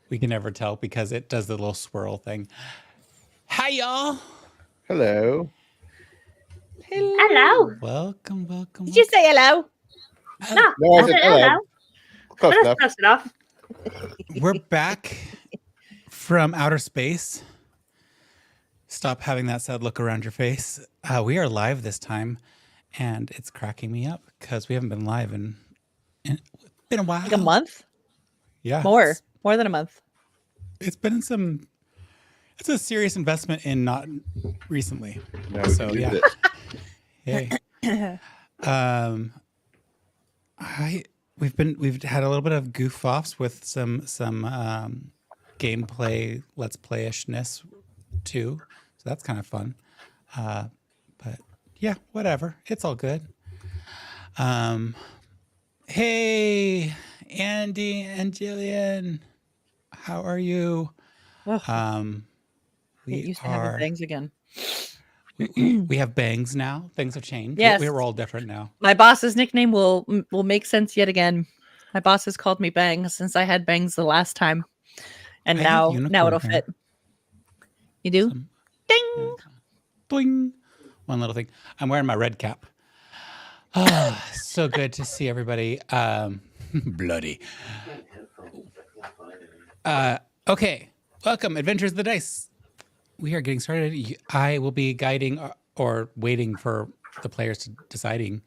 We can never tell because it does the little swirl thing. Hi, y'all. Hello. Hello. Welcome. Did you say hello? No, No, I I said said hello. hello. Close But enough. that's close enough. We're back from outer space. Stop having that sad look around your face. We are live this time, and it's cracking me up because we haven't been live in been a while. Like a month? Yeah. More than a month. It's been some. It's a serious investment in not recently. Now we So can use yeah. it. Hey. We've had a little bit of goof offs with some gameplay, let's play-ishness too. So that's kind of fun. But yeah, whatever. It's all good. Hey, Andy and Jillian, how are you? Get We used to having bangs again. we have bangs now. Things have changed. Yes. We're all different now. My boss's nickname will make sense yet again. My boss has called me Bangs since I had bangs the last time, and I have now unicorn it'll hair. fit. You do? Some- Ding! Doing. One little thing. I'm wearing my red cap. Ah, so good to see everybody. Bloody. Okay. Welcome, Adventures of the Dice. We are getting started. I will be guiding or waiting for the players to deciding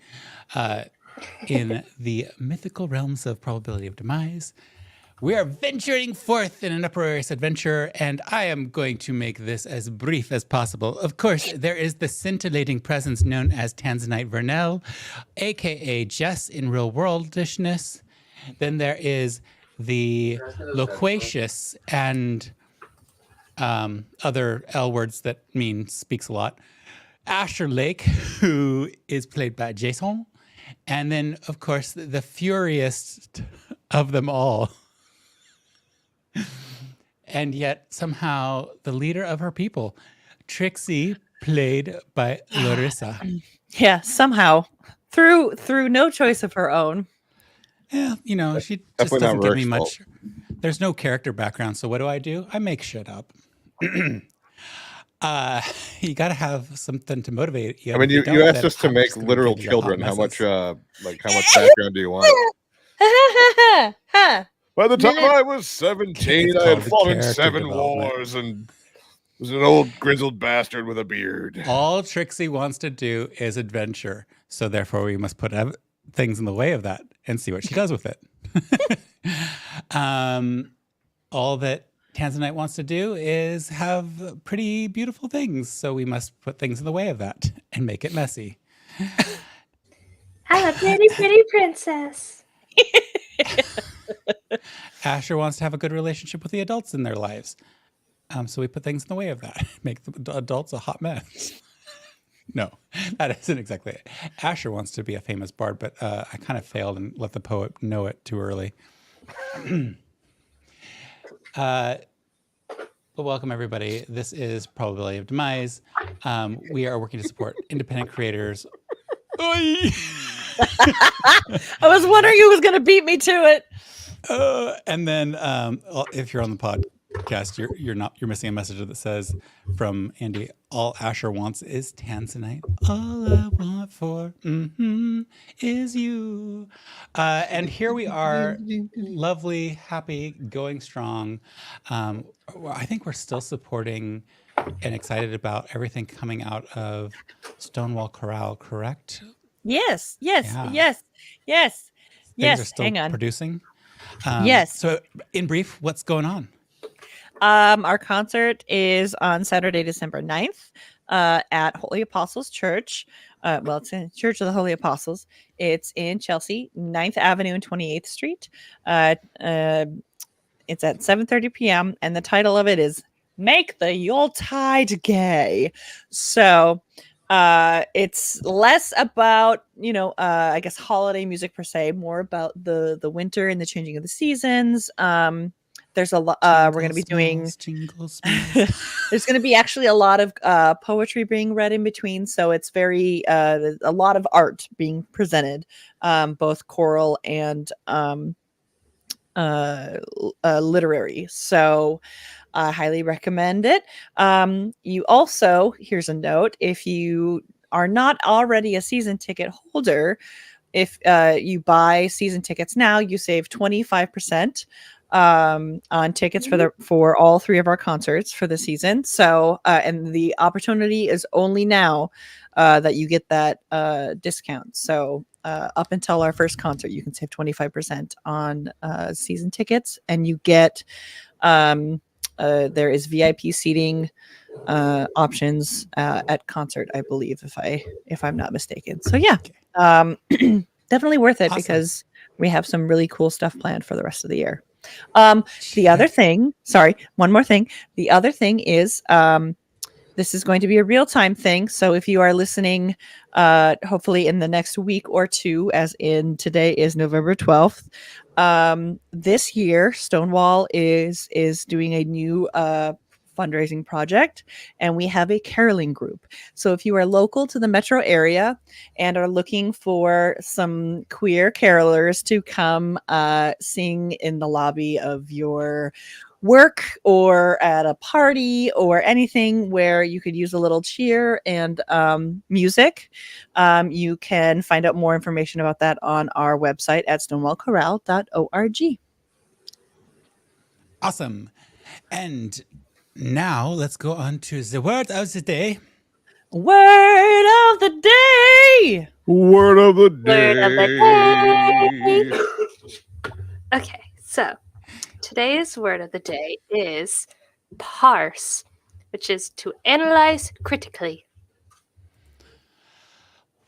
in the mythical realms of probability of demise. We are venturing forth in an uproarious adventure, and I am going to make this as brief as possible. Of course, there is the scintillating presence known as Tanzanite Vernell, aka Jess in real worldishness. Then there is the loquacious and other L words that mean speaks a lot, Asher Lake, who is played by Jason. And then, of course, the furious of them all. And yet, somehow, the leader of her people, Trixie, played by Larissa. Yeah, somehow through no choice of her own. Yeah, she just Definitely not doesn't give me Rick's much. There's no character background, so what do? I make shit up. You got to have something to motivate you. I mean, If you don't, asked then us to I'm make just gonna literal give you hot children. How much messes. background do you want? Huh. By the time Minute. I was 17, It's I had called fought in character 7 development. wars and was an old grizzled bastard with a beard. All Trixie wants to do is adventure, so therefore we must put things in the way of that and see what she does with it. All that Tanzanite wants to do is have pretty beautiful things, so we must put things in the way of that and make it messy. I'm a pretty, pretty princess. Asher wants to have a good relationship with the adults in their lives, so we put things in the way of that, make the adults a hot mess. No, that isn't exactly it. Asher wants to be a famous bard, but I kind of failed and let the poet know it too early. But welcome, everybody. This is Probability of Demise. We are working to support independent creators. I was wondering who was going to beat me to it. And then if you're on the podcast, you're missing a message that says from Andy, all Asher wants is Tanzanite. All I want for is you. And here we are, lovely, happy, going strong. I think we're still supporting and excited about everything coming out of Stonewall Corral, correct? Yes. Things are still Hang on. producing. Yes. So in brief, what's going on? Our concert is on Saturday, December 9th at Holy Apostles Church. It's in Church of the Holy Apostles. It's in Chelsea, 9th Avenue and 28th Street. It's at 7:30 p.m. And the title of it is Make the Yuletide Gay. So it's less about, I guess, holiday music per se, more about the winter and the changing of the seasons. There's a lot. We're going to be doing. There's going to be actually a lot of poetry being read in between, so it's very a lot of art being presented, both choral and literary. So I highly recommend it. You also, here's a note, if you are not already a season ticket holder, if you buy season tickets now, you save 25% on tickets for all 3 of our concerts for the season. So and the opportunity is only now that you get that discount. So up until our first concert, you can save 25% on season tickets, and you get there is VIP seating options at concert, I believe, if I'm not mistaken. So yeah, definitely worth it Awesome. because we have some really cool stuff planned for the rest of the year. The other thing, sorry, one more thing. The other thing is this is going to be a real-time thing. So if you are listening, hopefully in the next week or two, as in today is November 12th, this year Stonewall is doing a new fundraising project, and we have a caroling group. So if you are local to the metro area and are looking for some queer carolers to come sing in the lobby of your work or at a party or anything where you could use a little cheer and music, you can find out more information about that on our website at stonewallcorral.org. Awesome. And now let's go on to the word of the day. Word of the day. Word of the Word of the day. Okay, so today's word of the day is parse, which is to analyze critically.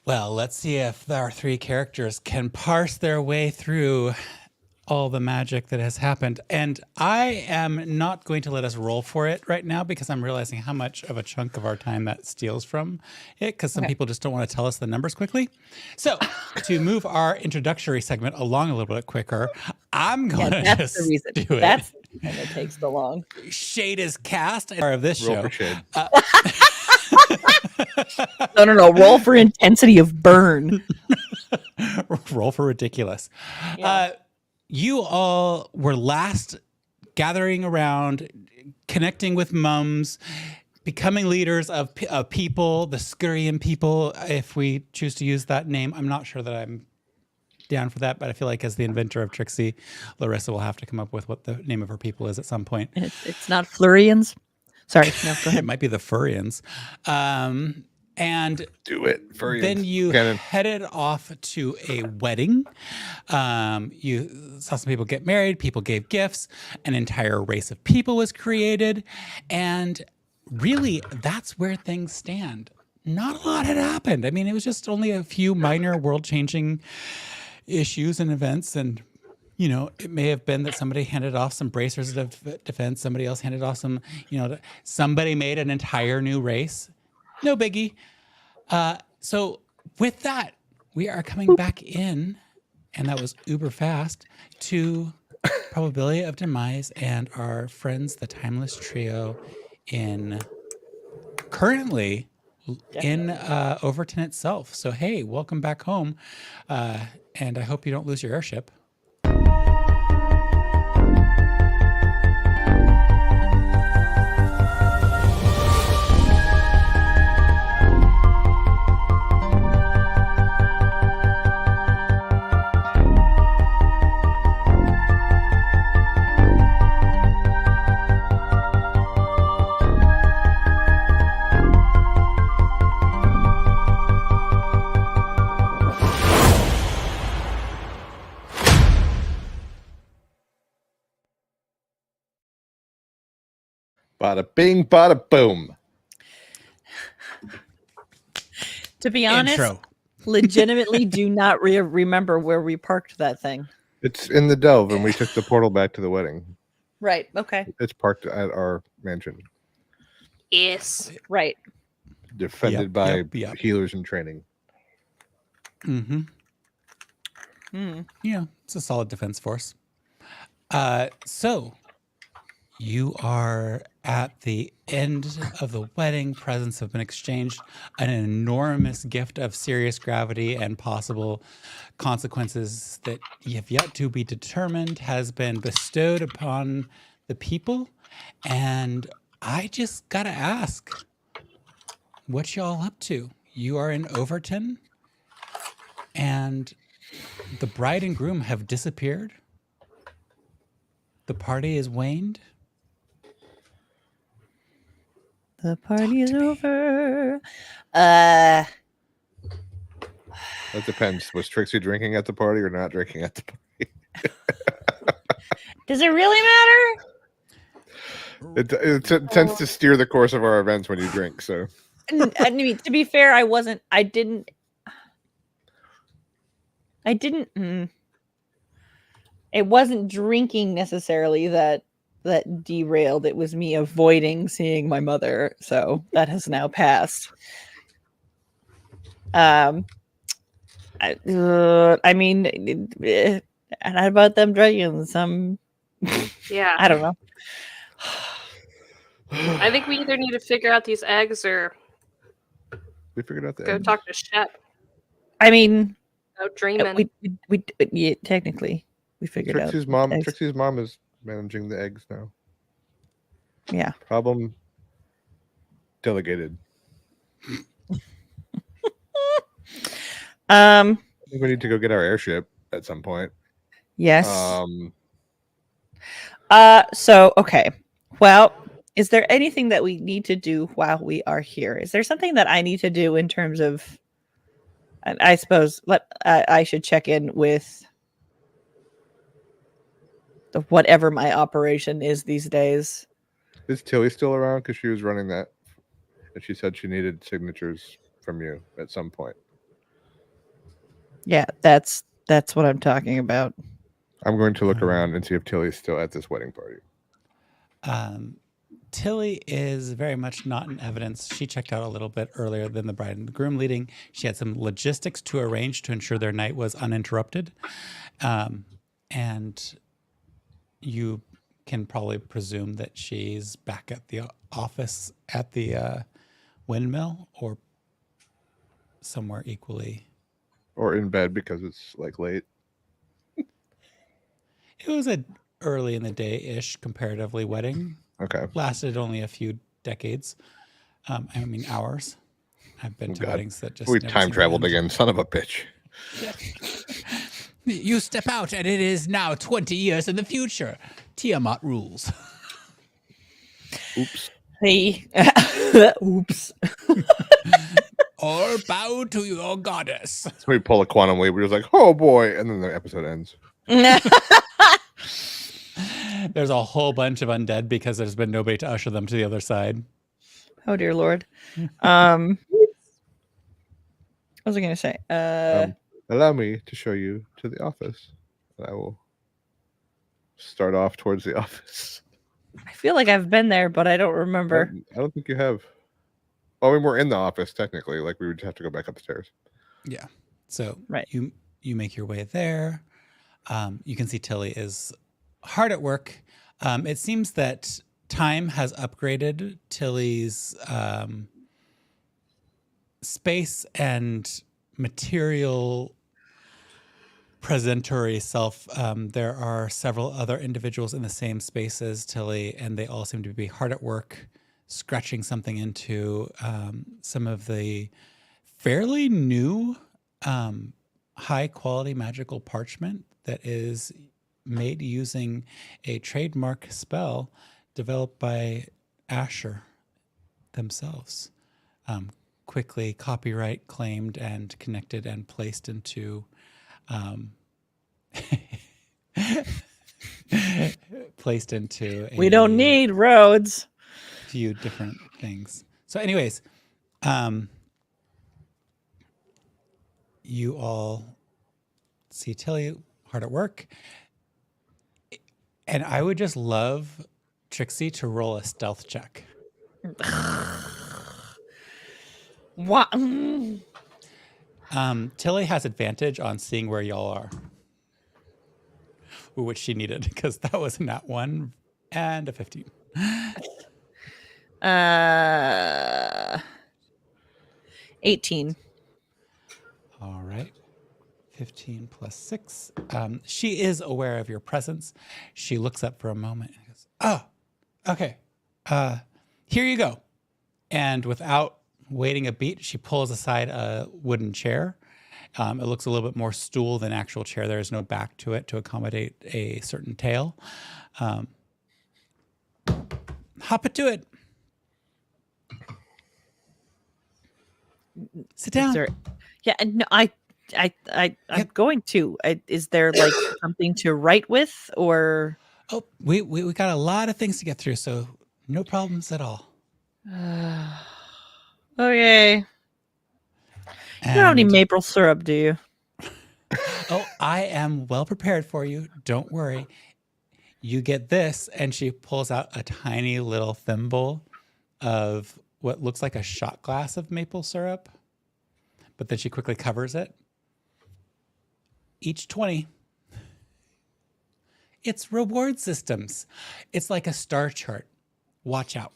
Well, let's see if our 3 characters can parse their way through all the magic that has happened. And I am not going to let us roll for it right now because I'm realizing how much of a chunk of our time that steals from it, because some people just don't want to tell us the numbers quickly. So to move our introductory segment along a little bit quicker, I'm going to That's just the reason. do it. That's the reason it takes so long. Shade is cast of this Roll show. for shade. No. Roll for intensity of burn. Roll for ridiculous. Yeah. You all were last gathering around, connecting with mums, becoming leaders of people, the Scurrian people, if we choose to use that name. I'm not sure that I'm down for that, but I feel like as the inventor of Trixie, Larissa will have to come up with what the name of her people is at some point. It's not Flurians. Sorry, no, go It ahead. might be the Furrians. And Do it. Furrians. then you Cannon. headed off to a wedding. You saw some people get married. People gave gifts. An entire race of people was created. And really, that's where things stand. Not a lot had happened. I mean, it was just only a few minor world-changing issues and events. And, you know, it may have been that somebody handed off some bracers of defense. Somebody else handed off some, you know, somebody made an entire new race. No biggie. So with that, we are coming back in, and that was uber fast, to Probability of Demise and our friends, the Timeless Trio, currently in Overton itself. So hey, welcome back home, and I hope you don't lose your airship. Bada bing, bada boom. To be honest, Intro. legitimately do not remember where we parked that thing. It's in the Delve, and we took the portal back to the wedding. Right. Okay. It's parked at our mansion, Yes. Right. defended by Yep. healers in training. Mm-hmm. Hmm. Yeah, it's a solid defense force. So You are at the end of the wedding. Presents have been exchanged. An enormous gift of serious gravity and possible consequences that have yet to be determined has been bestowed upon the people. And I just gotta ask, what y'all up to? You are in Overton, and the bride and groom have disappeared. The party is waned. The party is to me. over. That depends. Was Trixie drinking at the party or not drinking at the party? Does it really matter? It tends to steer the course of our events when you drink. So I mean, to be fair, I wasn't. I didn't. It wasn't drinking necessarily that derailed. It was me avoiding seeing my mother. So that has now passed. I mean, and how about them dragons? Yeah. I don't know. I think we either need to figure out these eggs or we figured out the go end. talk to Shep I mean, about dreaming. we yeah, technically we figured Trixie's out. mom. eggs. Trixie's mom is managing the eggs now. Yeah. Problem delegated. I think we need to go get our airship at some point. Yes. Um, So okay. Well, is there anything that we need to do while we are here? Is there something that I need to do in terms of? I suppose I should check in with whatever my operation is these days. is Tilly still around? Because she was running that, and she said she needed signatures from you at some point. Yeah, that's what I'm talking about. I'm going to look around and see if Tilly's still at this wedding party. Tilly is very much not in evidence. She checked out a little bit earlier than the bride and the groom leading. She had some logistics to arrange to ensure their night was uninterrupted. And you can probably presume that she's back at the office at the windmill or somewhere equally. Or in bed because it's like late. It was a early in the day-ish comparatively wedding. Okay. Lasted only a few decades. I mean hours. I've been to God. weddings that just We never time seem to traveled end. again. Son of a bitch. You step out and it is now 20 years in the future. Tiamat rules. Oops. Hey, oops. Or bow to your goddess. So we pull a quantum leap. We're just like, oh boy. And then the episode ends. There's a whole bunch of undead because there's been nobody to usher them to the other side. Oh dear Lord. What was I going to say? Allow me to show you to the office. I will start off towards the office. I feel like I've been there, but I don't remember. I don't think you have. Oh, I mean, we're in the office technically. Like we would have to go back upstairs. Yeah. So Right. you make your way there. You can see Tilly is hard at work. It seems that time has upgraded Tilly's space and material presentory self. There are several other individuals in the same space as Tilly, and they all seem to be hard at work, scratching something into some of the fairly new, high quality magical parchment that is made using a trademark spell developed by Asher themselves. Quickly copyright claimed and connected and placed into We don't need roads. few different things. So anyways, you all see Tilly hard at work. And I would just love Trixie to roll a stealth check. What? Tilly has advantage on seeing where y'all are, which she needed because that was not one. And a 15. 18. All right. 15 plus 6. She is aware of your presence. She looks up for a moment and goes, oh, okay. Here you go. And without waiting a beat, she pulls aside a wooden chair. It looks a little bit more stool than actual chair. There is no back to it to accommodate a certain tail. Hop it to it. Sit down. Is there, yeah, and no, I'm Yep. going to. Is there like something to write with, or? Oh, we got a lot of things to get through, so no problems at all. Okay. You don't have any And- maple syrup, do you? Oh, I am well prepared for you. Don't worry. You get this. And she pulls out a tiny little thimble of what looks like a shot glass of maple syrup, but then she quickly covers it. Each 20. It's reward systems. It's like a star chart. Watch out.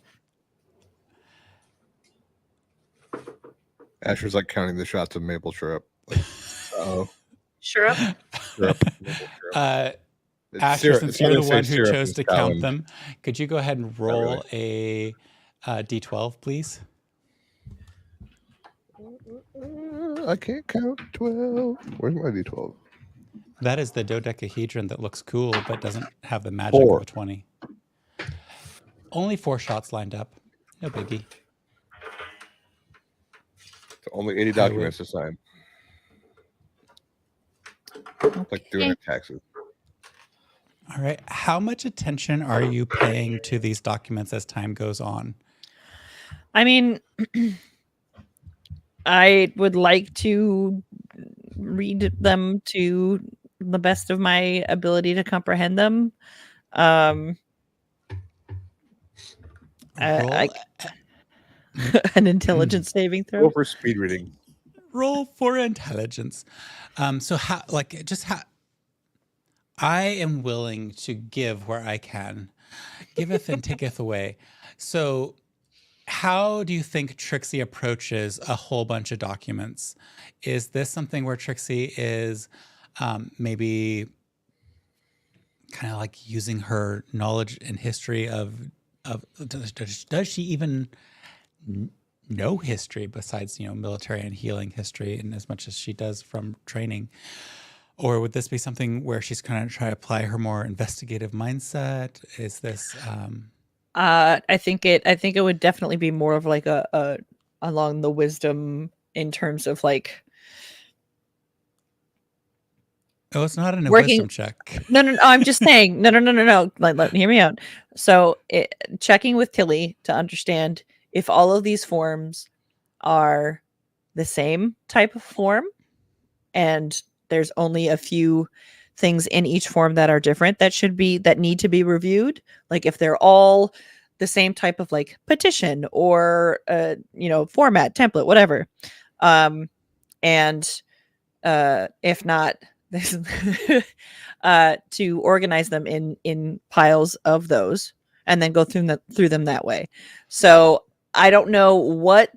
Asher's like counting the shots of maple syrup. Like, oh, Syrup. syrup. Maple syrup. It's Asher, syrup. since It's you're gonna the say one who syrup chose in to count Scotland. them, could you go ahead and roll really. a d12, please? I can't count 12. Where's my d12? That is the dodecahedron that looks cool but doesn't have the magic 4. of a 20. Only 4 shots lined up. No biggie. It's only 80 I will- documents to sign. Like doing your taxes. All right. How much attention are you paying to these documents as time goes on? I mean, I would like to read them to the best of my ability to comprehend them. Roll An intelligence saving Go throw. for speed reading. roll for intelligence. So how I am willing to give where I can. Giveth and taketh away. So how do you think Trixie approaches a whole bunch of documents? Is this something where Trixie is maybe kind of like using her knowledge and history of does she even know history besides military and healing history, and as much as she does from training? Or would this be something where she's kind of trying to apply her more investigative mindset? Is this I think it would definitely be more of like a along the wisdom in terms of like oh, it's not a Working- wisdom check. no, I'm just saying no. Let hear me out. So checking with Tilly to understand if all of these forms are the same type of form, and there's only a few things in each form that are different that need to be reviewed. Like if they're all the same type of like petition or format, template, whatever. And if not, to organize them in piles of those and then go through them that way. So I don't know what.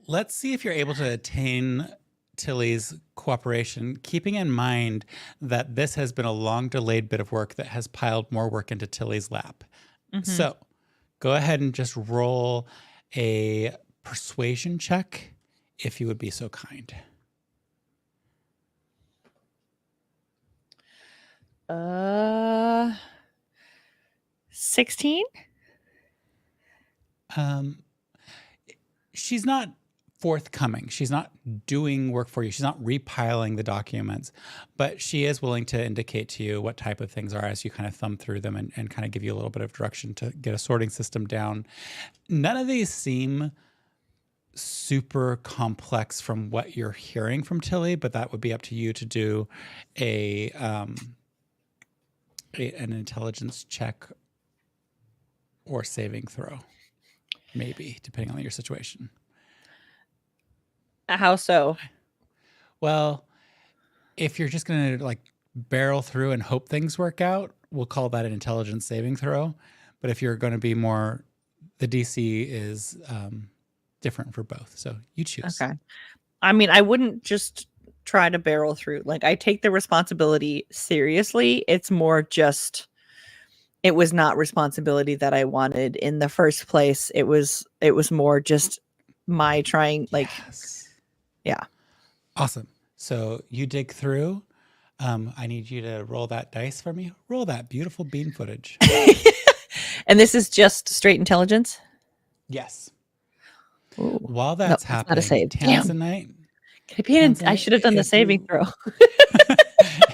Let's see if you're able to attain Tilly's cooperation, keeping in mind that this has been a long delayed bit of work that has piled more work into Tilly's lap. Mhm. So go ahead and just roll a persuasion check, if you would be so kind. 16. She's not forthcoming. She's not doing work for you. She's not repiling the documents, but she is willing to indicate to you what type of things are as you kind of thumb through them and kind of give you a little bit of direction to get a sorting system down. None of these seem super complex from what you're hearing from Tilly, but that would be up to you to do an intelligence check or saving throw, maybe, depending on your situation. How so? Well, if you're just going to like barrel through and hope things work out, we'll call that an intelligence saving throw. But if you're going to be more, the DC is different for both. So you choose. Okay. I mean, I wouldn't just try to barrel through. Like, I take the responsibility seriously. It's more just, it was not responsibility that I wanted in the first place. It was more just my trying, like, Yes. yeah. Awesome. So you dig through. I need you to roll that dice for me. Roll that beautiful bean footage. And this is just straight intelligence. Yes. Ooh. While No, that's it's not a happening, save. Damn. Tanzanite, Can I be in? I Tanzanite, should have done the if saving you- throw.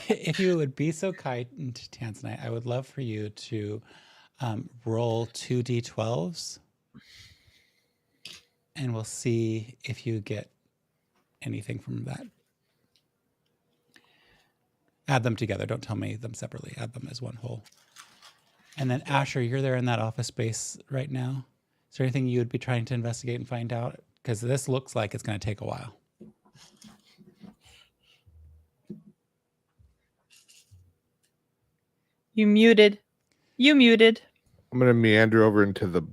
if you would be so kind to Tanzanite, I would love for you to roll 2d12s, and we'll see if you get anything from that. Add them together. Don't tell me them separately. Add them as one whole. And then Asher, you're there in that office space right now. Is there anything you would be trying to investigate and find out? Because this looks like it's going to take a while. You muted. You muted. I'm gonna meander over into the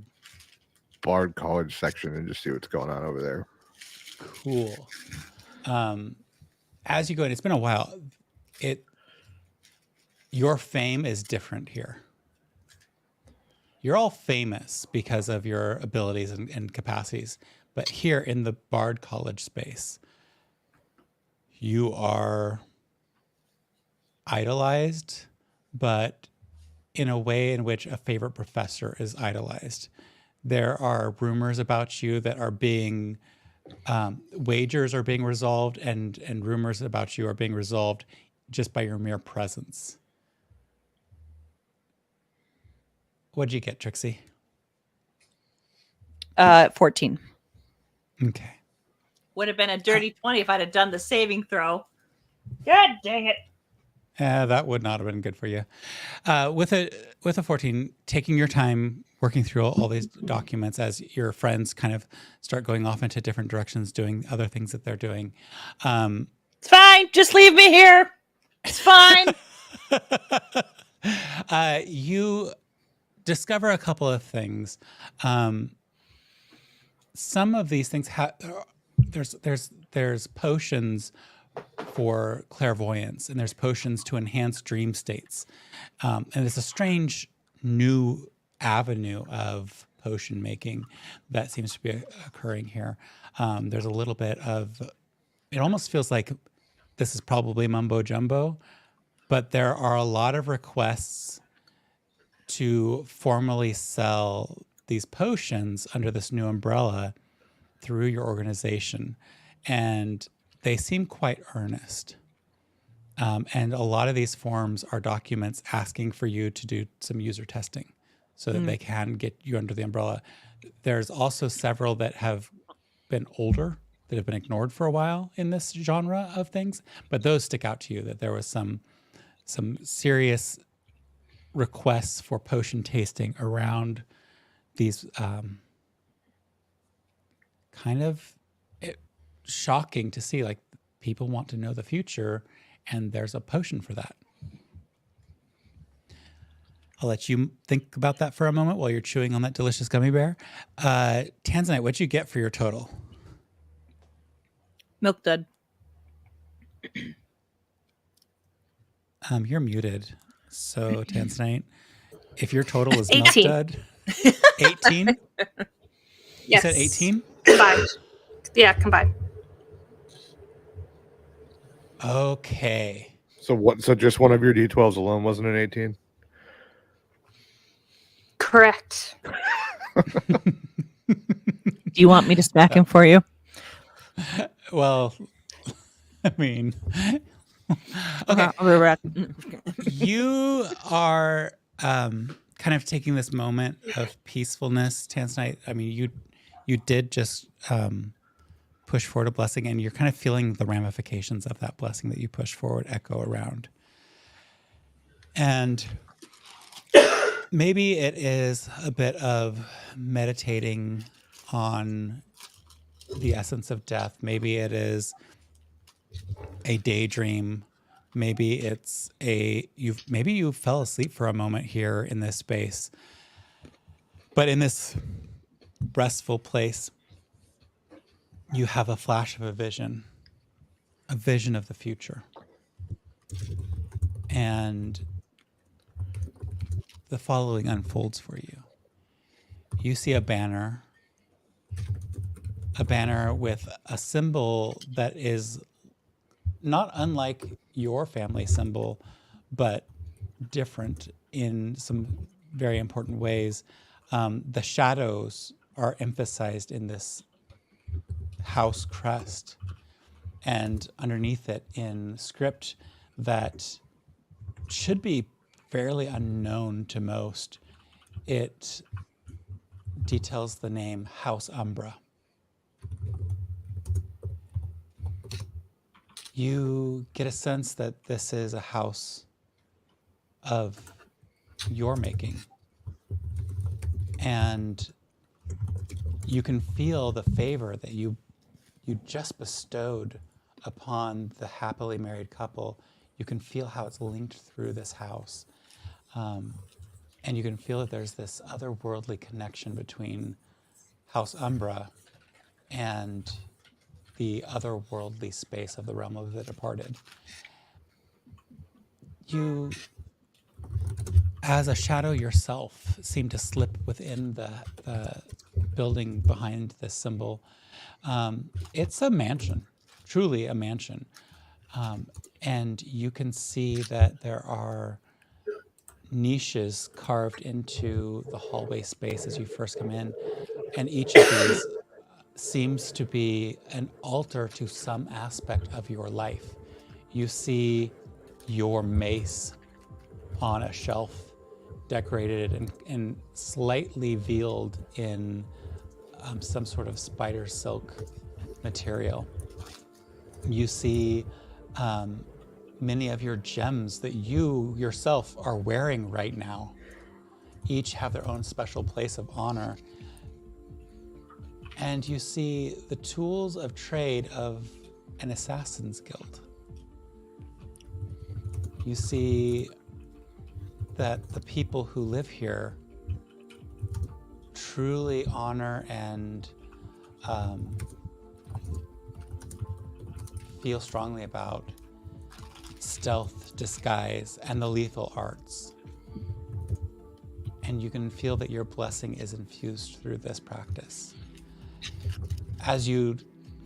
Bard College section and just see what's going on over there. Cool. As you go in, it's been a while. Your fame is different here. You're all famous because of your abilities and capacities, but here in the Bard College space, you are idolized, but in a way in which a favorite professor is idolized. There are rumors about you that are being wagers are being resolved, and rumors about you are being resolved just by your mere presence. What'd you get, Trixie? 14. Okay. Would have been a dirty 20 if I'd have done the saving throw. God dang it. That would not have been good for you. With a 14, taking your time working through all these documents as your friends kind of start going off into different directions, doing other things that they're doing. It's fine. Just leave me here. It's fine. You discover a couple of things. Some of these things there's potions for clairvoyance, and there's potions to enhance dream states, and it's a strange new avenue of potion making that seems to be occurring here. There's a little bit of, it almost feels like this is probably mumbo jumbo, but there are a lot of requests to formally sell these potions under this new umbrella through your organization. And they seem quite earnest. And a lot of these forms are documents asking for you to do some user testing so that they can get you under the umbrella. There's also several that have been older, that have been ignored for a while in this genre of things, but those stick out to you, that there was some serious requests for potion tasting around these kind of shocking to see, like, people want to know the future and there's a potion for that. I'll let you think about that for a moment while you're chewing on that delicious gummy bear. Tanzanite, what'd you get for your total? Milk dud. You're muted. So Tanzanite, if your total is 18. milk dud, 18? You Yes. said 18? Combined. Yeah, combined. Okay. So what? So just one of your D12s alone wasn't an 18? Correct. Do you want me to stack him for you? Well, I mean, okay. I'll be right back. You are kind of taking this moment of peacefulness, Tanzanite. I mean, you did just push forward a blessing, and you're kind of feeling the ramifications of that blessing that you push forward echo around. And maybe it is a bit of meditating on the essence of death. Maybe it is a daydream. Maybe it's maybe you fell asleep for a moment here in this space. But in this restful place, you have a flash of a vision of the future. And the following unfolds for you. You see a banner with a symbol that is not unlike your family symbol, but different in some very important ways. The shadows are emphasized in this house crest, and underneath it in script that should be fairly unknown to most, it details the name House Umbra. You get a sense that this is a house of your making. And you can feel the favor that you just bestowed upon the happily married couple. You can feel how it's linked through this house. And you can feel that there's this otherworldly connection between House Umbra and the otherworldly space of the realm of the departed. You, as a shadow yourself, seem to slip within the building behind this symbol. It's a mansion, truly a mansion. And you can see that there are niches carved into the hallway space as you first come in. And each of these seems to be an altar to some aspect of your life. You see your mace on a shelf, decorated and slightly veiled in some sort of spider silk material. You see many of your gems that you yourself are wearing right now. Each have their own special place of honor. And you see the tools of trade of an assassin's guild. You see that the people who live here truly honor and feel strongly about stealth, disguise, and the lethal arts. And you can feel that your blessing is infused through this practice. As you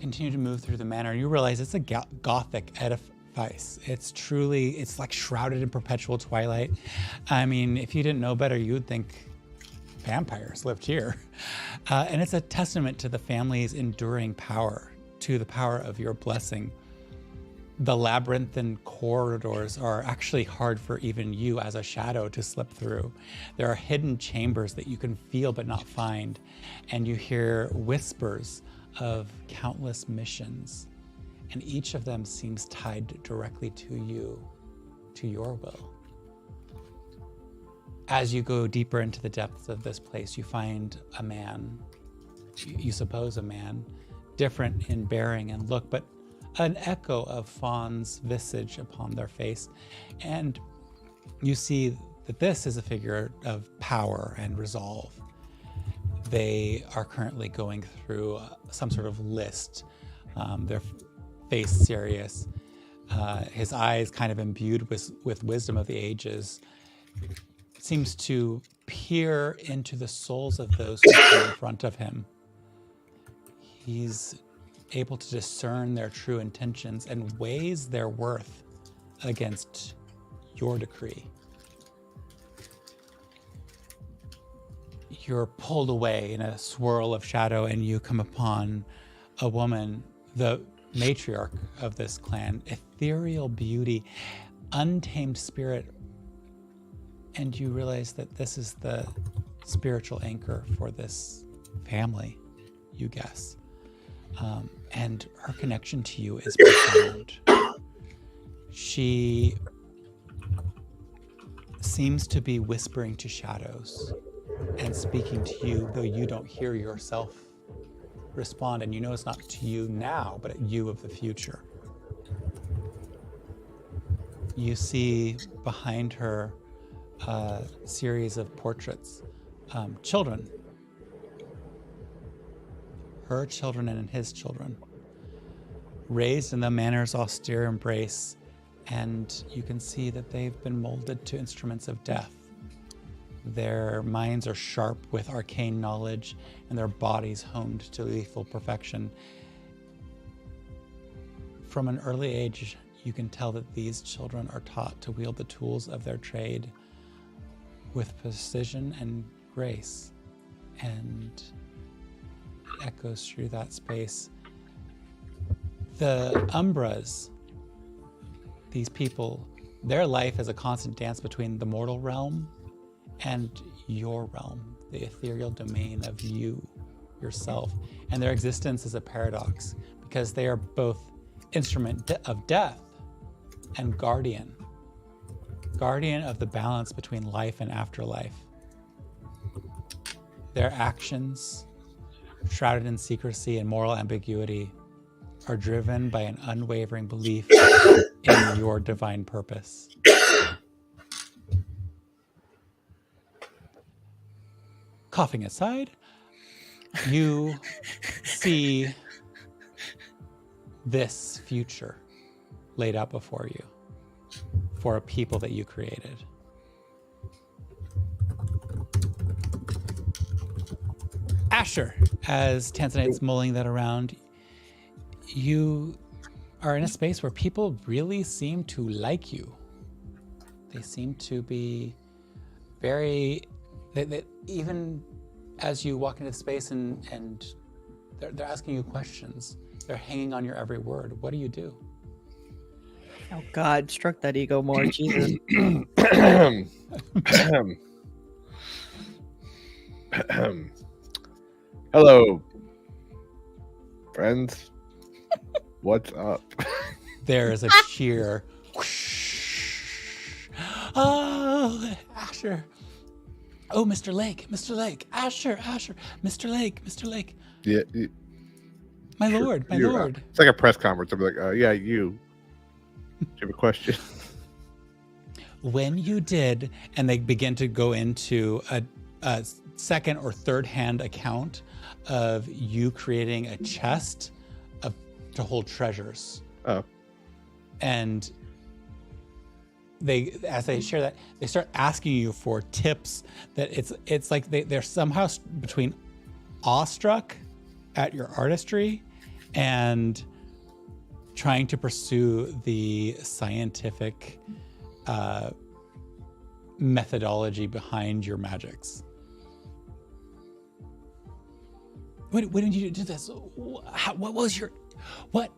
continue to move through the manor, you realize it's a Gothic edifice. It's like shrouded in perpetual twilight. I mean, if you didn't know better, you would think vampires lived here. And it's a testament to the family's enduring power, to the power of your blessing. The labyrinthine corridors are actually hard for even you as a shadow to slip through. There are hidden chambers that you can feel but not find, and you hear whispers of countless missions, and each of them seems tied directly to you, to your will. As you go deeper into the depths of this place, you find a man, you suppose a man, different in bearing and look, but an echo of Fawn's visage upon their face. And you see that this is a figure of power and resolve. They are currently going through some sort of list, their face serious, his eyes kind of imbued with wisdom of the ages, seems to peer into the souls of those who are in front of him. He's able to discern their true intentions and weighs their worth against your decree. You're pulled away in a swirl of shadow, and you come upon a woman, the matriarch of this clan, ethereal beauty, untamed spirit, and you realize that this is the spiritual anchor for this family, you guess. And her connection to you is profound. She seems to be whispering to shadows and speaking to you, though you don't hear yourself respond, and you know it's not to you now, but you of the future. You see behind her a series of portraits, children her children and his children, raised in the manor's austere embrace, and you can see that they've been molded to instruments of death. Their minds are sharp with arcane knowledge, and their bodies honed to lethal perfection. From an early age, you can tell that these children are taught to wield the tools of their trade with precision and grace, and it echoes through that space. The Umbras, these people, their life is a constant dance between the mortal realm and your realm, the ethereal domain of you, yourself. And their existence is a paradox because they are both instrument of death and guardian of the balance between life and afterlife. Their actions, shrouded in secrecy and moral ambiguity, are driven by an unwavering belief in your divine purpose. Coughing aside, you see this future laid out before you for a people that you created. Asher, as Tanzanite's mulling that around, you are in a space where people really seem to like you. They seem to be very, even as you walk into the space and they're asking you questions, they're hanging on your every word. What do you do? Oh God, stroke that ego more, Jesus. Hello, friends. What's up? There is a cheer. Oh, Asher. Oh, Mr. Lake, Asher, Mr. Lake. Yeah, My lord. It's like a press conference. I'm like, yeah, you. Do you have a question? When you did, and they begin to go into a second or third hand account of you creating a chest to hold treasures. Oh. And as they share that, they start asking you for tips that it's like they're somehow between awestruck at your artistry and trying to pursue the scientific methodology behind your magics. When did you do this? What was your, what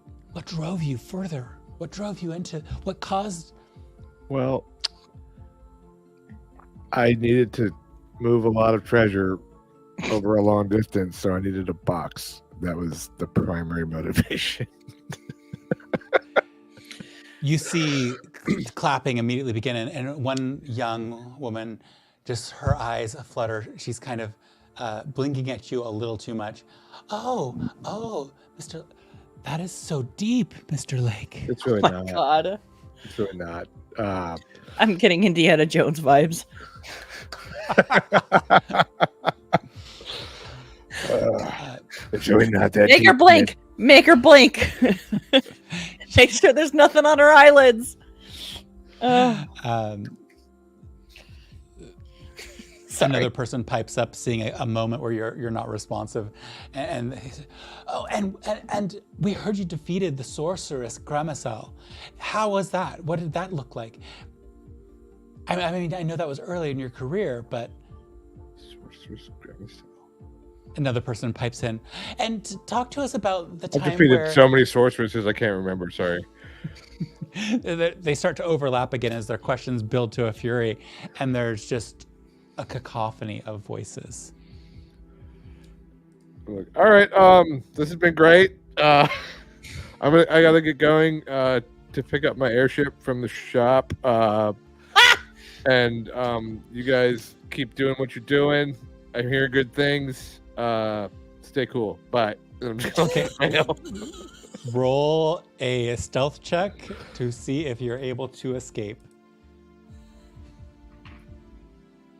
drove you further? What drove you into, what caused? Well, I needed to move a lot of treasure over a long distance, so I needed a box. That was the primary motivation. You see clapping immediately begin, and one young woman, just her eyes aflutter. She's kind of blinking at you a little too much. Oh, Mr. That is so deep, Mr. Lake. It's really Oh not. my God. It's really not. I'm getting Indiana Jones vibes. It's really not that Make her deep, blink. Make her blink. Make sure there's nothing on her eyelids. Another person pipes up, seeing a moment where you're not responsive, and they say, oh, and we heard you defeated the sorceress Gramisel. How was that? What did that look like? I mean, I know that was early in your career, but Sorceress Gramisel. Another person pipes in, and talk to us about the I've time defeated where so many sorceresses I can't remember. Sorry. they start to overlap again as their questions build to a fury, and there's just a cacophony of voices. All right, this has been great. I gotta get going to pick up my airship from the shop. And you guys keep doing what you're doing. I'm hearing good things. Stay cool. Bye. Okay. Roll a stealth check to see if you're able to escape.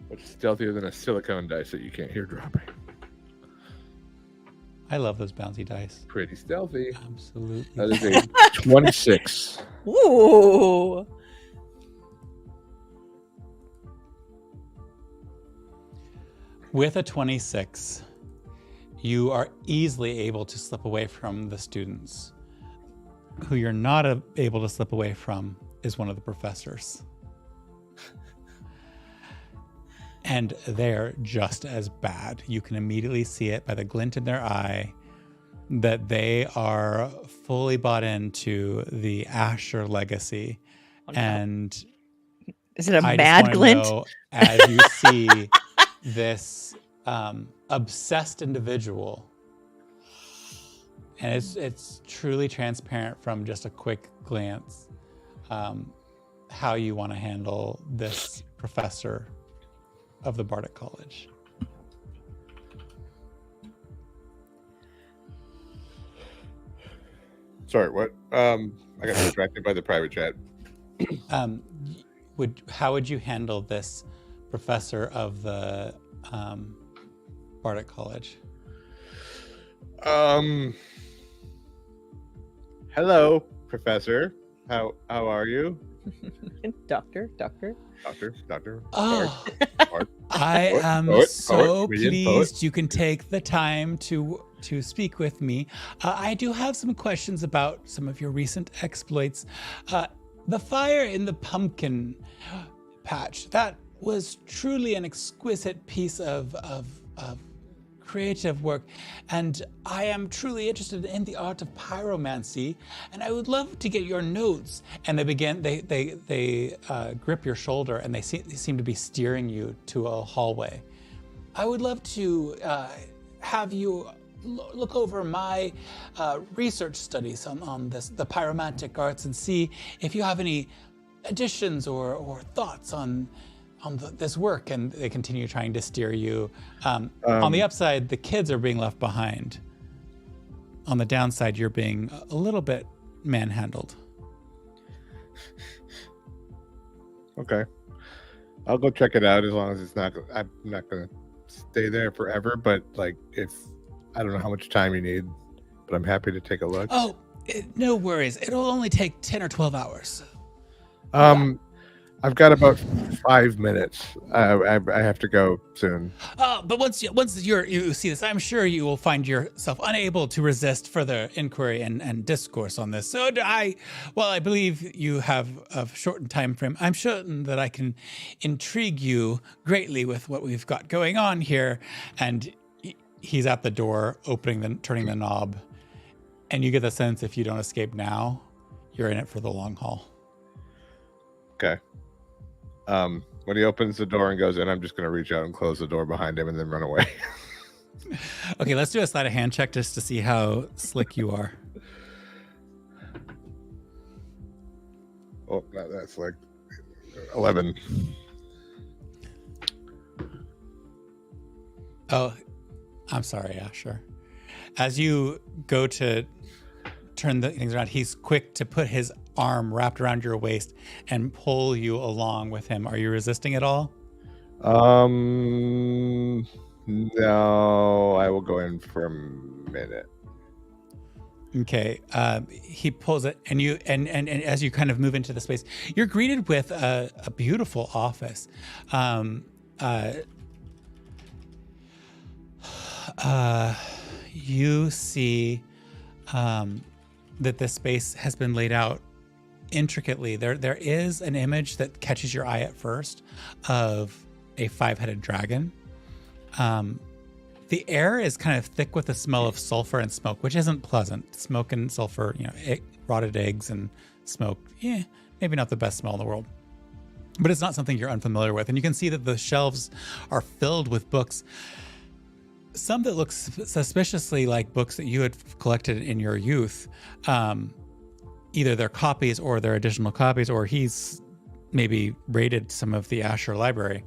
What's stealthier than a silicone dice that you can't hear dropping? I love those bouncy dice. Pretty stealthy. Absolutely. That is a 26. Ooh. With a 26, you are easily able to slip away from the students. Who you're not able to slip away from is one of the professors. And they're just as bad. You can immediately see it by the glint in their eye that they are fully bought into the Asher legacy. Oh, no. And Is it a I mad just glint? wanna know, as you see this obsessed individual, and it's truly transparent from just a quick glance, how you want to handle this professor of the Bardic College. Sorry, what? I got distracted by the private chat. How would you handle this professor of the Bardic College? Hello, Professor. How are you? Doctor. Doctor. Oh, Poet. I Poet, am poet, so comedian, pleased you can take the time to speak with me. I do have some questions about some of your recent exploits. The fire in the pumpkin patch, that was truly an exquisite piece of creative work, and I am truly interested in the art of pyromancy, and I would love to get your notes. And they grip your shoulder, and they seem to be steering you to a hallway. I would love to have you look over my research studies on the pyromantic arts and see if you have any additions or thoughts on this work. And they continue trying to steer you. On the upside, the kids are being left behind. On the downside, you're being a little bit manhandled. Okay. I'll go check it out as long as it's not. I'm not going to stay there forever, but like if I don't know how much time you need, but I'm happy to take a look. Oh, no worries. It'll only take 10 or 12 hours. I've got about 5 minutes. I have to go soon. But once you see this, I'm sure you will find yourself unable to resist further inquiry and discourse on this. So I believe you have a shortened time frame. I'm certain that I can intrigue you greatly with what we've got going on here. And he's at the door, turning the knob, and you get the sense if you don't escape now, you're in it for the long haul. Okay. When he opens the door and goes in, I'm just going to reach out and close the door behind him and then run away. Okay, let's do a sleight of hand check just to see how slick you are. Oh, that's like 11. Oh, I'm sorry. Yeah, sure. As you go to turn the things around, he's quick to put his arm wrapped around your waist and pull you along with him. Are you resisting at all? No, I will go in for a minute. Okay. He pulls it, and you and as you kind of move into the space, you're greeted with a beautiful office. You see that this space has been laid out intricately. There is an image that catches your eye at first of a 5-headed dragon. The air is kind of thick with the smell of sulfur and smoke, which isn't pleasant. Smoke and sulfur, rotted eggs and smoke, maybe not the best smell in the world. But it's not something you're unfamiliar with. And you can see that the shelves are filled with books. Some that look suspiciously like books that you had collected in your youth. Either they're copies or they're additional copies, or he's maybe raided some of the Asher library.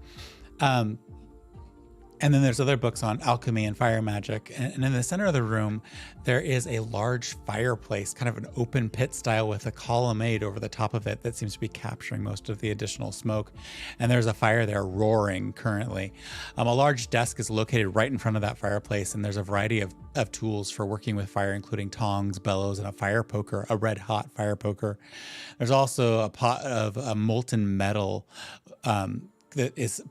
And then there's other books on alchemy and fire magic. And in the center of the room, there is a large fireplace, kind of an open pit style with a colonnade over the top of it that seems to be capturing most of the additional smoke. And there's a fire there roaring currently. A large desk is located right in front of that fireplace, and there's a variety of tools for working with fire, including tongs, bellows, and a fire poker, a red hot fire poker. There's also a pot of molten metal that is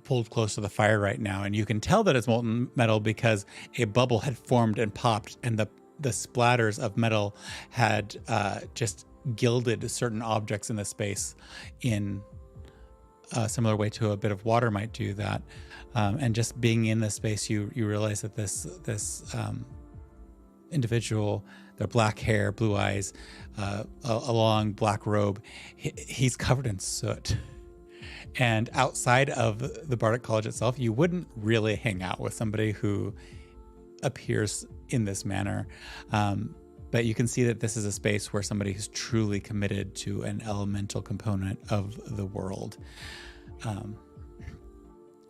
pulled close to the fire right now, and you can tell that it's molten metal because a bubble had formed and popped, and the splatters of metal had just gilded certain objects in the space in a similar way to a bit of water might do that. And just being in this space, you realize that this individual, their black hair, blue eyes, a long black robe, he's covered in soot. And outside of the Bardic College itself, you wouldn't really hang out with somebody who appears in this manner. But you can see that this is a space where somebody who's truly committed to an elemental component of the world.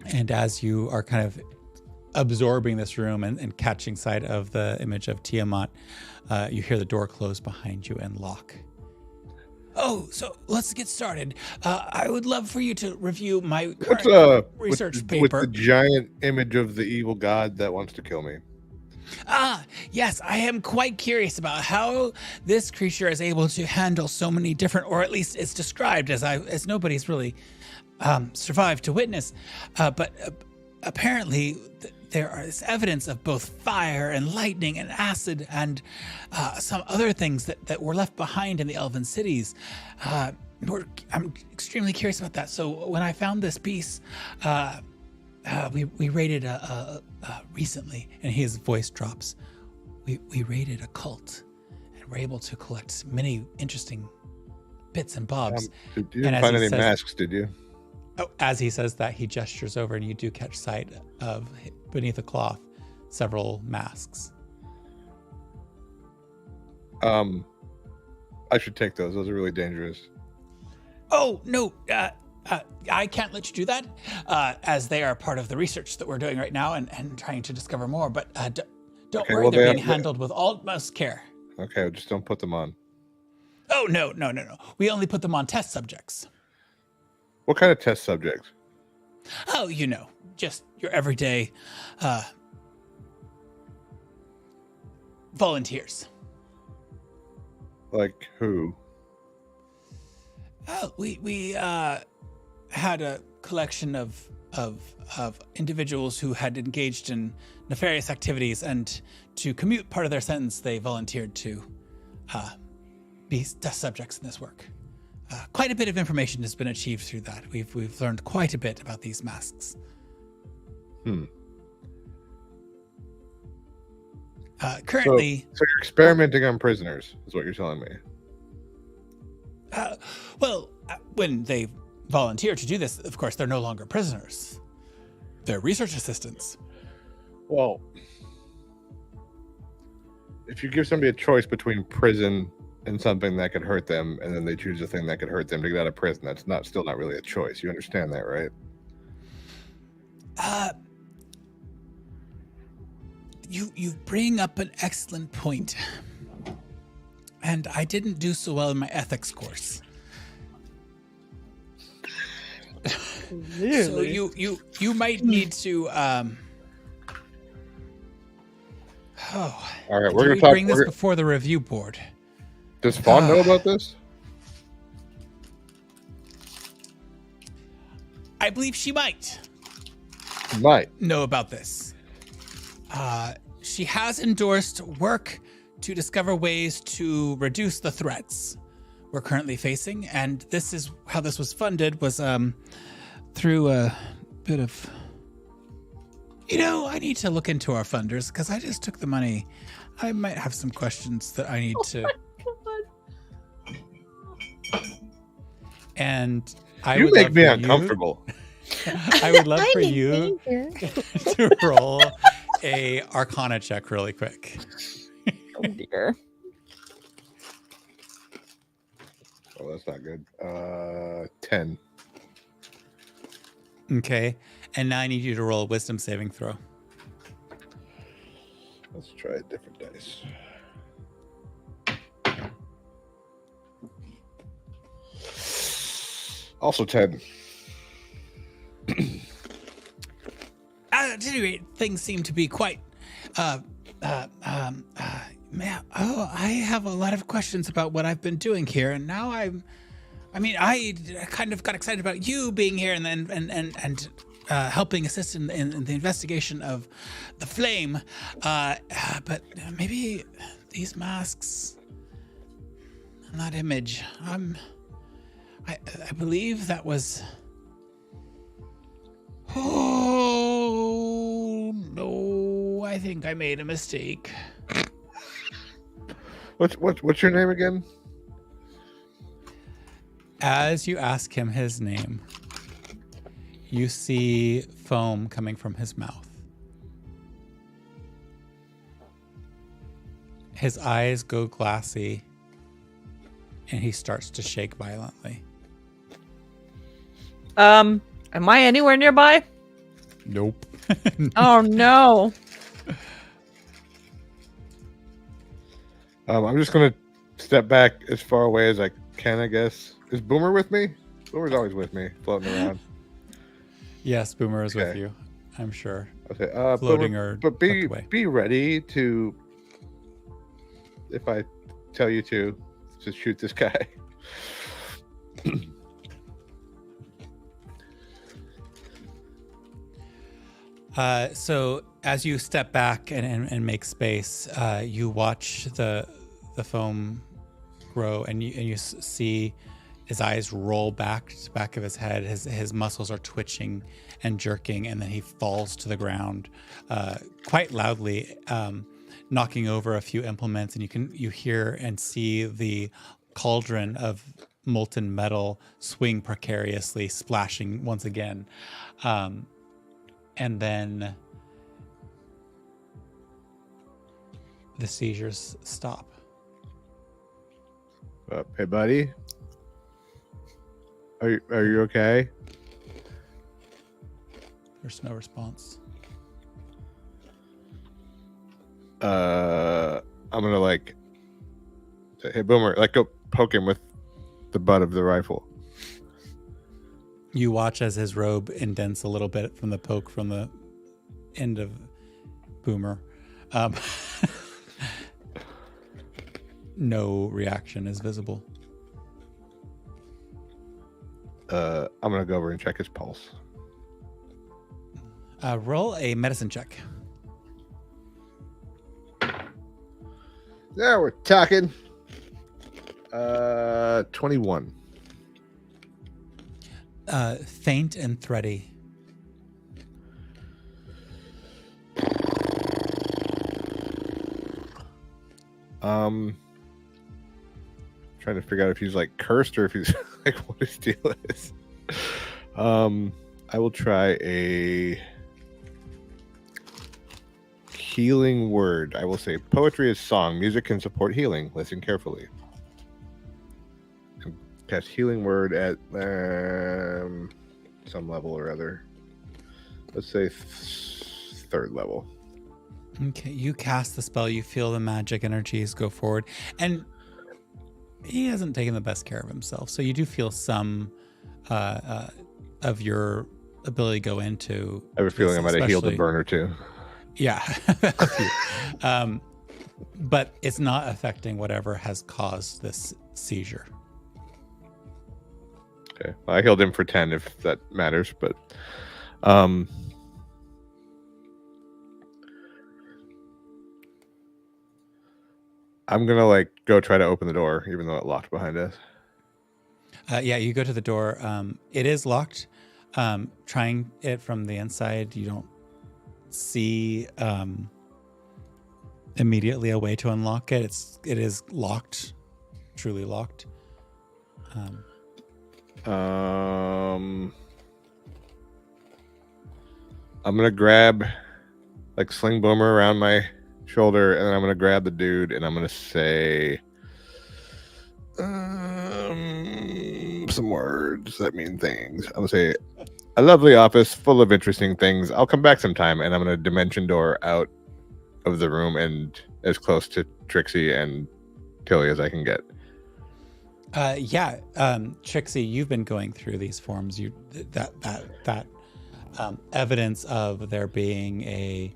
And as you are kind of absorbing this room and catching sight of the image of Tiamat, you hear the door close behind you and lock. Oh, so let's get started. I would love for you to review my current research paper. With the giant image of the evil god that wants to kill me. Yes, I am quite curious about how this creature is able to handle so many different, or at least it's described as nobody's really survived to witness. But apparently there is evidence of both fire and lightning and acid and some other things that were left behind in the elven cities. I'm extremely curious about that. So when I found this piece, we raided recently, and his voice drops. We raided a cult, and were able to collect many interesting bits and bobs. You didn't find any masks, did you? Oh, as he says that, he gestures over, and you do catch sight of, beneath a cloth, several masks. I should take those. Those are really dangerous. Oh, no. I can't let you do that, as they are part of the research that we're doing right now and trying to discover more. But don't worry, they're being handled with utmost care. Okay, well, just don't put them on. Oh, no. We only put them on test subjects. What kind of test subjects? Oh, just your everyday volunteers. Like who? Oh, we had a collection of individuals who had engaged in nefarious activities, and to commute part of their sentence, they volunteered to be test subjects in this work. Quite a bit of information has been achieved through that. We've learned quite a bit about these masks. Currently, so you're experimenting on prisoners, is what you're telling me. When they volunteer to do this, of course, they're no longer prisoners. They're research assistants. Well, if you give somebody a choice between prison and something that could hurt them, and then they choose a thing that could hurt them to get out of prison, that's still not really a choice. You understand that, right? You bring up an excellent point. And I didn't do so well in my ethics course. Really? So you might need to all right, we're going to talk. Bring this before the review board. Does Fawn know about this? I believe she might know about this. She has endorsed work to discover ways to reduce the threats we're currently facing, and this is how this was funded, was through a bit of... I need to look into our funders, because I just took the money. I might have some questions that I need to... And you make me uncomfortable. I would love for you to roll a Arcana check really quick. Oh dear. Oh, that's not good. 10. Okay. And now I need you to roll a wisdom saving throw. Let's try a different dice. Also 10. At any rate, things seem to be quite. I have a lot of questions about what I've been doing here, and now I kind of got excited about you being here, and then helping assist in the investigation of the flame. But maybe these masks, and that image. I believe that was. Oh no! I think I made a mistake. What's your name again? As you ask him his name, you see foam coming from his mouth. His eyes go glassy, and he starts to shake violently. Am I anywhere nearby? Nope. Oh no. I'm just gonna step back as far away as I can, I guess. Is Boomer with me? Boomer's always with me, floating around. Yes, Boomer is with Okay. you, I'm sure. Okay, Floating Boomer, or but tucked away. be ready to, if I tell you to shoot this guy. So as you step back and make space, you watch the foam grow, and you see his eyes roll back to the back of his head. His muscles are twitching and jerking, and then he falls to the ground quite loudly, knocking over a few implements. And you hear and see the cauldron of molten metal swing precariously, splashing once again. And then the seizures stop. Hey, buddy. Are you okay? There's no response. I'm gonna say, hey, Boomer, go poke him with the butt of the rifle. You watch as his robe indents a little bit from the poke from the end of Boomer. No reaction is visible. I'm gonna go over and check his pulse. Roll a medicine check. Yeah, we're talking. 21. Faint and thready. Trying to figure out if he's cursed or if he's what his deal is. I will try a healing word. I will say poetry is song. Music can support healing. Listen carefully. Cast healing word at some level or other. Let's say third level. Okay, you cast the spell. You feel the magic energies go forward, and he hasn't taken the best care of himself. So you do feel some of your ability go into. I have a feeling I might have healed a especially- burn or two. Yeah, but it's not affecting whatever has caused this seizure. Okay, well, I healed him for 10 if that matters, but I'm gonna go try to open the door, even though it locked behind us. Yeah, you go to the door. It is locked. Trying it from the inside, you don't see immediately a way to unlock it. It is locked, truly locked. I'm gonna grab sling Boomer around my shoulder, and then I'm gonna grab the dude, and I'm gonna say some words that mean things. I'm gonna say, a lovely office full of interesting things. I'll come back sometime, and I'm going to dimension door out of the room and as close to Trixie and Tilly as I can get. Trixie, you've been going through these forms. That evidence of there being a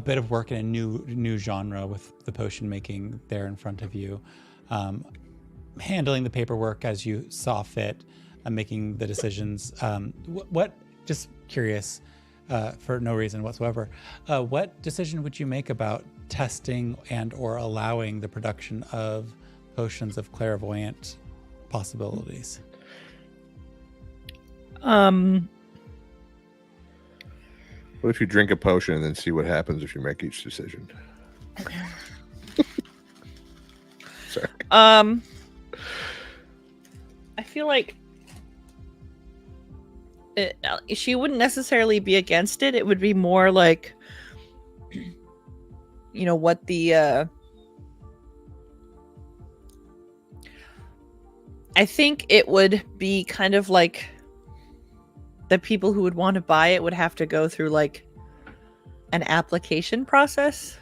bit of work in a new genre with the potion making there in front of you, handling the paperwork as you saw fit, making the decisions. What? Just curious, for no reason whatsoever. What decision would you make about testing and or allowing the production of potions of clairvoyant possibilities? What if you drink a potion and then see what happens if you make each decision? Sorry. I feel like she wouldn't necessarily be against it. It would be more like, what the I think it would be kind of like the people who would want to buy it would have to go through like an application process.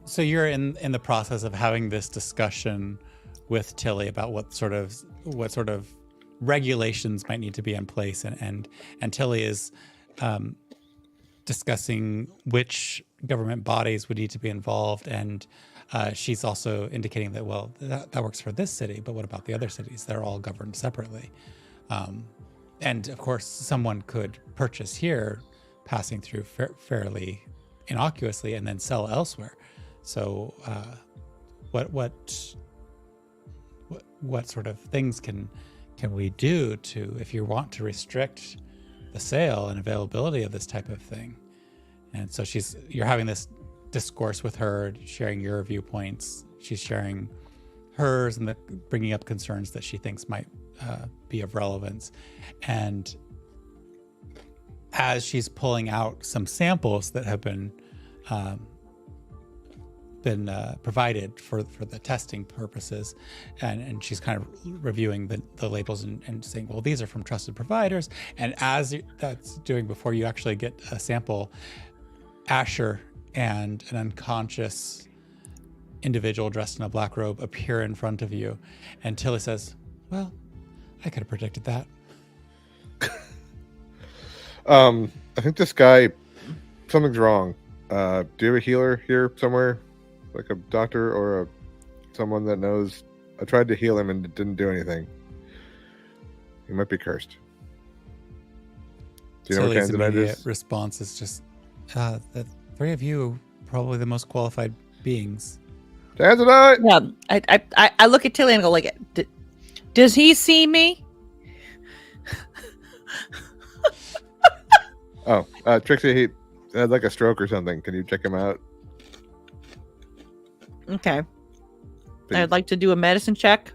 So you're in the process of having this discussion with Tilly about what sort of regulations might need to be in place, and Tilly is discussing which government bodies would need to be involved, and she's also indicating that that works for this city, but what about the other cities? They're all governed separately, and of course someone could purchase here, passing through fairly innocuously, and then sell elsewhere. So what sort of things can we do to, if you want to restrict the sale and availability of this type of thing? And so you're having this discourse with her, sharing your viewpoints. She's sharing hers and bringing up concerns that she thinks might be of relevance. And as she's pulling out some samples that have been provided for the testing purposes, and she's kind of reviewing the labels and saying, well, these are from trusted providers. And as that's doing, before you actually get a sample, Asher and an unconscious individual dressed in a black robe appear in front of you, and Tilly says, well, I could have predicted that. I think this guy, something's wrong. Do you have a healer here somewhere? Like a doctor or someone that knows? I tried to heal him and it didn't do anything. He might be cursed. Do you know what Tilly's kind of immediate response is just, the three of you are probably the most qualified beings. Tanzanite! Yeah, I look at Tilly and go like, does he see me? Oh, Trixie, he had like a stroke or something. Can you check him out? Okay. Please. I'd like to do a medicine check.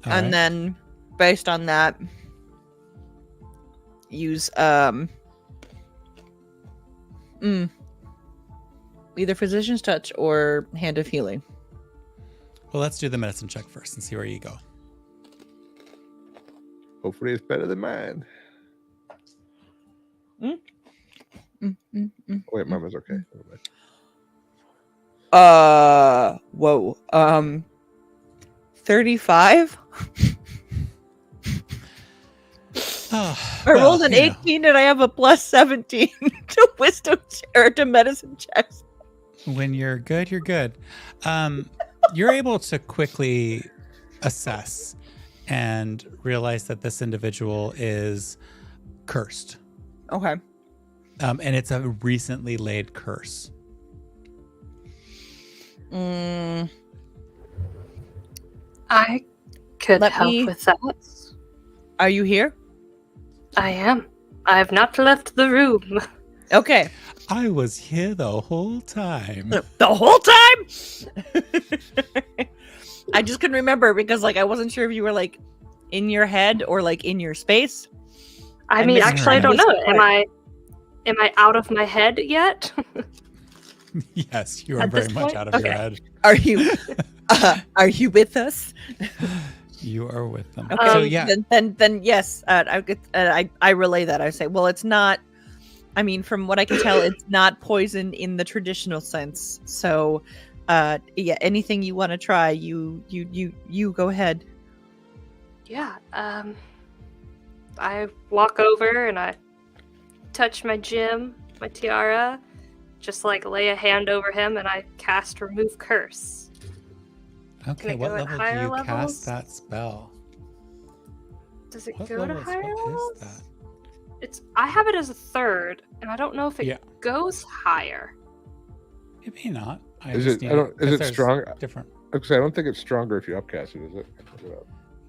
All And right. then based on that, use either physician's touch or hand of healing. Well, let's do the medicine check first and see where you go. Hopefully it's better than mine. Oh, wait, mine was okay. Never mind. Whoa. 35? I rolled an 18 and I have a plus 17 to wisdom or to medicine checks. When you're good, you're good. You're able to quickly assess and realize that this individual is cursed. Okay. And it's a recently laid curse. I could Let help me- with that. Are you here? I am. I have not left the room. Okay. I was here the whole time. The whole time? I just couldn't remember because I wasn't sure if you were in your head or in your space. I I mean, missed actually, I her. don't know. Missed Am I out of my head yet? Yes, you are At very this much point? out of your Okay. head. Are you Are you with us? You are with them. Okay. So yeah, Then yes, I relay that. I say, well, it's not. I mean, from what I can tell, it's not poison in the traditional sense. So, yeah, anything you want to try, you go ahead. Yeah. I walk over and I touch my gem, my tiara, just like lay a hand over him, and I cast Remove Curse. okay. it What go at level do higher you levels? cast that spell? Does it What go to level higher spell levels? is that? I have it as a third, and I don't know if it Yeah. goes higher. It may not. I Is just it? need I don't. Is 'cause it there's strong? Different. Because I don't think it's stronger if you upcast it. Is it?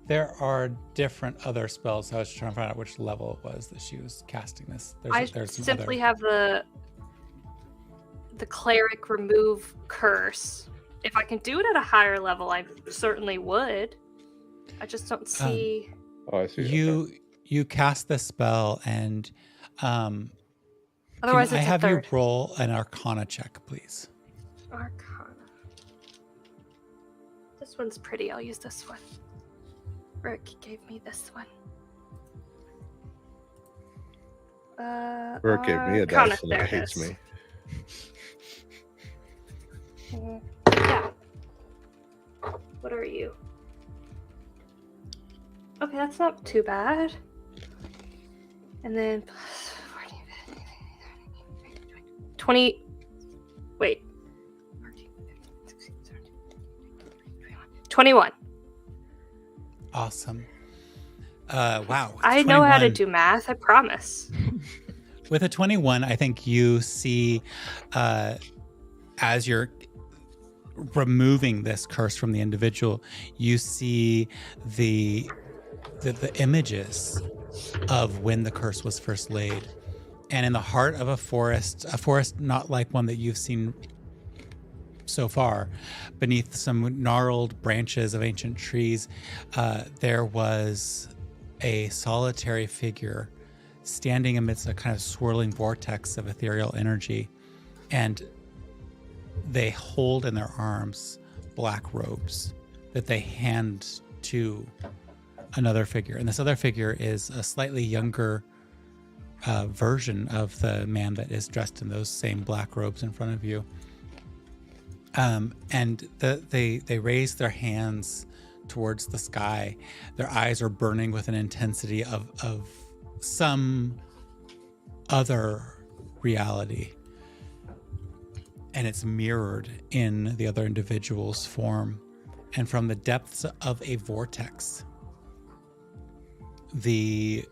There are different other spells. I was trying to find out which level it was that she was casting this. There's some Simply other... have the cleric remove curse. If I can do it at a higher level, I certainly would. I just don't see. Oh, I see. You cast the spell, and Otherwise, can I it's a have third. you roll an Arcana check, please? Arcana. This one's pretty. I'll use this one. Rick gave me this one. Rick gave me a Arcana, dice and there it it hates is. me. Yeah. What are you? Okay, that's not too bad. And then 20. Wait. 21. Awesome. Wow. I know how to 21. do math, I promise. With a 21, I think you see, as you're removing this curse from the individual, you see the images of when the curse was first laid. And in the heart of a forest not like one that you've seen so far, beneath some gnarled branches of ancient trees, there was a solitary figure standing amidst a kind of swirling vortex of ethereal energy. And they hold in their arms black robes that they hand to another figure. And this other figure is a slightly younger version of the man that is dressed in those same black robes in front of you. And they raise their hands towards the sky. Their eyes are burning with an intensity of some other reality. And it's mirrored in the other individual's form. And from the depths of a vortex, the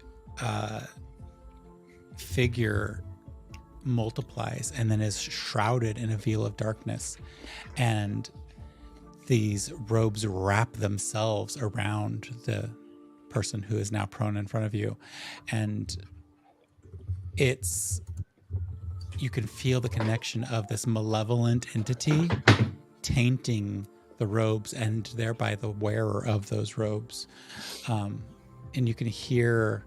figure multiplies and then is shrouded in a veil of darkness. And these robes wrap themselves around the person who is now prone in front of you. And you can feel the connection of this malevolent entity tainting the robes and thereby the wearer of those robes. And you can hear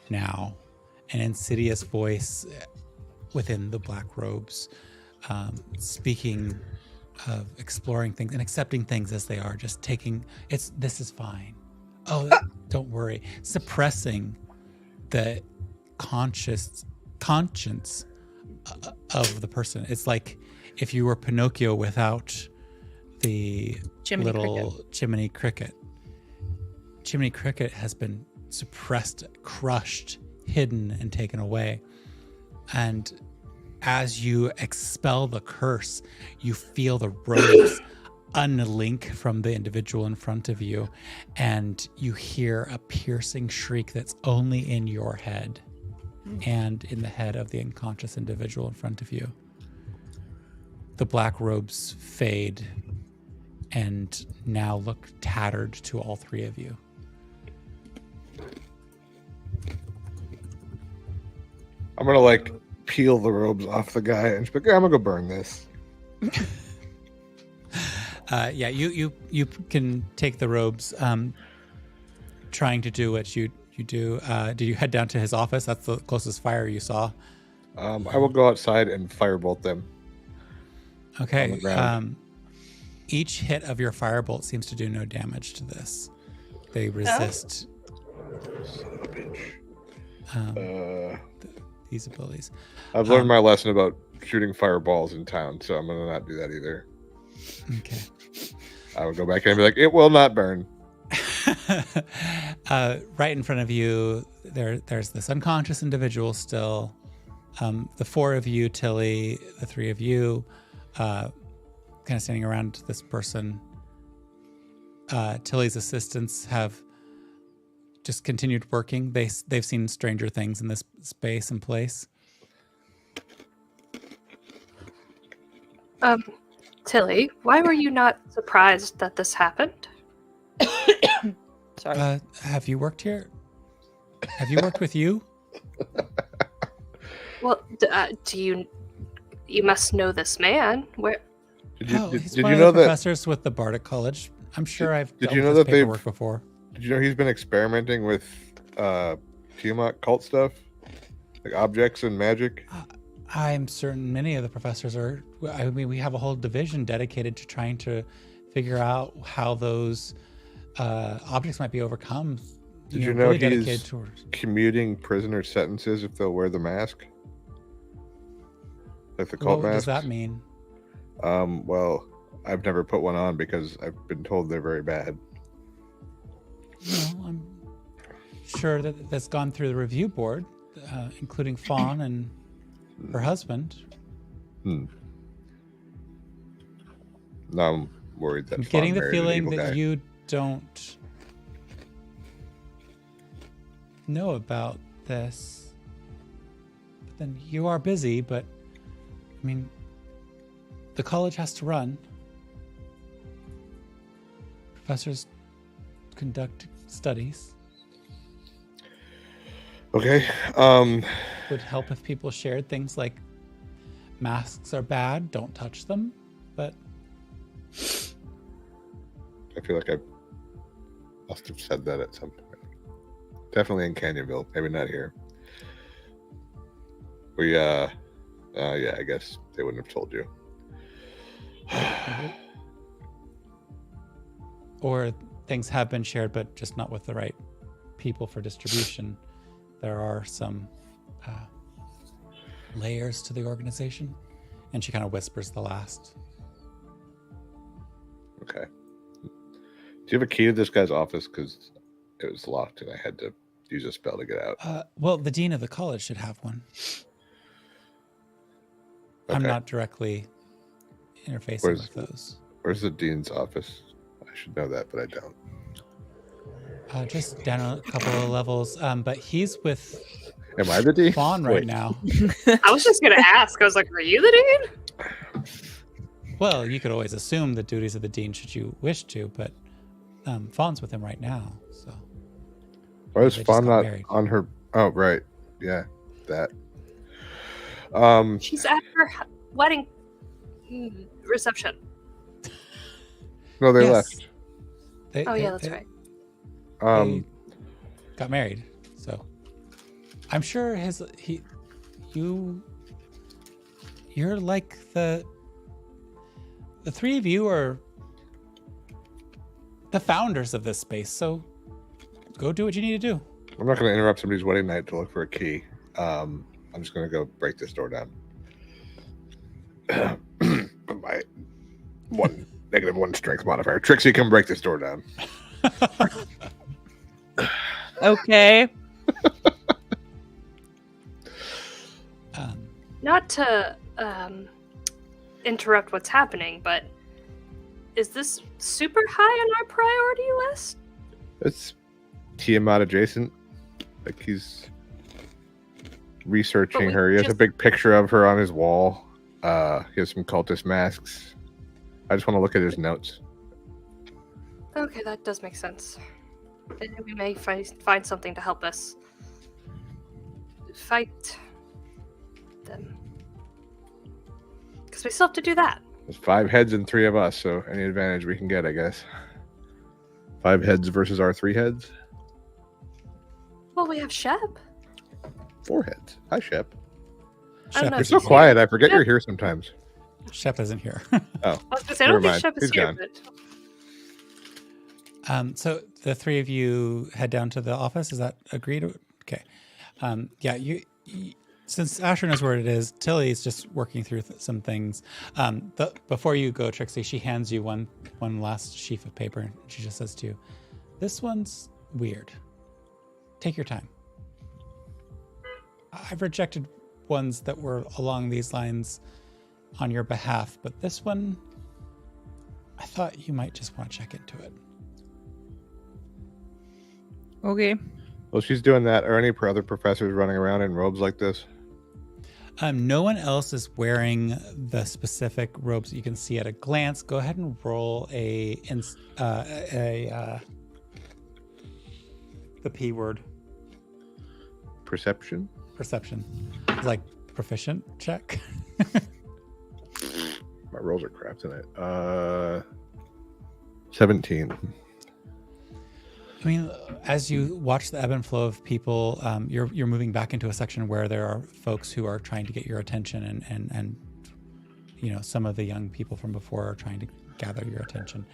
now an insidious voice within the black robes, speaking of exploring things and accepting things as they are, just this is fine. Oh, don't worry. Suppressing the conscience of the person. It's like if you were Pinocchio without the chimney cricket. Chimney cricket has been suppressed, crushed, hidden, and taken away. And as you expel the curse, you feel the robes unlink from the individual in front of you, and you hear a piercing shriek that's only in your head and in the head of the unconscious individual in front of you. The black robes fade and now look tattered to all three of you. I'm gonna peel the robes off the guy and just be like, I'm gonna go burn this. Yeah, you can take the robes. Trying to do what you do. Did you head down to his office? That's the closest fire you saw. I will go outside and firebolt them. Okay. On the ground. each hit of your firebolt seems to do no damage to this. They resist these abilities. I've learned my lesson about shooting fireballs in town, so I'm gonna not do that either. Okay. I would go back and be like, it will not burn. Right in front of you, there's this unconscious individual still. The four of you, Tilly, the three of you, kind of standing around this person. Tilly's assistants have just continued working. They've seen stranger things in this space and place. Tilly, why were you not surprised that this happened? Sorry. Have you worked here? Have you worked with you? Well, do you must know this man? Where? Did He's you one of know the that? professors with the Bardic College. I'm sure I've Did dealt you know with that his they've- paperwork before. Did you know he's been experimenting with Tiamat cult stuff, like objects and magic? I'm certain many of the professors are. I mean, we have a whole division dedicated to trying to figure out how those objects might be overcome. Did you know really dedicated he's towards. commuting prisoner sentences if they'll wear the mask, like the cult What mask? does that mean? Well, I've never put one on because I've been told they're very bad. No, I'm sure that that's gone through the review board, including Fawn and her husband. Now I'm worried that I'm Fawn getting the married an feeling evil that guy. you don't know about this. But then you are busy, but I mean, the college has to run. Professors conduct studies. Okay. Would help if people shared things like masks are bad, don't touch them. But I feel like I must have said that at some point. Definitely in Canyonville, maybe not here. Yeah, I guess they wouldn't have told you. or things have been shared, but just not with the right people for distribution. There are some layers to the organization, and she kind of whispers the last. Okay. Do you have a key to this guy's office? Because it was locked and I had to use a spell to get out. Well, the dean of the college should have one. I'm Okay. not directly interfacing Where's- with those. Where's the dean's office? I should know that, but I don't. Just down a couple of levels. But he's with Am I the dean? Fawn right Wait. now. I was just gonna ask. I was like, "Are you the dean?" Well, you could always assume the duties of the dean should you wish to, but Fawn's with him right now. So Why is They just Fawn got not married. on her? Oh, right. Yeah, that. She's at her wedding reception. No, they Yes. left. Oh yeah, that's right. They got married, so I'm sure you're like the three of you are the founders of this space, so go do what you need to do. I'm not going to interrupt somebody's wedding night to look for a key. I'm just going to go break this door down. My -1 strength modifier. Trixie, come break this door down. Okay. Not to interrupt what's happening, but is this super high on our priority list? It's Tiamat adjacent. Like he's researching we her. He has a just- big picture of her on his wall. He has some cultist masks. I just want to look at his notes. Okay, that does make sense. Then we may find something to help us fight them. Because we still have to do that. There's 5 heads and 3 of us, so any advantage we can get, I guess. 5 heads versus our 3 heads. Well, we have Shep. 4 heads. Hi, Shep. I don't know You're if so he's here. quiet. I forget Shep. you're here sometimes. Shep isn't here. Oh, I was going to say, I Never don't think mind. Shep is He's here, gone. but So the three of you head down to the office. Is that agreed? Okay. Yeah, since Asher knows where it is, Tilly's just working through some things. Before you go, Trixie, she hands you one last sheaf of paper. And she just says to you, "This one's weird. Take your time. I've rejected ones that were along these lines on your behalf, but this one, I thought you might just want to check into it." Okay. Well, she's doing that. Are any other professors running around in robes like this? No one else is wearing the specific robes that you can see at a glance. Go ahead and roll the P word. Perception? Perception. It's like proficient check. My rolls are crap tonight. 17. I mean, as you watch the ebb and flow of people, you're moving back into a section where there are folks who are trying to get your attention, and some of the young people from before are trying to gather your attention.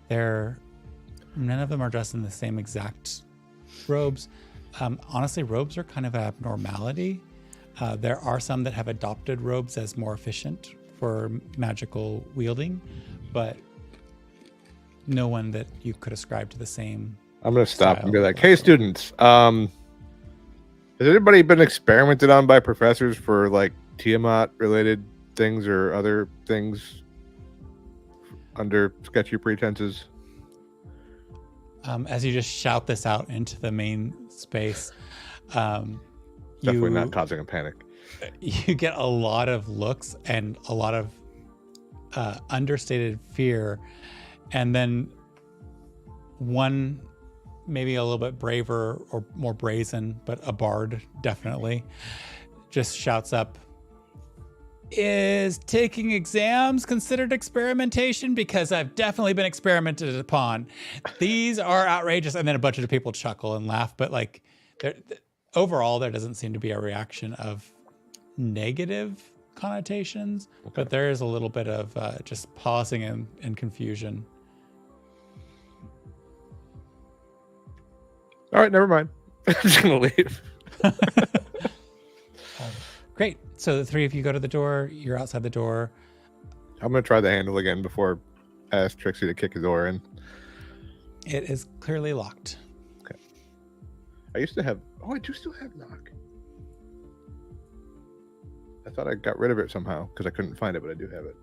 None of them are dressed in the same exact robes. Honestly, robes are kind of an abnormality. There are some that have adopted robes as more efficient for magical wielding, but no one that you could ascribe to the same. I'm going to stop and be style. like, hey, students, has anybody been experimented on by professors for like Tiamat-related things or other things under sketchy pretenses? As you just shout this out into the main space, Definitely not causing a panic. you get a lot of looks and a lot of understated fear, and then one maybe a little bit braver or more brazen, but a bard definitely, just shouts up, "Is taking exams considered experimentation? Because I've definitely been experimented upon. These are outrageous." And then a bunch of people chuckle and laugh, but like overall, there doesn't seem to be a reaction of negative connotations, but there is a little bit of just pausing and confusion. All right, never mind. I'm just going to leave. Great. So the three of you go to the door. You're outside the door. I'm going to try the handle again before I ask Trixie to kick the door in. It is clearly locked. Okay. I used to have... Oh, I do still have knock. I thought I got rid of it somehow because I couldn't find it, but I do have it.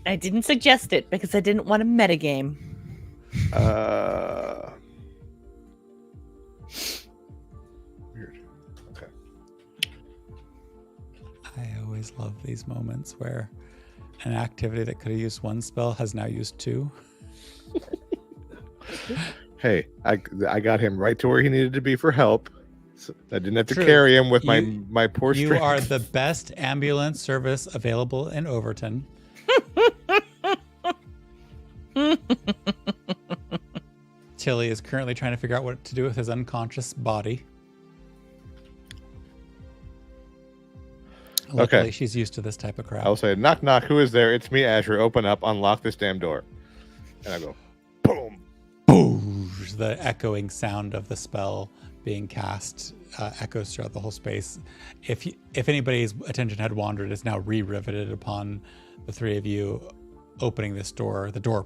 I didn't suggest it because I didn't want a metagame. Weird. Okay. I always love these moments where an activity that could have used one spell has now used two. Hey, I got him right to where he needed to be for help. So I didn't have to True. carry him with my poor You strength. are the best ambulance service available in Overton. Tilly is currently trying to figure out what to do with his unconscious body. Luckily, she's used to this type of crap. I'll say, knock, knock, who is there? It's me, Asher. Open up, unlock this damn door. And I go, boom. Boom! The echoing sound of the spell being cast echoes throughout the whole space. If anybody's attention had wandered, it's now re-riveted upon the three of you opening this door. The door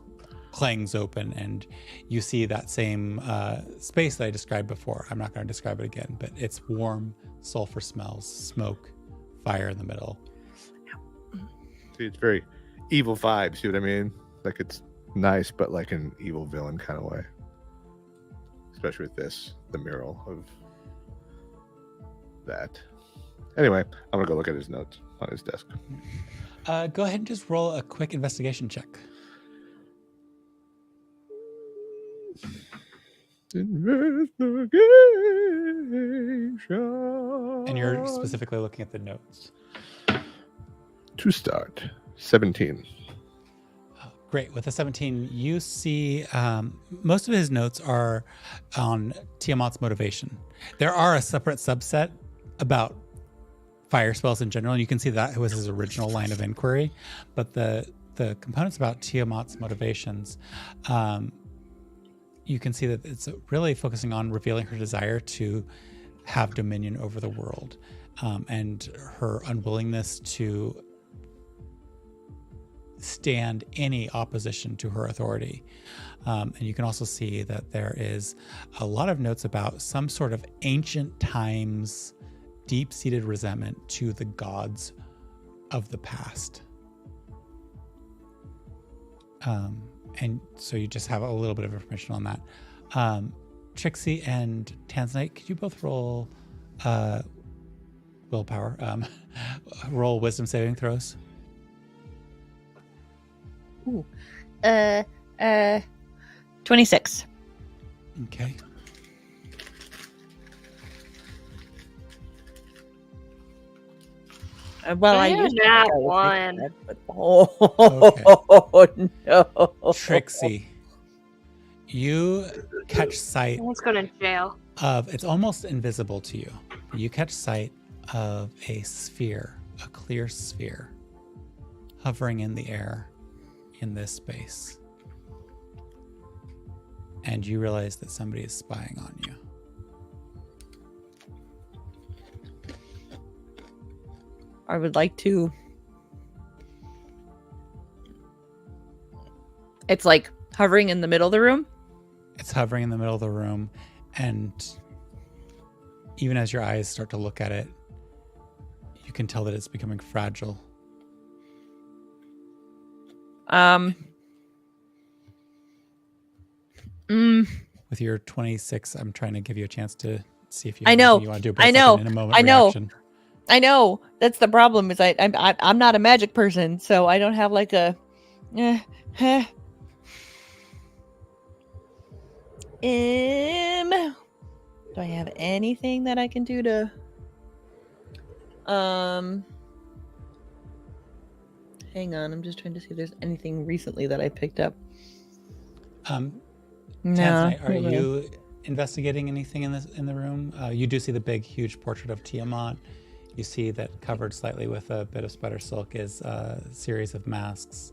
clangs open, and you see that same space that I described before. I'm not going to describe it again, but it's warm sulfur smells, smoke, fire in the middle. See, it's very evil vibes, see what I mean? Like it's nice, but like an evil villain kind of way. Especially with this, the mural of that. Anyway, I'm gonna go look at his notes on his desk. Go ahead and just roll a quick investigation check. Investigation. And you're specifically looking at the notes. To start, 17. Great. With a 17, you see most of his notes are on Tiamat's motivation. There are a separate subset about fire spells in general. And you can see that was his original line of inquiry, but the components about Tiamat's motivations, you can see that it's really focusing on revealing her desire to have dominion over the world, and her unwillingness to stand any opposition to her authority. And you can also see that there is a lot of notes about some sort of ancient times, deep-seated resentment to the gods of the past. And so you just have a little bit of information on that. Trixie and Tanzanite, could you both roll willpower? Roll wisdom saving throws. Ooh. 26. Okay. Well, I Yeah, used that to one. that, but, oh no. Trixie, you catch sight Someone's going to jail. of, it's almost invisible to you. You catch sight of a sphere, a clear sphere, hovering in the air in this space. And you realize that somebody is spying on you. I would like to. It's like hovering in the middle of the room. It's hovering in the middle of the room, and even as your eyes start to look at it, you can tell that it's becoming fragile. With your 26, I'm trying to give you a chance to see if you. I know. You want to do. But I it's know. Like in a moment I know. reaction. I know that's the problem. Is I'm not a magic person, so I don't have like a. Do I have anything that I can do to? Hang on, I'm just trying to see if there's anything recently that I picked up. Tanzanite, are you investigating anything in the room? You do see the big, huge portrait of Tiamat. You see that covered slightly with a bit of spider silk is a series of masks.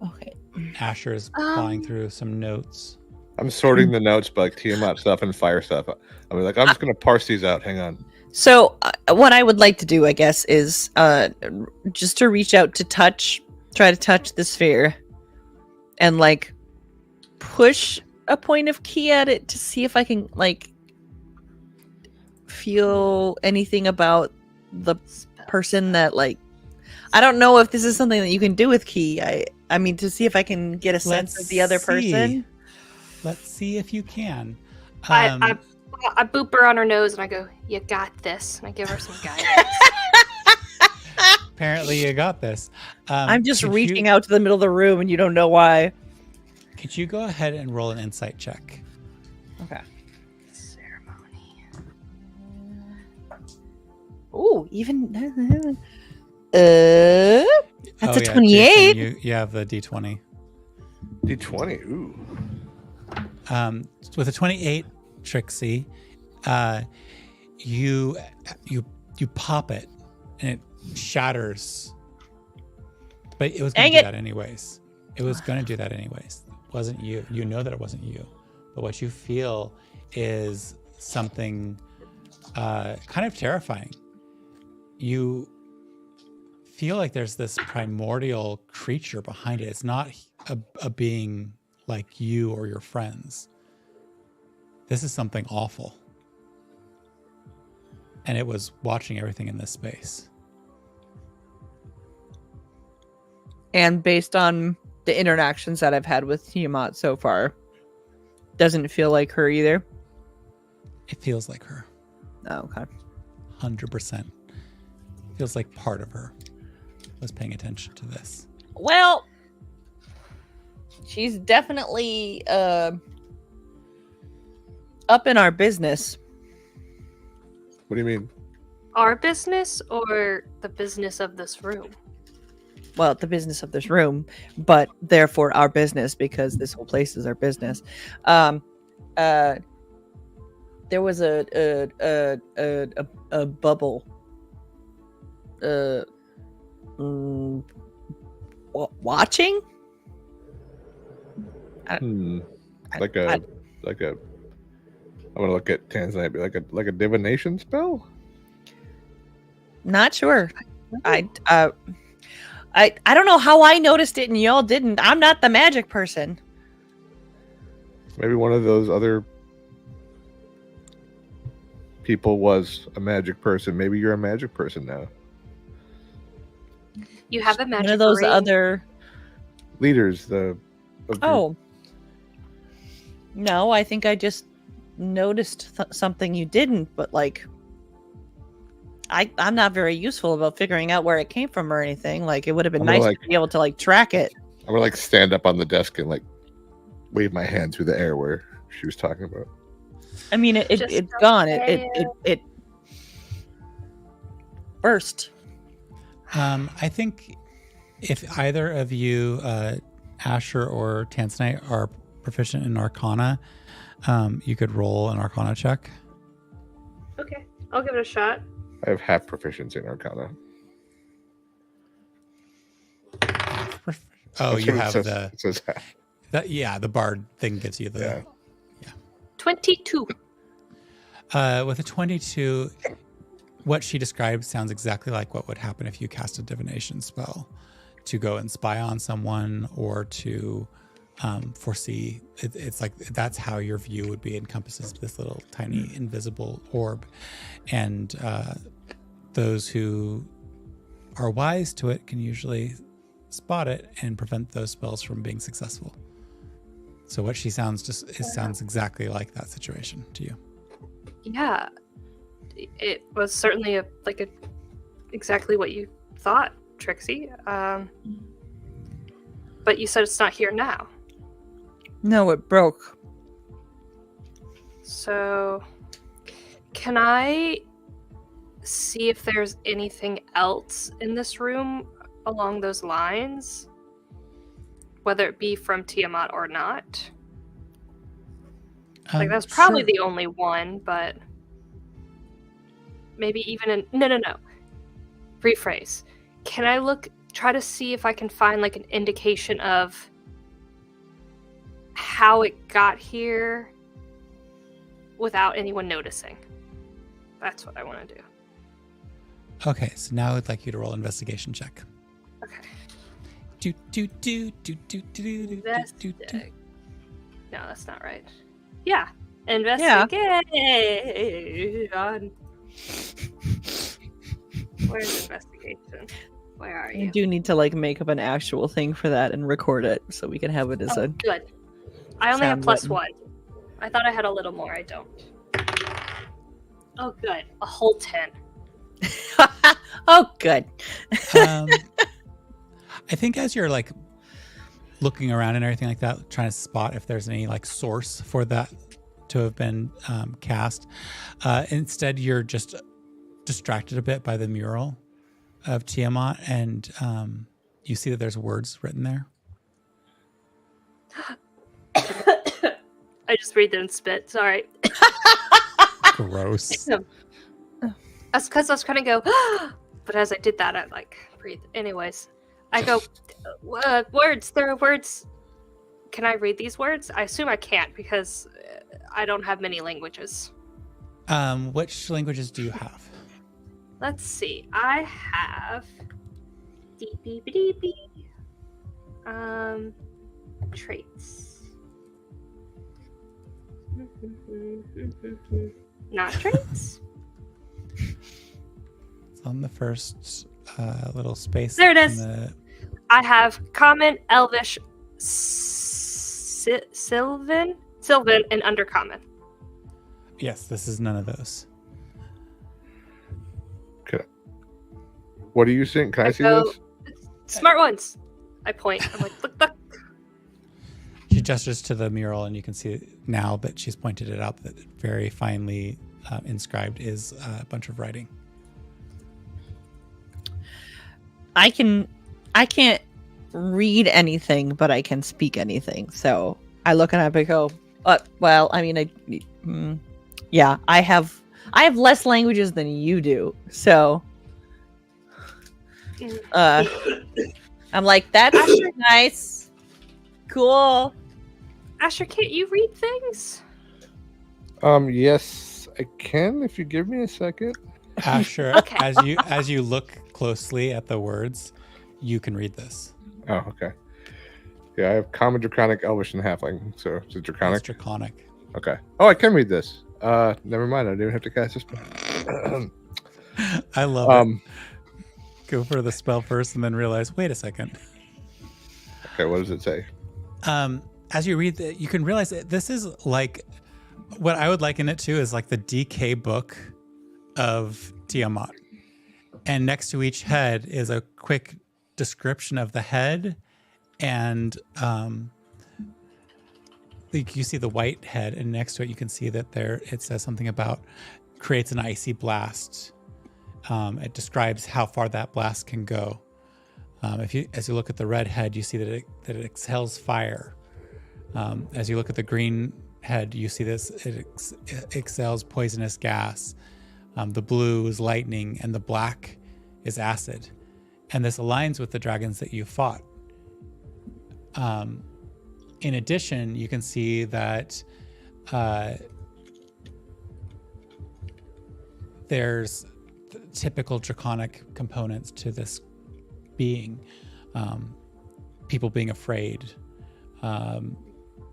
Okay. Asher's plowing through some notes. I'm sorting the notes by like Tiamat stuff and fire stuff. I'm like, I'm just gonna parse these out. Hang on. So what I would like to do, I guess, is just to reach out to try to touch the sphere, and like push a point of key at it to see if I can like feel anything about the person that like. I don't know if this is something that you can do with key. I mean, to see if I can get a sense of the other person. Let's see if you can. I boop her on her nose and I go, "You got this." And I give her some guidance. Apparently you got this. I'm just could reaching you- out to the middle of the room, and you don't know why. Could you go ahead and roll an insight check? Okay. Ceremony. Oh, even that's a 28. Jason, you have the D20. D20. Ooh. With a 28, Trixie, you pop it and it shatters. But it was going to do that anyways. It was going to do that anyways. It wasn't you. You know that it wasn't you. But what you feel is something kind of terrifying. You feel like there's this primordial creature behind it. It's not a being like you or your friends. This is something awful. And it was watching everything in this space. And based on the interactions that I've had with Tiamat so far, doesn't feel like her either. It feels like her. Oh, okay. 100%. Feels like part of her was paying attention to this. Well, she's definitely up in our business. What do you mean? Our business or the business of this room? Well, the business of this room, but therefore our business, because this whole place is our business. there was a bubble. Watching. Like a. I'm gonna look at Tanzanite. Like a divination spell. Not sure. I don't know how I noticed it and y'all didn't. I'm not the magic person. Maybe one of those other people was a magic person. Maybe you're a magic person now. You have a magic One of those ring. other Leaders, Oh. No, I think I just noticed something you didn't, but like I'm not very useful about figuring out where it came from or anything. Like, it would have been nice to be able to like track it. I'm gonna like stand up on the desk and like wave my hand through the air where she was talking about. I mean, it's gone. It burst. I think if either of you, Asher or Tanzanite, are proficient in Arcana, you could roll an Arcana check. Okay, I'll give it a shot. I have half proficiency in Arcana. Oh, you have it says half. the bard thing gives you the... Yeah. 22. With a 22, what she described sounds exactly like what would happen if you cast a divination spell to go and spy on someone or to foresee. It's like that's how your view would be, encompasses this little tiny invisible orb. And those who are wise to it can usually spot it and prevent those spells from being successful. So what she sounds sounds exactly like that situation to you. Yeah, it was certainly exactly what you thought, Trixie. But you said it's not here now. No, it broke. So, can I see if there's anything else in this room along those lines? Whether it be from Tiamat or not? That's probably sure. the only one, but maybe even in... No. Rephrase. Can I try to see if I can find like an indication of how it got here without anyone noticing? That's what I want to do. Okay, so now I'd like you to roll an investigation check. Okay. Investigate. No, that's not right. Yeah. Investigation. Where's investigation? Where are You you? do need to like make up an actual thing for that and record it so we can have it as a Good. I only have sound +1. I thought I had a little more. I don't. Oh, good. A whole 10. Oh, good. I think as you're like looking around and everything like that, trying to spot if there's any like source for that to have been cast, instead you're just distracted a bit by the mural of Tiamat, and you see that there's words written there. I just breathed and spit. Sorry. Gross. That's because I was trying to go, but as I did that, I like breathed. Anyways, I go, words. There are words. Can I read these words? I assume I can't because I don't have many languages. Which languages do you have? Let's see. I have traits. Not traits. It's on the first little space. There it is. in the- I have common, elvish, sylvan, and undercommon. Yes, this is none of those. Okay. What are you seeing? Can I see go, this? Smart ones. I point. I'm like, look. She gestures to the mural, and you can see now that she's pointed it out that very finely inscribed is a bunch of writing. I can't read anything, but I can speak anything. So I look at it and I go, well, I mean, Yeah, I have less languages than you do. So I'm like, that's nice. Cool. Asher, can't you read things? Yes, I can if you give me a second. Asher, Okay. as you look closely at the words, you can read this. Oh, okay. Yeah, I have Common, Draconic, Elvish, and Halfling. So is it Draconic? It's draconic. Okay. Oh, I can read this. Never mind. I didn't even have to cast this spell. I love it. Go for the spell first and then realize, wait a second. Okay, what does it say? As you read it, you can realize that this is like what I would liken it to is like the DK book of Tiamat. And next to each head is a quick description of the head. And you see the white head, and next to it, you can see that it says something about creates an icy blast. It describes how far that blast can go. As you look at the red head, you see that it exhales fire. As you look at the green head, you see it exhales poisonous gas. The blue is lightning, and the black is acid. And this aligns with the dragons that you fought. In addition, you can see that there's typical draconic components to this being. People being afraid.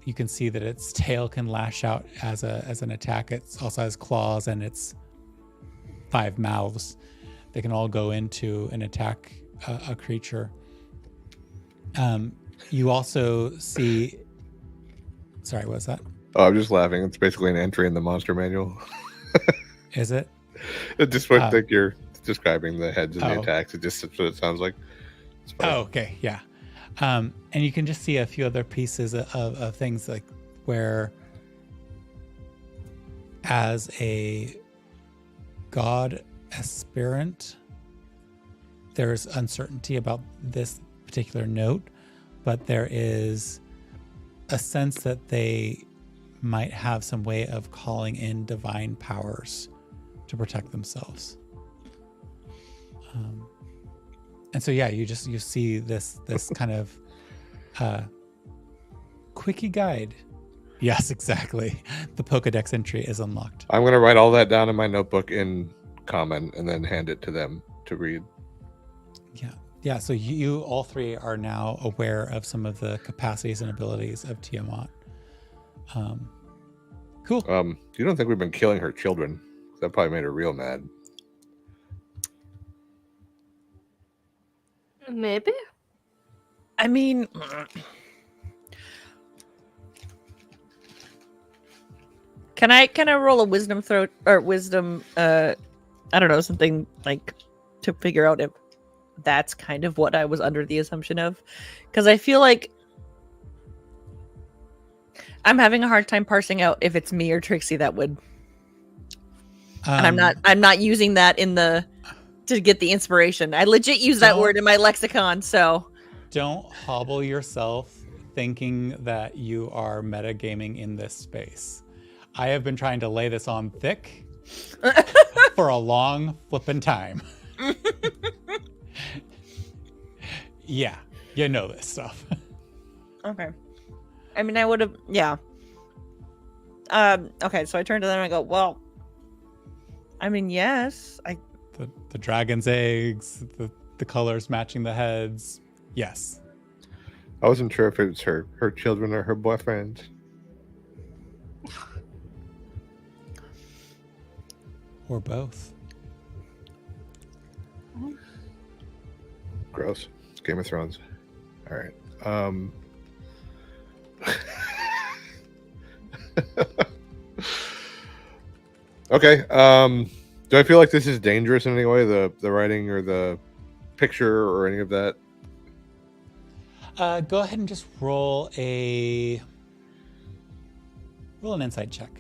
You can see that its tail can lash out as an attack. It also has claws, and its 5 mouths. They can all go into and attack a creature. You also see... Sorry, what was that? Oh, I'm just laughing. It's basically an entry in the monster manual. Is it? It just would think you're describing the heads and the Oh. attacks. That's what it sounds like. It's funny. Oh, okay, yeah. And you can just see a few other pieces of things like where as a god aspirant, there's uncertainty about this particular note, but there is a sense that they might have some way of calling in divine powers to protect themselves. And so, yeah, you see this kind of quickie guide. Yes, exactly. The Pokedex entry is unlocked. I'm going to write all that down in my notebook in Common and then hand it to them to read. Yeah. So you all three are now aware of some of the capacities and abilities of Tiamat. Cool. You don't think we've been killing her children? That probably made her real mad. Maybe. I mean, can I roll a wisdom throw or wisdom? I don't know, something like to figure out if that's kind of what I was under the assumption of, because I feel like I'm having a hard time parsing out if it's me or Trixie that would. And I'm not using that to get the inspiration. I legit use that word in my lexicon, so don't hobble yourself thinking that you are metagaming in this space. I have been trying to lay this on thick for a long flippin' time. Yeah, you know this stuff. Okay. I mean, I would have, yeah. Okay, so I turn to them and I go, well, I mean, yes. The dragon's eggs, the colors matching the heads. Yes. I wasn't sure if it was her children or her boyfriend. Or both. Gross. It's Game of Thrones. All right. Okay. Do I feel like this is dangerous in any way? The writing or the picture or any of that? Go ahead and just roll an insight check.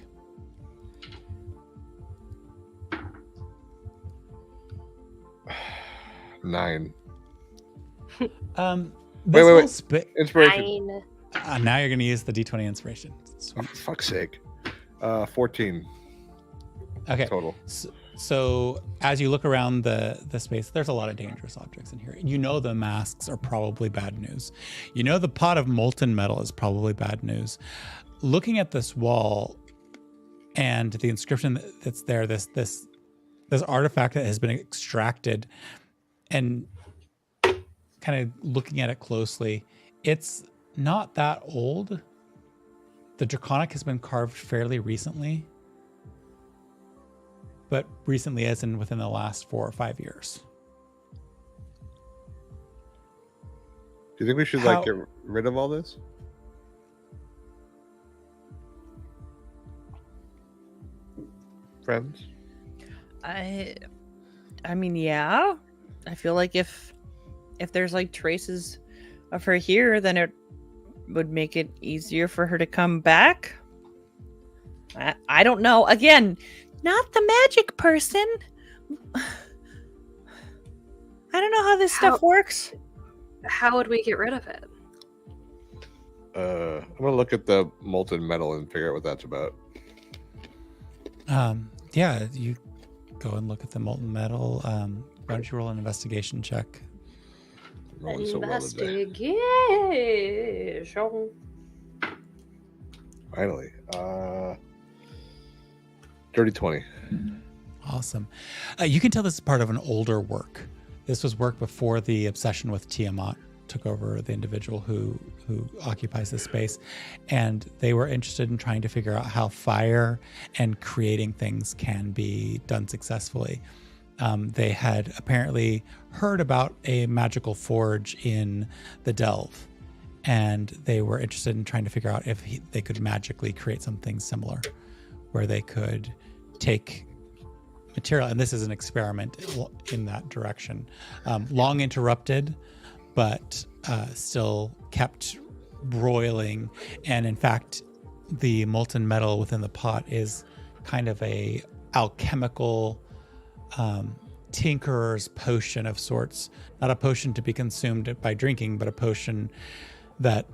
Nine. Wait. Inspiration. 9. Now you're going to use the D20 inspiration. Oh, for fuck's sake. 14. Okay. total. So as you look around the space, there's a lot of dangerous objects in here. You know the masks are probably bad news. You know the pot of molten metal is probably bad news. Looking at this wall and the inscription that's there, this artifact that has been extracted, and kind of looking at it closely, it's not that old. The Draconic has been carved fairly recently. But recently as in within the last 4 or 5 years. Do you think we should like get rid of all this? Friends? I mean, yeah. I feel like if there's like traces of her here, then it would make it easier for her to come back. I don't know. Again, not the magic person. I don't know how this stuff works. How would we get rid of it? I'm gonna look at the molten metal and figure out what that's about. Yeah, you go and look at the molten metal. Why don't you roll an investigation check? Rolling so well today. Investigation. Finally. Dirty 20. Awesome. You can tell this is part of an older work. This was work before the obsession with Tiamat took over the individual who occupies this space. And they were interested in trying to figure out how fire and creating things can be done successfully. They had apparently heard about a magical forge in the Delve, and they were interested in trying to figure out if they could magically create something similar, where they could take material, and this is an experiment in that direction. Long interrupted, but still kept broiling. And in fact, the molten metal within the pot is kind of a alchemical tinkerer's potion of sorts. Not a potion to be consumed by drinking, but a potion that,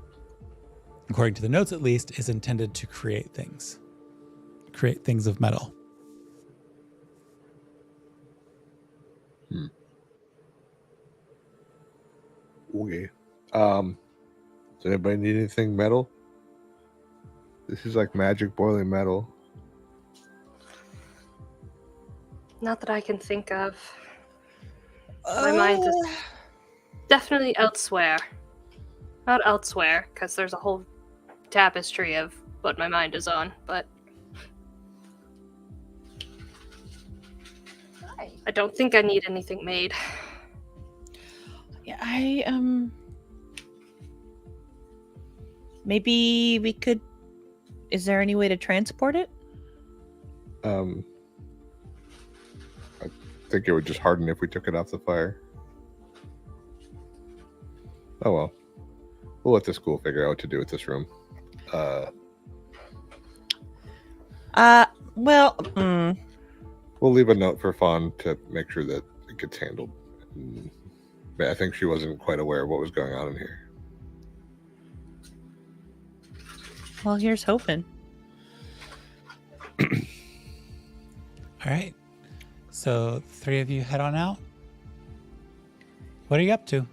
according to the notes at least, is intended to create things of metal. Okay. Does anybody need anything metal? This is like magic boiling metal. Not that I can think of. My mind is definitely elsewhere. Not elsewhere, because there's a whole tapestry of what my mind is on, but I don't think I need anything made. Yeah, maybe we could. Is there any way to transport it? I think it would just harden if we took it off the fire. Oh well. We'll let the school figure out what to do with this room. We'll leave a note for Fawn to make sure that it gets handled. I think she wasn't quite aware of what was going on in here. Well, here's hoping. All right. So 3 of you head on out. What are you up to?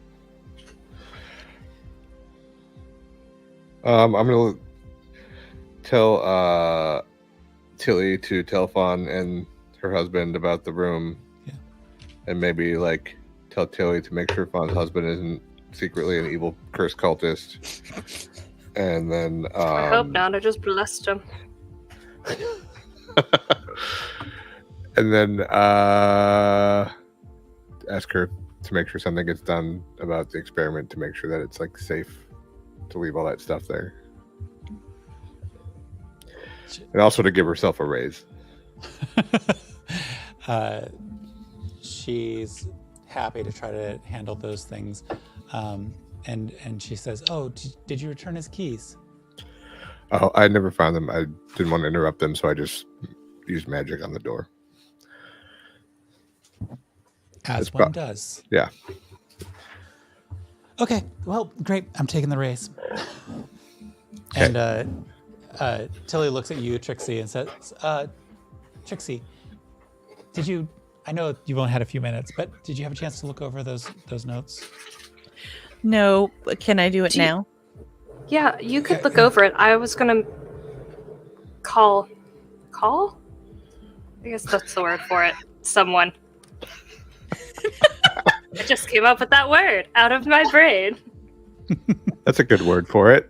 I'm going to tell Tilly to tell Fawn and her husband about the room. Yeah. And maybe like tell Tilly to make sure Fawn's husband isn't secretly an evil cursed cultist. And then I hope not. I just blessed him. And then ask her to make sure something gets done about the experiment, to make sure that it's like safe to leave all that stuff there. And also to give herself a raise. She's happy to try to handle those things. And she says, "Oh, did you return his keys?" Oh, I never found them. I didn't want to interrupt them, so I just used magic on the door. As one does. Yeah. Okay, well, great. I'm taking the raise. And Tilly looks at you, Trixie, and says, Trixie, Did you? I know you've only had a few minutes, but did you have a chance to look over those notes? No, but can I do it now? Yeah, you could look over it. I was gonna call? I guess that's the word for it. Someone. I just came up with that word out of my brain. That's a good word for it.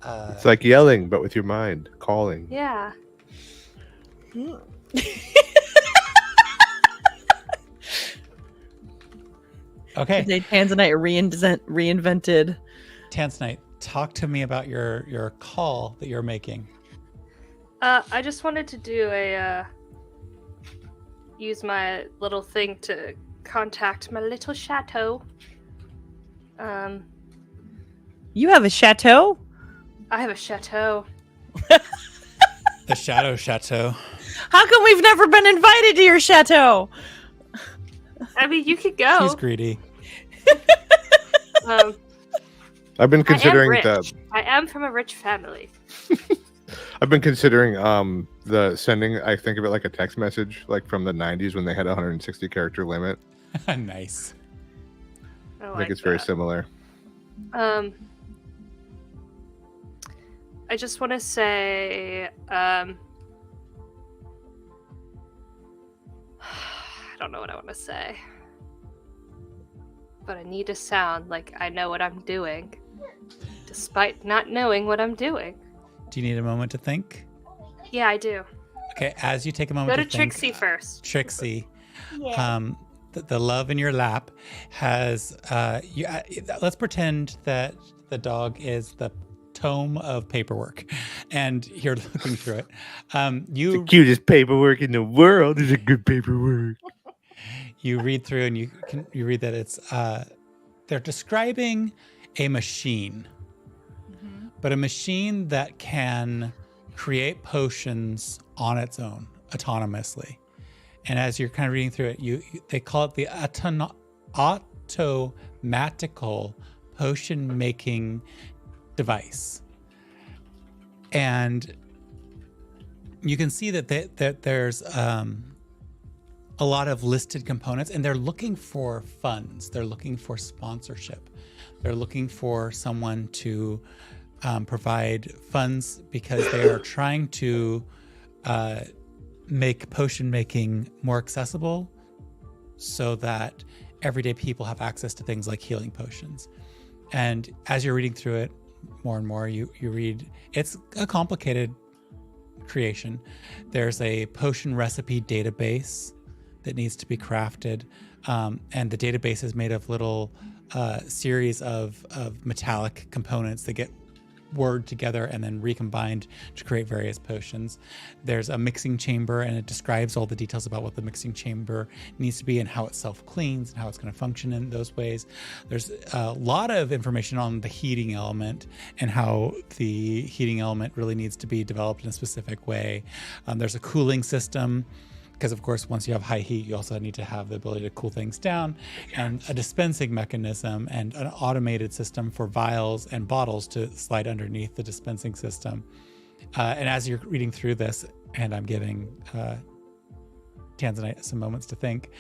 It's like yelling, but with your mind. Calling. Yeah. Okay. Today, Tanzanite reinvented. Tanzanite, talk to me about your call that you're making. I just wanted to do a use my little thing to contact my little chateau. You have a chateau? I have a chateau. The Shadow Chateau. How come we've never been invited to your chateau? I mean, you could go. She's greedy. I've been considering I am rich. I am from a rich family. I've been considering the sending. I think of it like a text message, like from the '90s when they had a 160 character limit. Nice. I think it's very similar. I just want to say, I don't know what I want to say, but I need to sound like I know what I'm doing, despite not knowing what I'm doing. Do you need a moment to think? Yeah, I do. Okay, as you take a moment Go to think, Trixie first. Trixie, the love in your lap has. Let's pretend that the dog is the tome of paperwork, and you're looking through it. The cutest paperwork in the world is a good paperwork. You read through, and you read that it's they're describing a machine, but a machine that can create potions on its own autonomously. And as you're kind of reading through it, they call it the automatical potion making device. And you can see that there's a lot of listed components, and they're looking for funds. They're looking for sponsorship. They're looking for someone to provide funds because they are trying to make potion making more accessible so that everyday people have access to things like healing potions. And as you're reading through it more and more, you read, it's a complicated creation. There's a potion recipe database that needs to be crafted. And the database is made of little series of metallic components that get word together and then recombined to create various potions. There's a mixing chamber, and it describes all the details about what the mixing chamber needs to be and how it self-cleans and how it's going to function in those ways. There's a lot of information on the heating element and how the heating element really needs to be developed in a specific way. There's a cooling system, because of course, once you have high heat, you also need to have the ability to cool things down, and a dispensing mechanism and an automated system for vials and bottles to slide underneath the dispensing system. And as you're reading through this, and I'm giving Tanzanite some moments to think,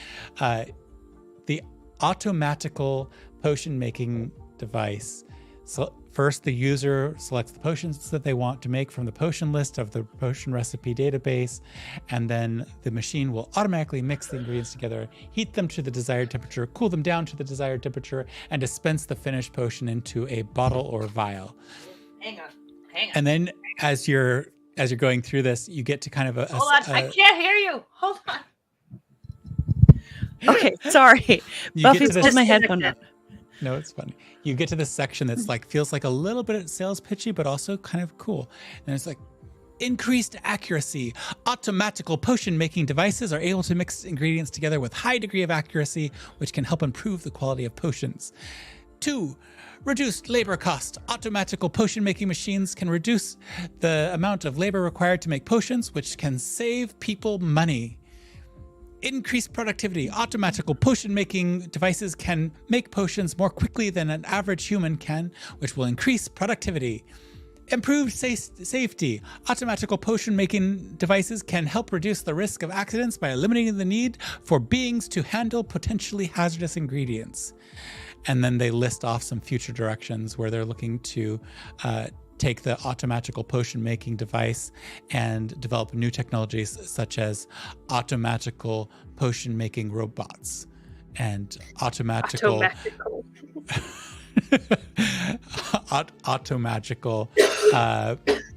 the automatical potion making device. So first, the user selects the potions that they want to make from the potion list of the potion recipe database, and then the machine will automatically mix the ingredients together, heat them to the desired temperature, cool them down to the desired temperature, and dispense the finished potion into a bottle or vial. Hang on. And then as you're going through this, you get to kind of Hold on, I can't hear you. Hold on. Okay, sorry. Buffy's put my headphone on. No, it's funny. You get to this section that's like feels like a little bit sales pitchy, but also kind of cool. And it's like, increased accuracy. Automatical potion making devices are able to mix ingredients together with high degree of accuracy, which can help improve the quality of potions. 2, reduced labor cost. Automatical potion making machines can reduce the amount of labor required to make potions, which can save people money. Increased productivity. Automatical potion making devices can make potions more quickly than an average human can, which will increase productivity. Improved safety. Automatical potion making devices can help reduce the risk of accidents by eliminating the need for beings to handle potentially hazardous ingredients. And then they list off some future directions where they're looking to take the automatical potion making device and develop new technologies such as automatical potion making robots and automatical automagical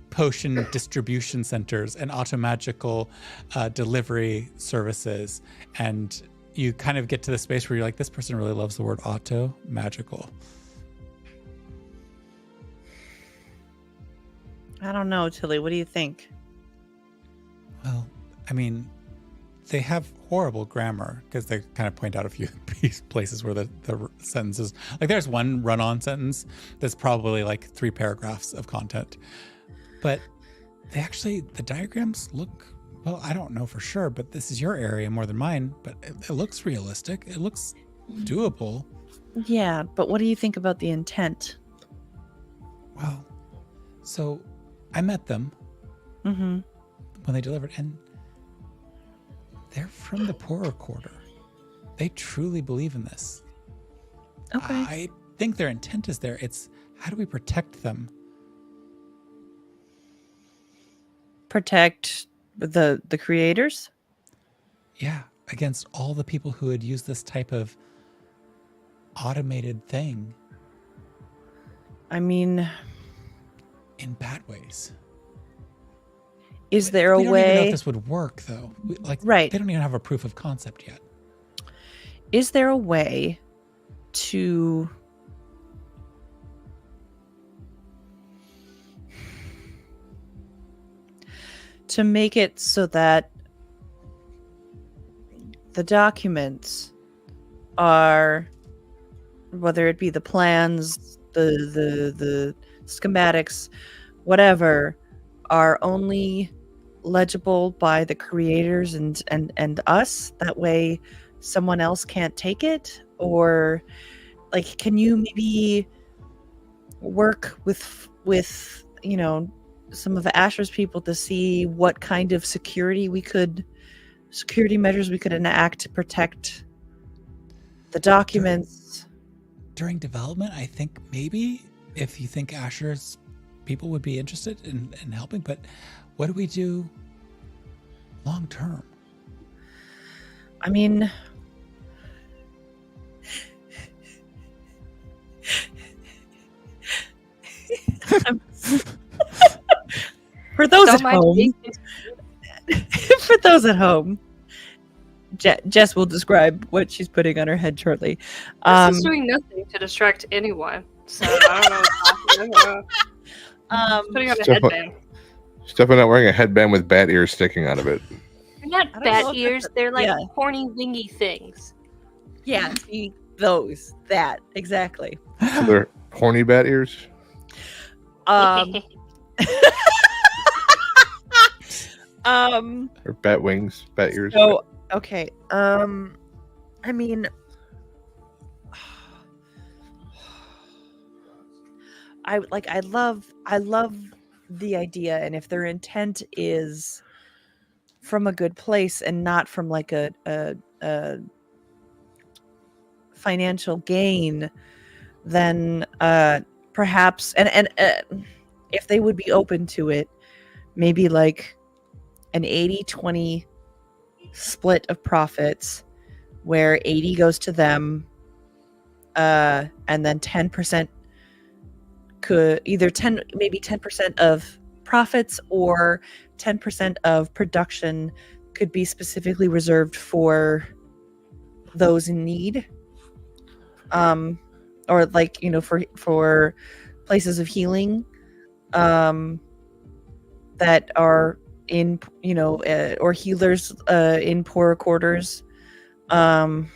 potion distribution centers and automagical delivery services. And you kind of get to the space where you're like, this person really loves the word auto magical. I don't know, Tilly. What do you think? Well, I mean, they have horrible grammar because they kind of point out a few places where the sentences, like there's one run-on sentence that's probably like 3 paragraphs of content, but they actually, the diagrams look, well, I don't know for sure, but this is your area more than mine, but it looks realistic. It looks doable. Yeah, but what do you think about the intent? Well, so I met them when they delivered, and they're from the poorer quarter. They truly believe in this. Okay. I think their intent is there. It's how do we protect them? Protect the creators? Yeah, against all the people who would use this type of automated thing. I mean, in bad ways. Is there a way? We don't way? even know if this would work, though. Right. They don't even have a proof of concept yet. Is there a way to make it so that the documents are, whether it be the plans, the schematics, whatever, are only legible by the creators and us? That way someone else can't take it? Or like, can you maybe work with some of Asher's people to see what kind of security measures we could enact to protect the documents? During development, I think maybe if you think Asher's people would be interested in helping, but what do we do long term? I mean, for those at home, for those at home, Jess will describe what she's putting on her head shortly. This is doing nothing to distract anyone, so I don't know what's happening. Putting on a headband. She's definitely not wearing a headband with bat ears sticking out of it. They're not bat ears, they're like horny, wingy things. Yeah, see, that, exactly. So they're horny bat ears? Or bat wings, bat ears. So, okay. I mean, I love the idea, and if their intent is from a good place and not from like a financial gain, then perhaps and if they would be open to it, maybe like an 80-20 split of profits, where 80 goes to them, and then 10% could either 10% of profits or 10% of production could be specifically reserved for those in need, or like, for places of healing that are in, or healers in poorer quarters, and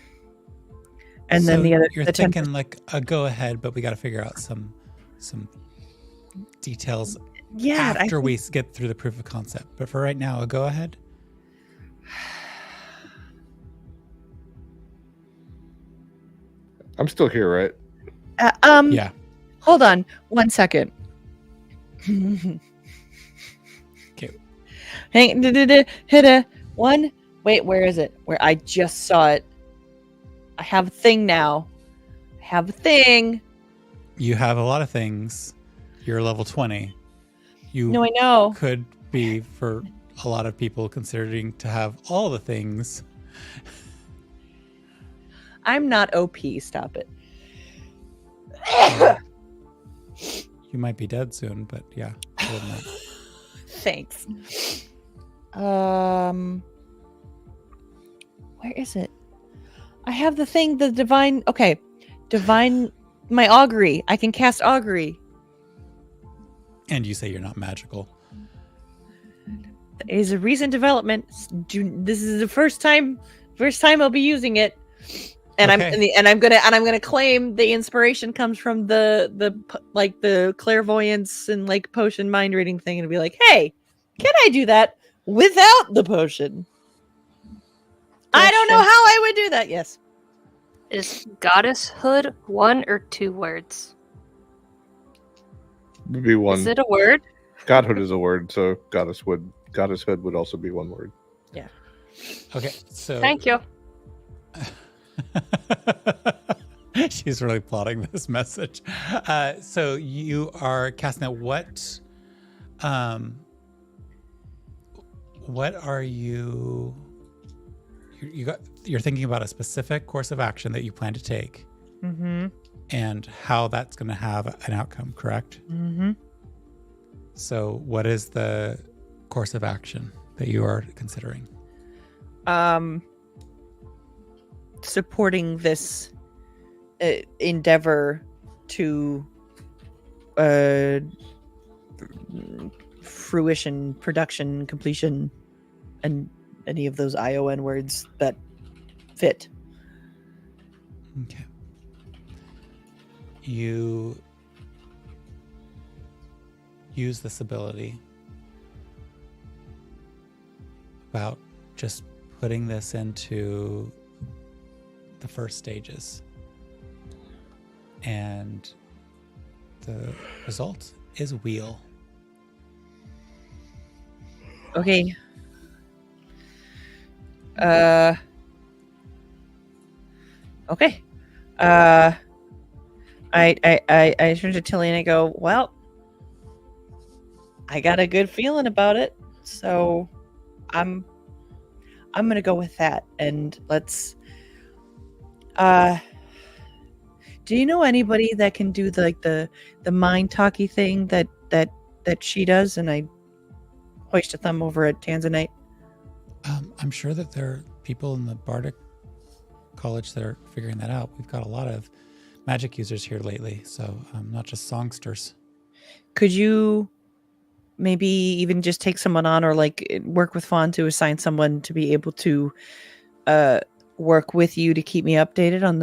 So then you're the 10%. thinking like a go ahead, but we got to figure out some details after we get through the proof of concept. But for right now, a go ahead. I'm still here, right? Yeah. Hold on 1 second. Okay. Hang, hit a one. Wait, where is it? Where I just saw it. I have a thing now. I have a thing. You have a lot of things. You're level 20. You No, I know. could be, for a lot of people, considering to have all the things. I'm not OP. Stop it. You might be dead soon, but yeah. Other than that. Thanks. Where is it? I have the thing, the divine. Okay, divine. My augury. I can cast augury. And you say you're not magical. It is a recent development. This is the first time I'll be using it. And Okay. I'm gonna claim the inspiration comes from the clairvoyance and like potion mind reading thing, and be like, hey, can I do that without the potion? I don't know how I would do that. Yes. Is goddesshood 1 or 2 words? Would be one. Is it a word? Godhood is a word, so goddesshood would also be one word. Okay, so Thank you. she's really plotting this message. So you are casting out what are you? You're thinking about a specific course of action that you plan to take, Mm-hmm. and how that's going to have an outcome. Correct. Mm-hmm. So, what is the course of action that you are considering? Supporting this endeavor to fruition, production, completion, and any of those ION words that fit. Okay. You use this ability about just putting this into the first stages. And the result is wheel. Okay. Okay. I turn to Tilly and I go, well, I got a good feeling about it, so I'm gonna go with that. And let's do you know anybody that can do the mind talky thing that she does? And I hoist a thumb over at Tanzanite. I'm sure that there are people in the Bardic College that are figuring that out. We've got a lot of magic users here lately, so not just songsters. Could you maybe even just take someone on, or like work with Fawn to assign someone to be able to work with you to keep me updated on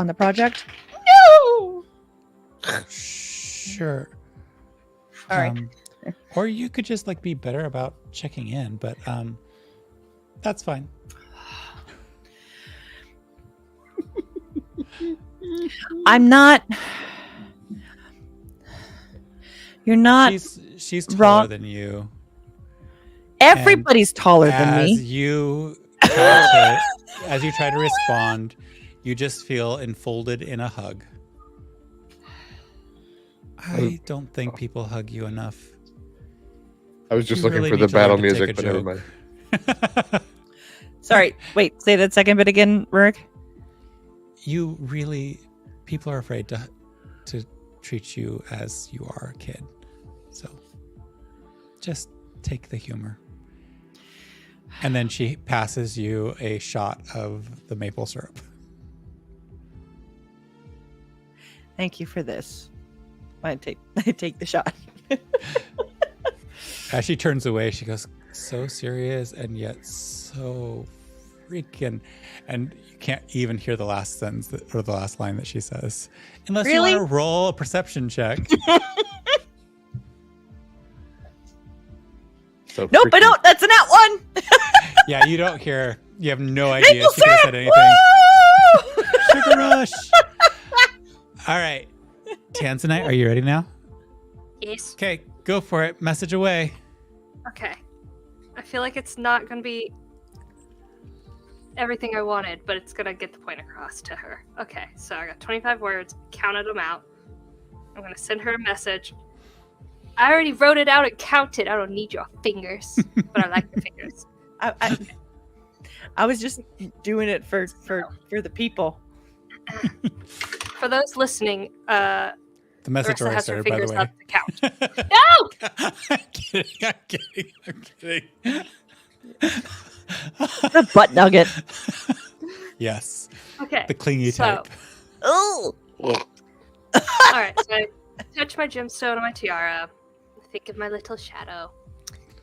the project? No. Sure. All right. Or you could just like be better about checking in, but that's fine. I'm not. You're not. She's taller wrong. than you. Everybody's taller than As me. you try to respond, you just feel enfolded in a hug. I don't think people hug you enough. I was just You looking really for need the to learn battle to take music, a but never joke. mind. Sorry. Wait. Say that second bit again, Rurik. People are afraid to treat you as you are a kid. So just take the humor. And then she passes you a shot of the maple syrup. Thank you for this. I take the shot. As she turns away, she goes, so serious and yet so freaking, and you can't even hear the last sentence or the last line that she says. Unless Really? you want to roll a perception check. So Nope, I don't. That's a nat one. Yeah, you don't hear. You have no idea Maple she could have syrup! said anything. Woo! Sugar rush. All right. Tanzanite, are you ready now? Yes. Okay, Go for it. Message away. Okay. I feel like it's not going to be everything I wanted, but it's going to get the point across to her. Okay, so I got 25 words, counted them out. I'm going to send her a message. I already wrote it out and counted. I don't need your fingers, but I like your fingers. I was just doing it for the people. For those listening, The message Larissa already has her started, by the fingers way. up to count. No! I'm kidding. The butt nugget. Yes. Okay. The clingy type. Oh. All right. So I touch my gemstone on my tiara. Think of my little shadow,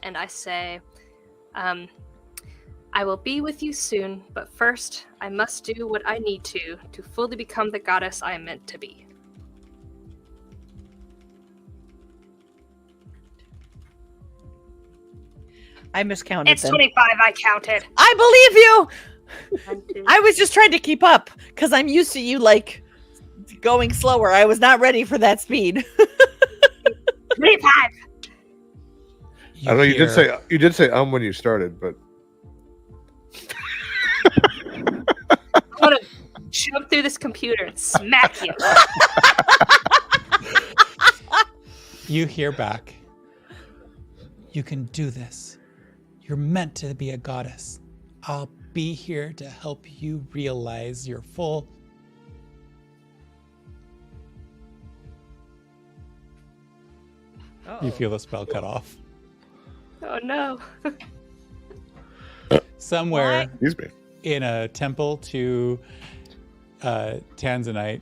and I say, "I will be with you soon, but first I must do what I need to fully become the goddess I am meant to be." I miscounted It's them. 25. I counted. I believe you. 1, 2, I was just trying to keep up because I'm used to you like going slower. I was not ready for that speed. 25. I know you did say when you started, but I want to jump through this computer and smack you. You hear back. You can do this. You're meant to be a goddess. I'll be here to help you realize your full. You feel the spell cut off. Oh no. Somewhere excuse me. in a temple to Tanzanite,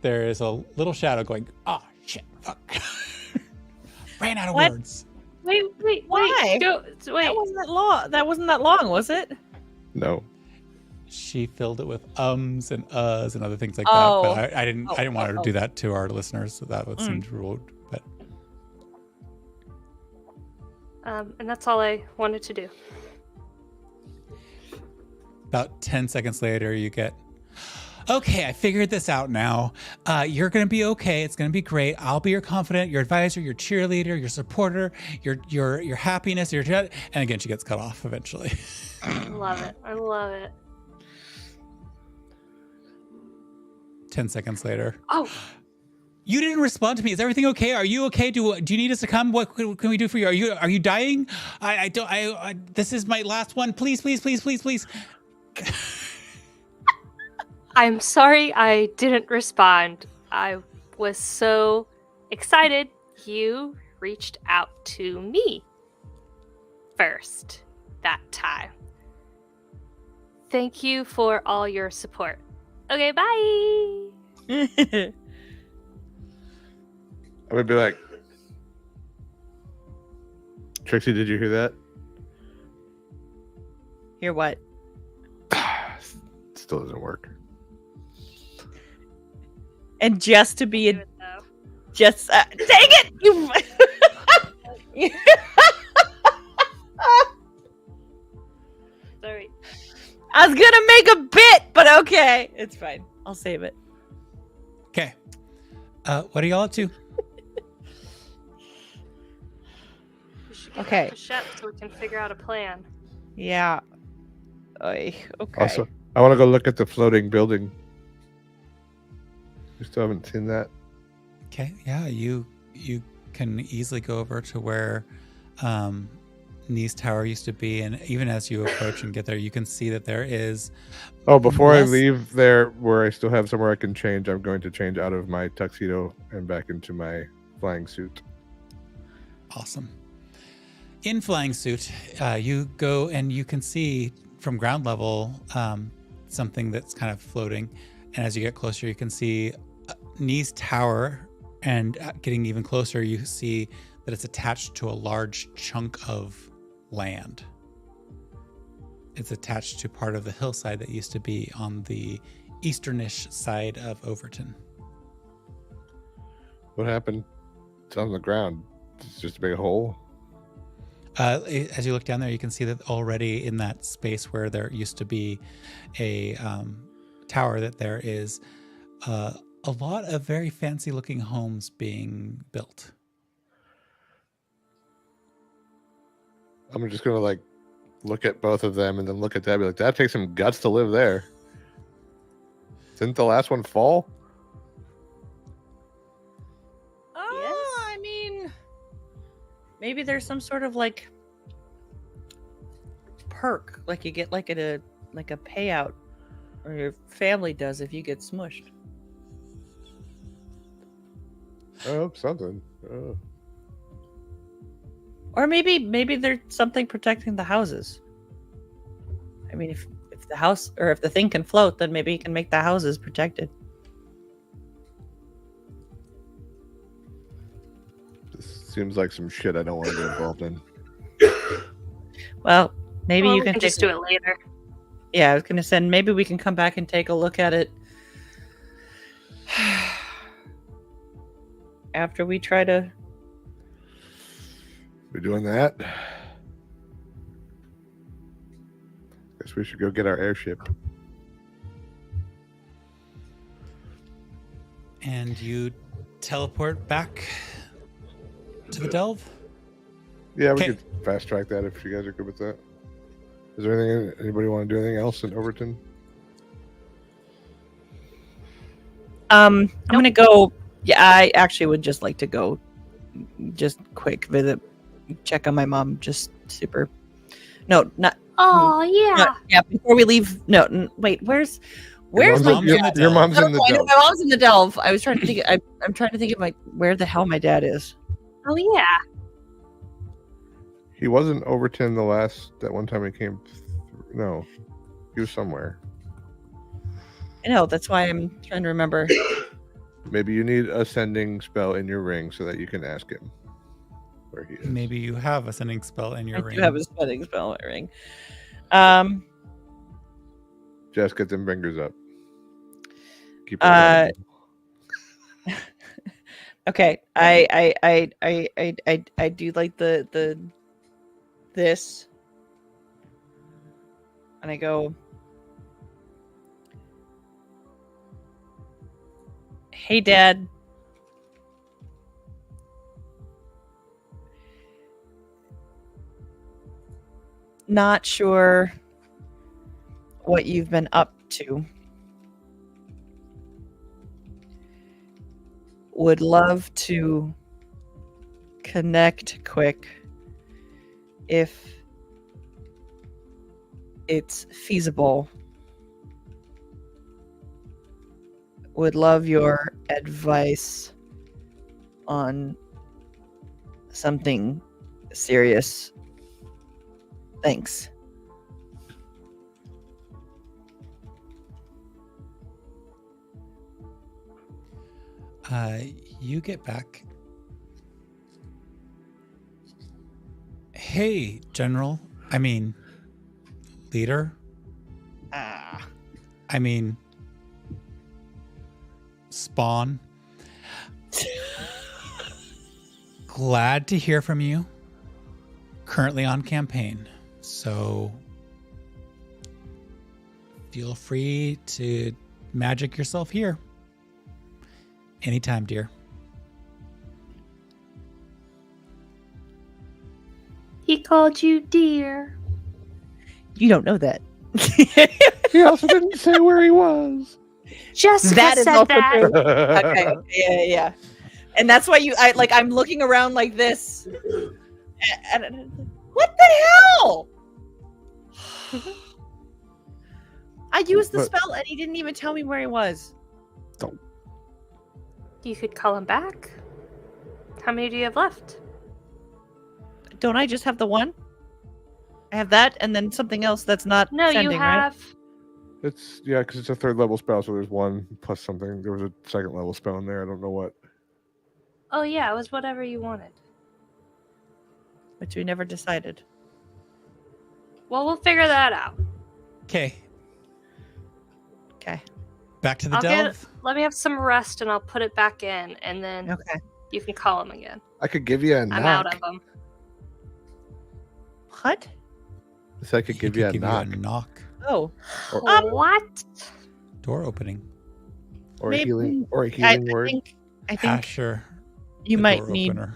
there is a little shadow going, "Ah, shit, fuck." Ran out of What? words. Wait. Why? Go, wait. That wasn't that long. That wasn't that long, was it? No. She filled it with ums and uhs and other things like Oh. that. But I didn't want her to Oh. do that to our listeners. So that would seem rude. But And that's all I wanted to do. about 10 seconds later, you get, "Okay, I figured this out now. You're going to be okay. It's going to be great. I'll be your confidant, your advisor, your cheerleader, your supporter, your happiness, and again, she gets cut off eventually. I love it. I love it. 10 seconds later. Oh, You didn't respond to me. Is everything okay? Are you okay? Do you need us to come? What can we do for you? Are you dying? This is my last one. Please. I'm sorry I didn't respond. I was so excited you reached out to me first that time. Thank you for all your support. Okay, bye. I would be like, Trixie, did you hear that? Hear what? Still doesn't work. And just to be Do a it, though. just dang it! You Sorry. I was gonna make a bit, but okay. It's fine. I'll save it. Okay. What are y'all up to? We should get Okay. back to Shep so we can figure out a plan. Yeah. Oy, okay. Also, I want to go look at the floating building. You still haven't seen that? Okay. Yeah, you can easily go over to where Nee's Tower used to be, and even as you approach and get there, you can see that there is. Oh, before I less- leave there, where I still have somewhere I can change, I'm going to change out of my tuxedo and back into my flying suit. Awesome. In flying suit, you go and you can see from ground level something that's kind of floating, and as you get closer, you can see Nee's Tower, and getting even closer, you see that it's attached to a large chunk of land. It's attached to part of the hillside that used to be on the easternish side of Overton. What happened? It's on the ground. It's just a big hole. As you look down there, you can see that already in that space where there used to be a tower, that there is a lot of very fancy looking homes being built. I'm just gonna like look at both of them and then look at that and be like, that takes some guts to live there. Didn't the last one fall? Oh, I mean, maybe there's some sort of like perk, like you get like a payout, or your family does if you get smushed. Oh, something. Oh. Or maybe there's something protecting the houses. I mean, if the house or if the thing can float, then maybe you can make the houses protected. This seems like some shit I don't want to get involved in. Well, maybe Well, you we can can just do it later. Yeah, I was gonna send. Maybe we can come back and take a look at it after we try to. We're doing that. Guess we should go get our airship. And you teleport back to the delve? Yeah, we Okay. could fast track that if you guys are good with that. Is there anything anybody want to do anything else in Overton? I'm gonna go. Yeah, I actually would just like to go, just quick visit, check on my mom. Just super. No, not. Oh yeah. Yeah, before we leave. No, wait. Where's Your my mom's in dad? the your delve. mom's in the I know delve. my mom's in the delve. I was trying to think. I'm trying to think of like where the hell my dad is. Oh yeah. He wasn't Overton that one time he came. No, he was somewhere. I know. That's why I'm trying to remember. Maybe you need a sending spell in your ring so that you can ask him where he is. Maybe you have a sending spell in your I ring. do have a spelling spell in my ring. Just get them fingers up. Keep it Uh, going. Okay, I do like the this, and I go, hey Dad, not sure what you've been up to. Would love to connect quick if it's feasible. Would love your advice on something serious. Thanks. You get back. Hey, General. I mean, leader. I mean, Spawn. Glad to hear from you. Currently on campaign, so feel free to magic yourself here. Anytime, dear. He called you dear. You don't know that. He also didn't say where he was. Jessica That is said also that. true. Okay. Yeah. And that's why I'm looking around like this. And what the hell? I used the But- spell and he didn't even tell me where he was. You could call him back. How many do you have left? Don't I just have the one? I have that and then something else that's not No, sending, you right? have. It's because it's a third level spell, so there's one plus something. There was a second level spell in there. I don't know what. Oh yeah, it was whatever you wanted. Which we never decided. Well, we'll figure that out. Okay, Okay. back to the I'll delve. let me have some rest, and I'll put it back in, and then Okay. you can call him again. I could give you a knock. I'm out of them. What? So I could He give you a knock. knock. Oh. What? Door opening. Or Maybe- a healing I word. think Asher. you the might door need opener.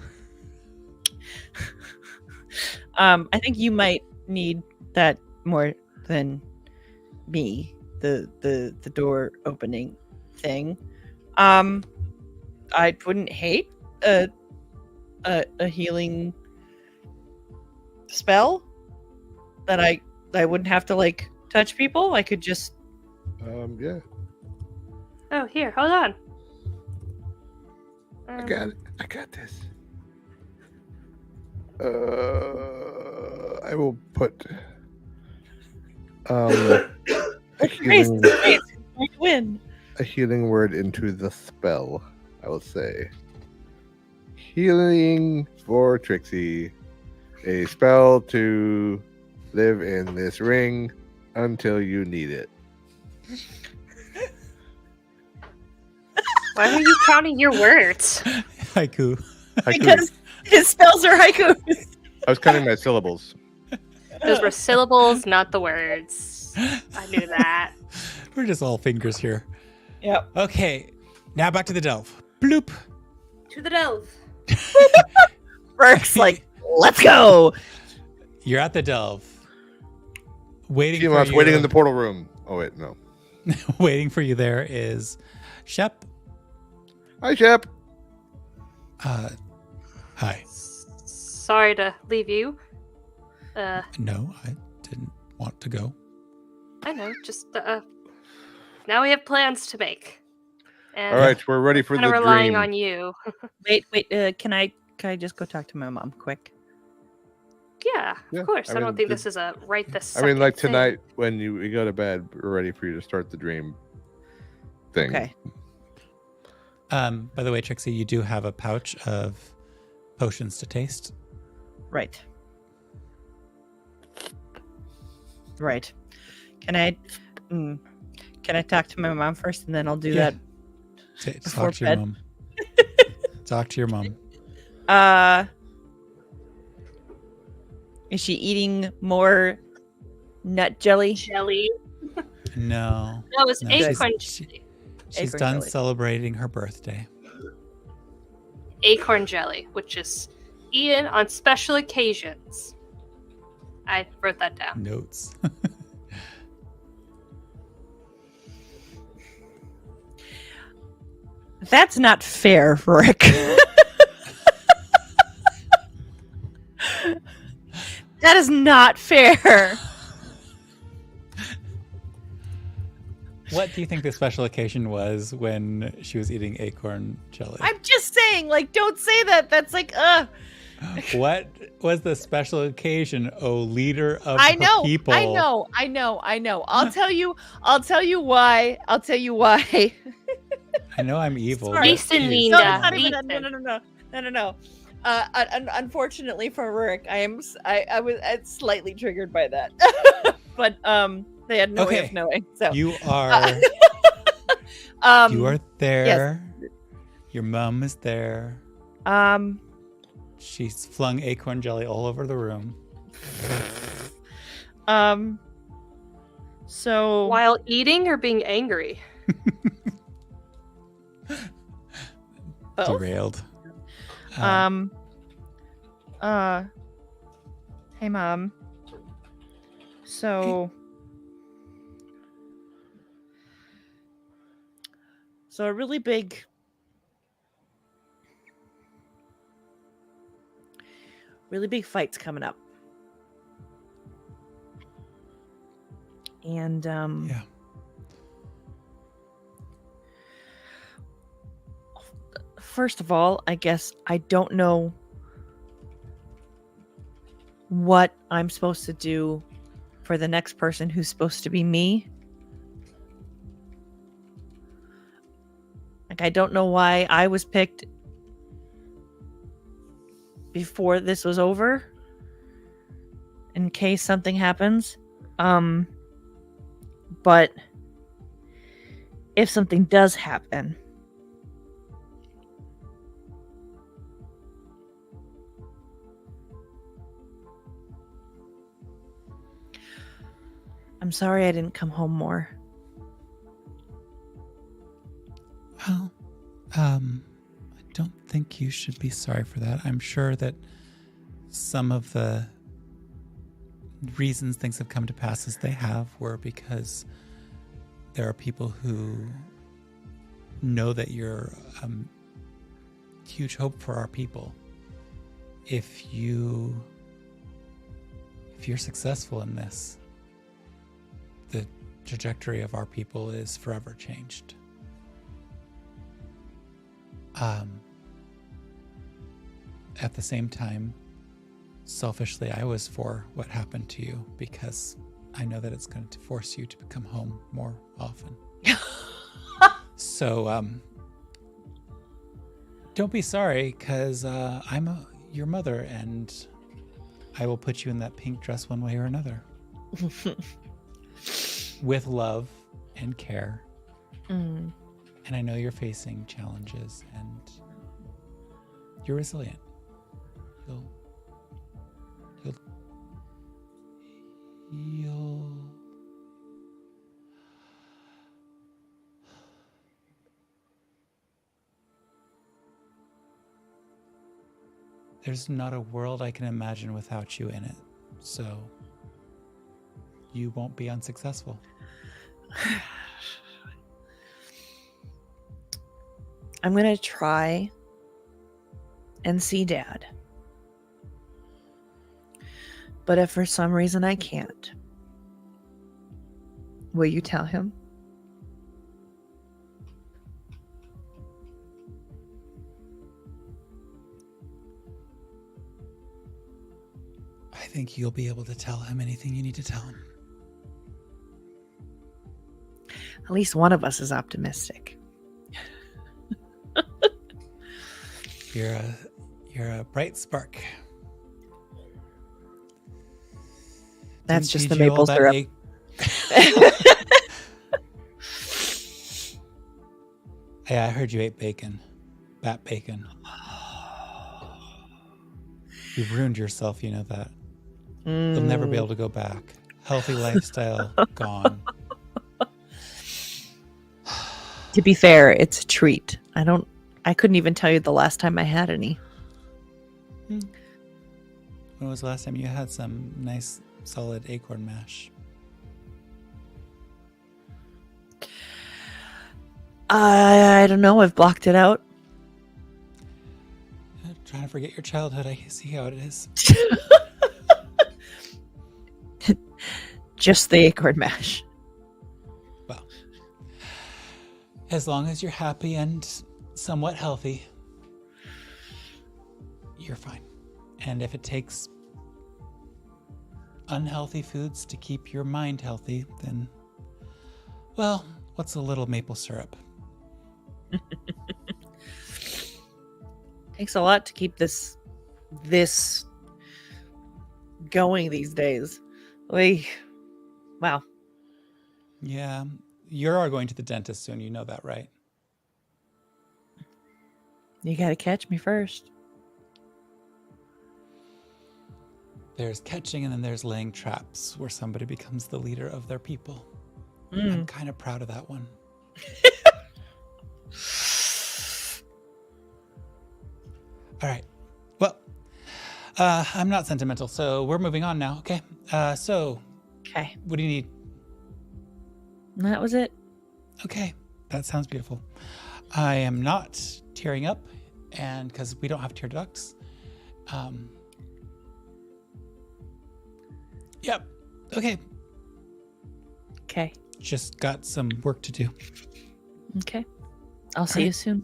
I think you might need that more than me. The door opening thing. I wouldn't hate a healing spell that I wouldn't have to like touch people. I could just Yeah, Oh, here, hold on. I got it. I got this. I will put a Grace, healing, Grace, you win. a healing word into the spell. I will say healing for Trixie, a spell to live in this ring until you need it. Why are you counting your words? Haiku. Because his spells are haikus. I was counting my syllables. Those were syllables, not the words. I knew that. We're just all fingers here. Yep. Okay, now back to the delve. Bloop. To the delve. Burke's like, let's go. You're at the delve. Waiting Team for us you. waiting in the portal room. Oh wait, no. Waiting for you there is Shep. Hi, Shep. Hi. Sorry to leave you. No, I didn't want to go. I know, just now we have plans to make. And All right, we're ready for kind the of relying dream. on you. Wait, can I just go talk to my mom quick? Yeah, Yeah, of course. I I, don't mean, think the- this is a right this I mean, second like thing. tonight when we go to bed, we're ready for you to start the dream thing. Okay. By the way, Trixie, you do have a pouch of potions to taste. Right. Right. Can I talk to my mom first and then I'll do Yeah. that? Talk Before to your bed. mom. Talk to your mom. Is she eating more nut jelly? Jelly. No. That was No, acorn she's jelly. She's Acorn done jelly. celebrating her birthday. Acorn jelly, which is eaten on special occasions. I wrote that down. Notes. That's not fair, Rick. That is not fair. What do you think the special occasion was when she was eating acorn jelly? I'm just saying, like, don't say that. That's like, What was the special occasion, oh leader of I her know, people? I know. I'll tell you why. I know I'm evil. Sorry. but Listen, geez. Linda. No, it's not even. Ethan. No. Unfortunately for Rick, I was slightly triggered by that, but they had no way Okay. of knowing. So You are you are there. Your mom is there. She's flung acorn jelly all over the room. So While eating or being angry? both. Derailed. Hey mom. So a really big fight's coming up. And Yeah. first of all, I guess I don't know what I'm supposed to do for the next person who's supposed to be me. Like, I don't know why I was picked before this was over, in case something happens. But if something does happen, I'm sorry I didn't come home more. Well, I don't think you should be sorry for that. I'm sure that some of the reasons things have come to pass as they have were because there are people who know that you're huge hope for our people. If you're successful in this, the trajectory of our people is forever changed. At the same time, selfishly, I was for what happened to you because I know that it's going to force you to come home more often. So, don't be sorry, because I'm your mother, and I will put you in that pink dress one way or another. With love and care. Mm. And I know you're facing challenges, and you're resilient. You'll There's not a world I can imagine without you in it. So you won't be unsuccessful. I'm going to try and see Dad. But if for some reason I can't, will you tell him? I think you'll be able to tell him anything you need to tell him. At least one of us is optimistic. You're a bright spark. That's Didn't just the feed you all maple that syrup. Yeah, I heard you ate bacon. Bat bacon. You've ruined yourself, you know that. You'll never be able to go back. Healthy lifestyle gone. To be fair, it's a treat. I couldn't even tell you the last time I had any. When was the last time you had some nice, solid acorn mash? I don't know. I've blocked it out. Trying to forget your childhood. I see how it is. Just the acorn mash. Well, as long as you're happy and somewhat healthy, you're fine. And if it takes unhealthy foods to keep your mind healthy, then, well, what's a little maple syrup? Takes a lot to keep this going these days. Wow. Yeah, you're going to the dentist soon. You know that, right? You got to catch me first. There's catching, and then there's laying traps where somebody becomes the leader of their people. I'm kind of proud of that one. All right. Well, I'm not sentimental, so we're moving on now. Okay. Okay. What do you need? That was it. Okay. That sounds beautiful. I am not tearing up, and because we don't have tear ducts. Yep. Okay. Okay. Just got some work to do. Okay. I'll see you soon.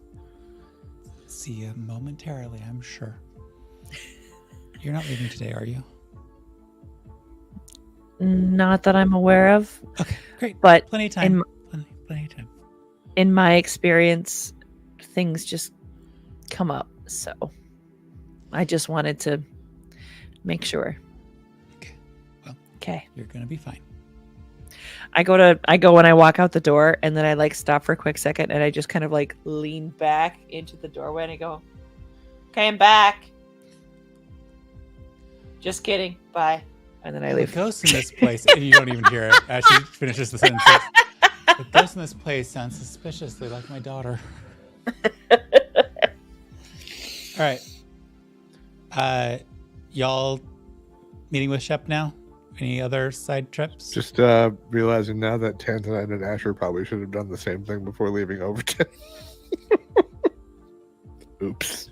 See you momentarily, I'm sure. You're not leaving today, are you? Not that I'm aware of. Okay, great. But Plenty of time. Plenty of time. in my experience, things just come up. So I just wanted to make sure. Okay. Well, Okay. you're going to be fine. I go when I walk out the door, and then I like stop for a quick second, and I just kind of like lean back into the doorway, and I go, "Okay, I'm back. Just kidding. Bye." And then I The leave. ghost in this place, and you don't even hear it as she finishes the sentence. The ghost in this place sounds suspiciously like my daughter. All right. Y'all meeting with Shep now? Any other side trips? Just realizing now that Tanzanite and Asher probably should have done the same thing before leaving Overton. Oops.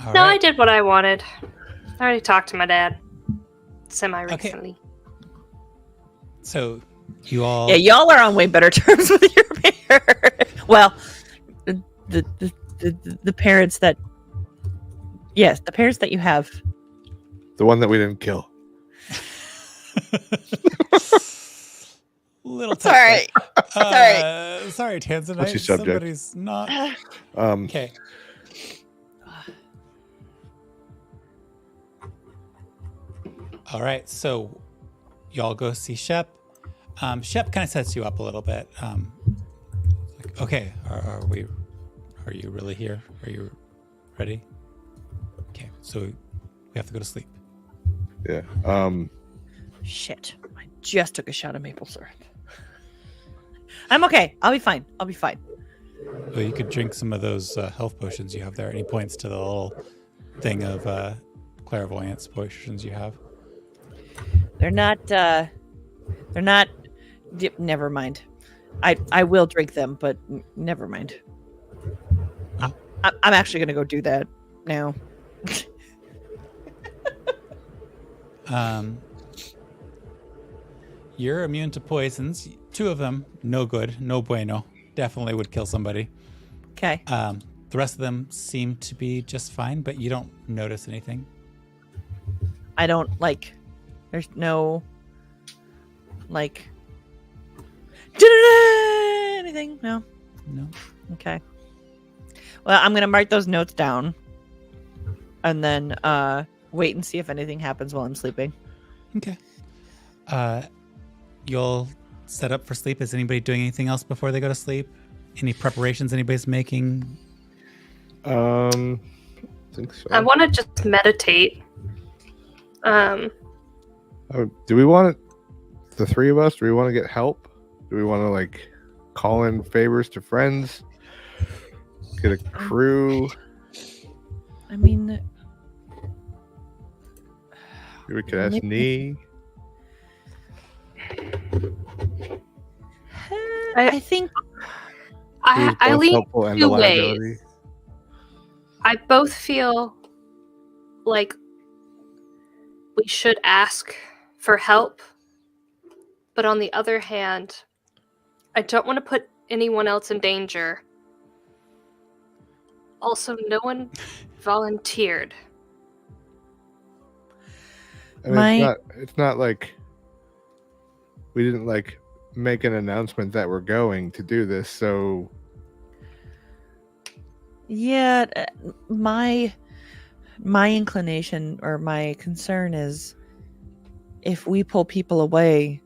All No, I right. did what I wanted. I already talked to my dad semi-recently. So you all. Yeah, y'all are on way better terms with your parents. Well, the parents that, yes, the parents that you have. The one that we didn't kill. Little Sorry. Sorry, Tanzanite. What's your subject? Somebody's not. Okay. All right, so y'all go see Shep. Shep kind of sets you up a little bit. Like, okay, are you really here? Are you ready? Okay, so we have to go to sleep. Yeah. Shit. I just took a shot of maple syrup. I'm okay. I'll be fine. Well, you could drink some of those health potions you have there. Any points to the little thing of clairvoyance potions you have? They're not. Never mind. I will drink them, but never mind. Oh. I'm actually gonna go do that now. You're immune to poisons. 2 of them, no good, no bueno. Definitely would kill somebody. Okay. The rest of them seem to be just fine, but you don't notice anything. I don't like. There's no like anything. No. No. Okay. Well, I'm gonna mark those notes down, and then wait and see if anything happens while I'm sleeping. Okay. You'll set up for sleep. Is anybody doing anything else before they go to sleep? Any preparations anybody's making? I think so. I want to just meditate. Do we want it, the 3 of us? Do we want to get help? Do we want to like call in favors to friends? Get a crew? I mean, Maybe we could ask Maybe- Nee. I think Who's I both lean helpful and 2 a ways. liability. I both feel like we should ask for help, but on the other hand, I don't want to put anyone else in danger. Also, no one volunteered. I mean, My- it's not like we didn't like make an announcement that we're going to do this, so yeah, my inclination or my concern is if we pull people away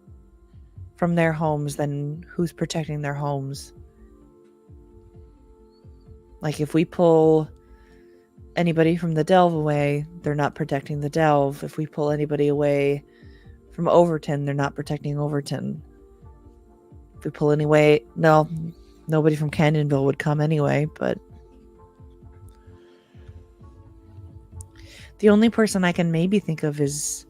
from their homes, then who's protecting their homes? Like if we pull anybody from the Delve away, they're not protecting the Delve. If we pull anybody away from Overton, they're not protecting Overton. If we pull anyway, no, nobody from Canyonville would come anyway, but the only person I can maybe think of is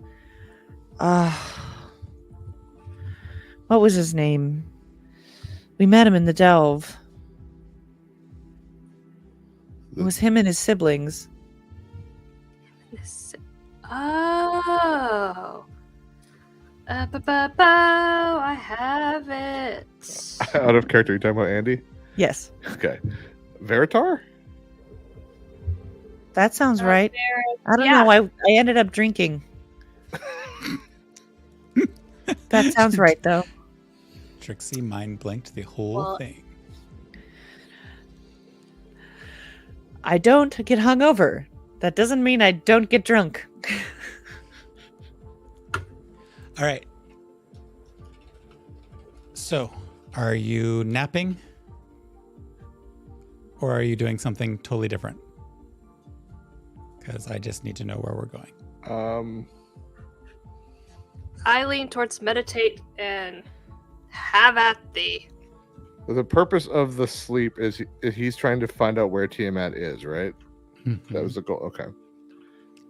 what was his name? We met him in the Delve. It was him and his siblings. Oh. I have it. out of character. You're talking about Andy? Yes, Okay. Veritar? that sounds right. I don't yeah. know. I ended up drinking. That sounds right, though. Trixie mind blinked the whole Well- thing. I don't get hungover. That doesn't mean I don't get drunk. All right. So, are you napping? Or are you doing something totally different? Because I just need to know where we're going. I lean towards meditate and have at thee. The purpose of the sleep is he's trying to find out where Tiamat is, right? That was the goal. Okay.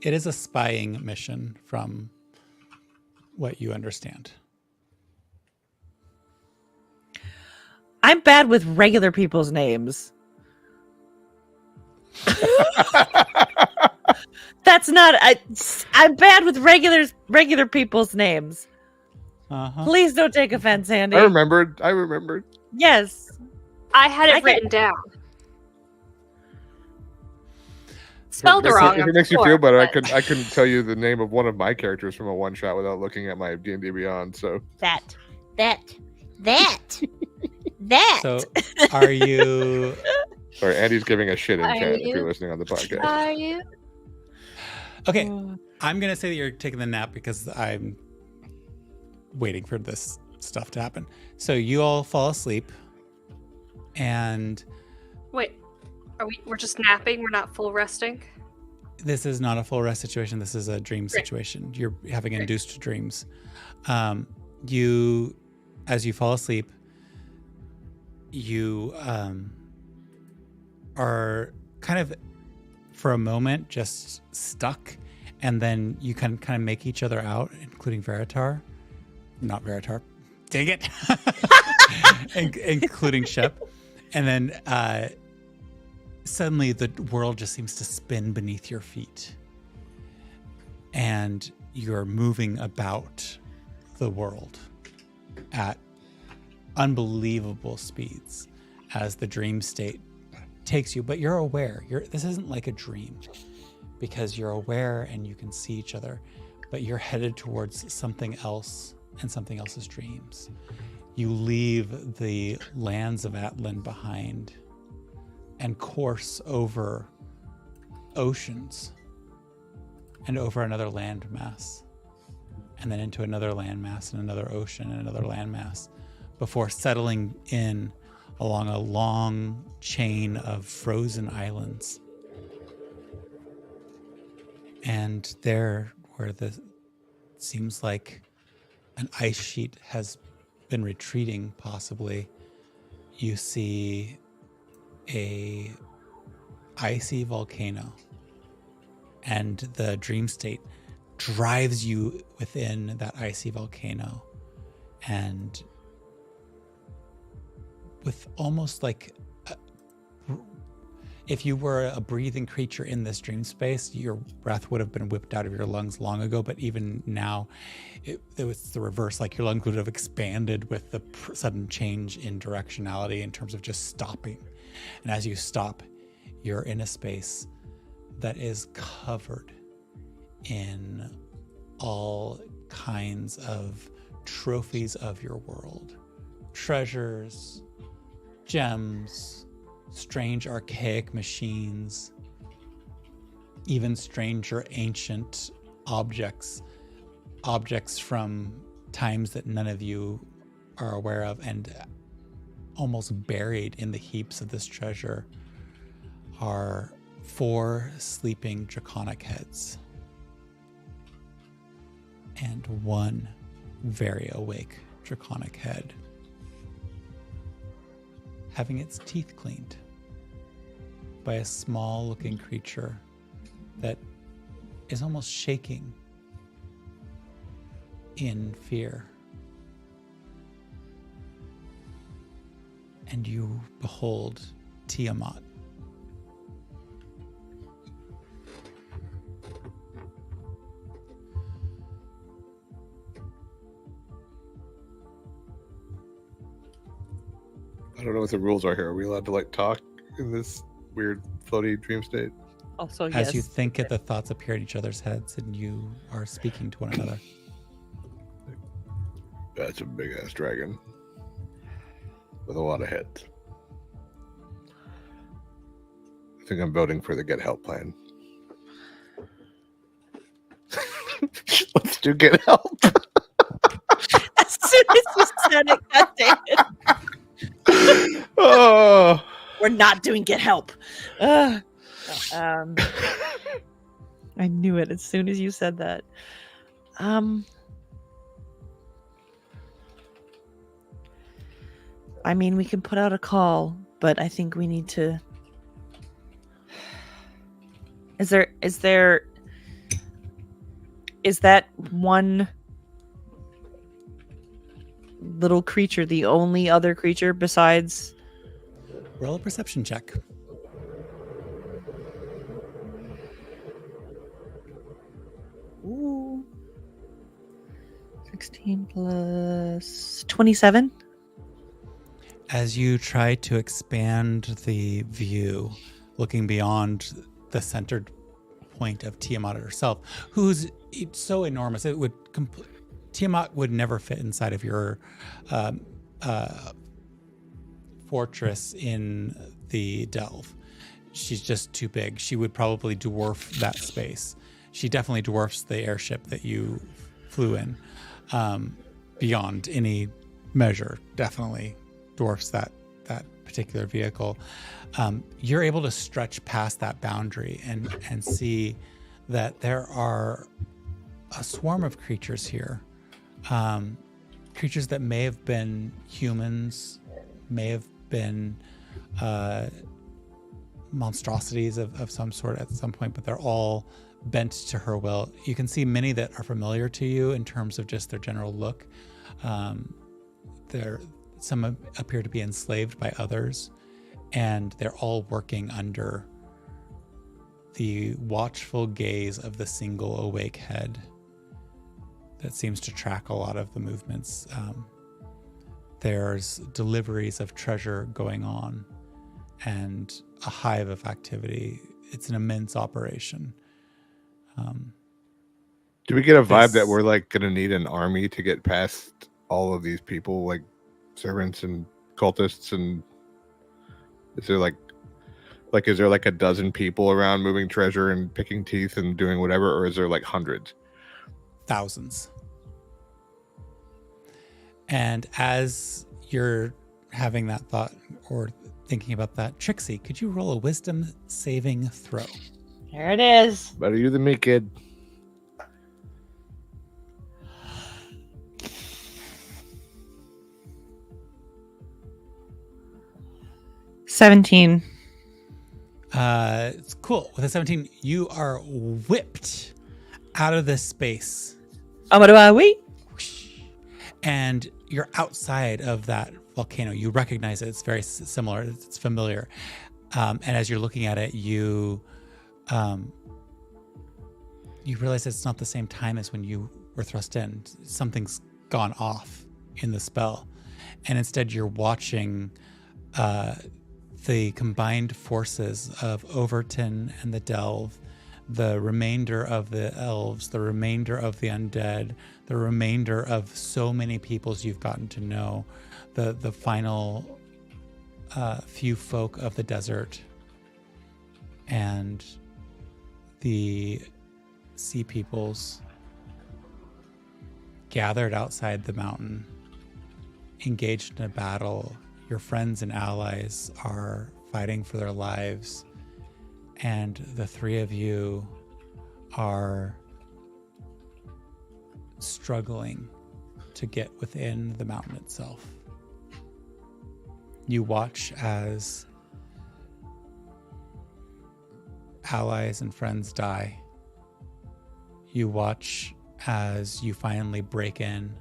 It is a spying mission from what you understand. I'm bad with regular people's names. That's not. I'm bad with regular people's names. Uh-huh. Please don't take offense, Andy. I remembered. Yes. I had it I get- written down. Spelled wrong. If I'm it makes you sure, feel better, but- I couldn't tell you the name of one of my characters from a one shot without looking at my D&D Beyond. So That. So are you sorry, Andy's giving a shit in Are chat if you? you're listening on the podcast. Are you? okay? I'm gonna say that you're taking the nap because I'm waiting for this stuff to happen. So you all fall asleep, and Wait, we're just napping? We're not full resting? this is not a full rest situation. This is a dream Great. situation. You're having Great. induced dreams. As you fall asleep, you are kind of, for a moment, just stuck, and then you can kind of make each other out, including Veritar. Not Veritar. Dang it. Including Shep. And then suddenly the world just seems to spin beneath your feet. And you're moving about the world at unbelievable speeds as the dream state takes you. But you're aware. This isn't like a dream because you're aware and you can see each other. But you're headed towards something else and something else's dreams. You leave the lands of Atlan behind and course over oceans and over another landmass, and then into another landmass and another ocean and another landmass before settling in along a long chain of frozen islands. And there, where seems like an ice sheet has been retreating, possibly, you see a icy volcano, and the dream state drives you within that icy volcano, and with almost like if you were a breathing creature in this dream space, your breath would have been whipped out of your lungs long ago. But even now, it was the reverse. Like your lungs would have expanded with the sudden change in directionality in terms of just stopping. And as you stop, you're in a space that is covered in all kinds of trophies of your world. Treasures, gems, strange archaic machines, even stranger ancient objects from times that none of you are aware of, and almost buried in the heaps of this treasure are 4 sleeping draconic heads and 1 very awake draconic head, having its teeth cleaned by a small looking creature that is almost shaking in fear. And you behold Tiamat. I don't know what the rules are here. Are we allowed to talk in this weird floaty dream state? Also, yes. As you think it, the thoughts appear in each other's heads and you are speaking to one another. That's a big ass dragon with a lot of heads. I think I'm voting for the get help plan. Let's do get help. As soon as you said it, God damn it. Oh. We're not doing get help. I knew it as soon as you said that. I mean, we can put out a call, but I think we need to. Is there Is that one little creature the only other creature besides? Roll a perception check. Ooh. 16 plus 27. As you try to expand the view, looking beyond the centered point of Tiamat herself, who's so enormous, it would Tiamat would never fit inside of your fortress in the delve. She's just too big. She would probably dwarf that space. She definitely dwarfs the airship that you flew in, beyond any measure. Definitely dwarfs that particular vehicle. You're able to stretch past that boundary and see that there are a swarm of creatures here. Creatures that may have been humans, may have been monstrosities of some sort at some point, but they're all bent to her will. You can see many that are familiar to you in terms of just their general look. Some appear to be enslaved by others, and they're all working under the watchful gaze of the single awake head that seems to track a lot of the movements. There's deliveries of treasure going on and a hive of activity. It's an immense operation. Do we get a vibe that we're like going to need an army to get past all of these people, like servants and cultists? And is there like is there like a dozen people around moving treasure and picking teeth and doing whatever, or is there like hundreds? Thousands. And as you're having that thought or thinking about that, Trixie, could you roll a wisdom saving throw? There it is. Better you than me, kid. $17. It's cool. With a 17, you are whipped out of this space. We? And you're outside of that volcano. You recognize it. It's very similar. It's familiar. And as you're looking at it, you realize it's not the same time as when you were thrust in. Something's gone off in the spell. And instead you're watching the combined forces of Overton and the Delve, the remainder of the elves, the remainder of the undead, the remainder of so many peoples you've gotten to know, the final few folk of the desert, and the sea peoples gathered outside the mountain, engaged in a battle. Your friends and allies are fighting for their lives, and the three of you are struggling to get within the mountain itself. You watch as allies and friends die. You watch as you finally break in.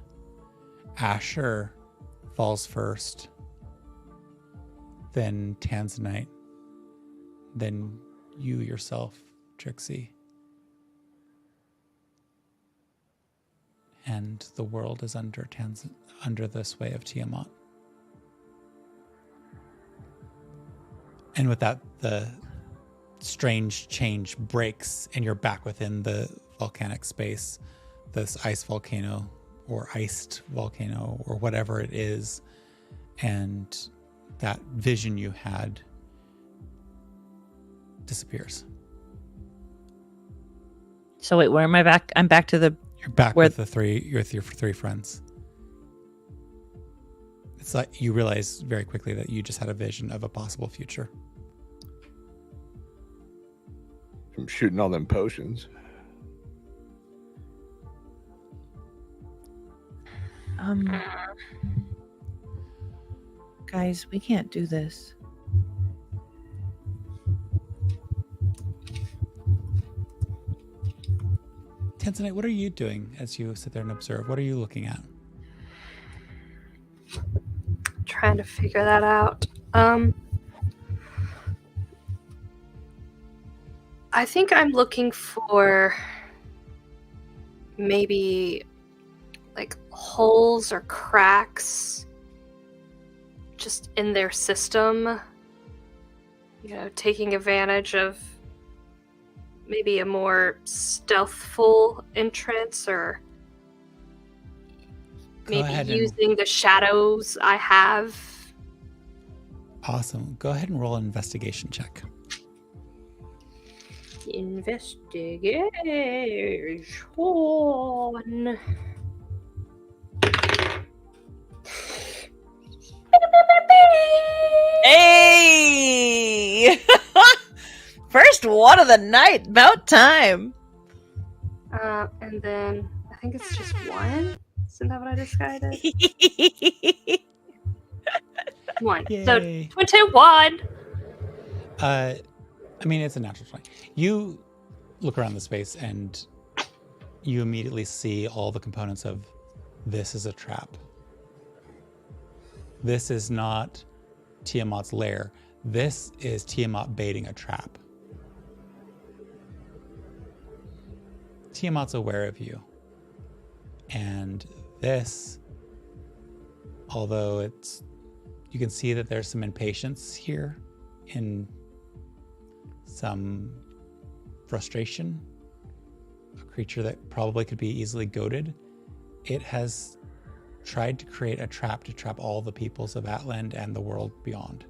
Asher falls first, then Tanzanite, then you yourself, Trixie. And the world is under the sway of Tiamat. And with that, the strange change breaks, and you're back within the volcanic space, this ice volcano or iced volcano or whatever it is. And that vision you had disappears. So wait, where am I back? I'm back to the... You're back with your three friends. It's like you realize very quickly that you just had a vision of a possible future. I'm shooting all them potions. Guys, we can't do this. Tensonite, what are you doing as you sit there and observe? What are you looking at? Trying to figure that out. I think I'm looking for maybe like holes or cracks just in their system. You know, taking advantage of maybe a more stealthful entrance, or Go ahead maybe and- using the shadows I have. Awesome. Go ahead and roll an investigation check. Investigation. Hey! First one of the night. About time. And then I think it's just one. Isn't that what I decided? One. So Yay. 21. I mean, it's a natural 20. You look around the space and you immediately see all the components of this is a trap. This is not Tiamat's lair. This is Tiamat baiting a trap. Tiamat's aware of you. And this, although you can see that there's some impatience here in some frustration, a creature that probably could be easily goaded. It has tried to create a trap to trap all the peoples of Atland and the world beyond.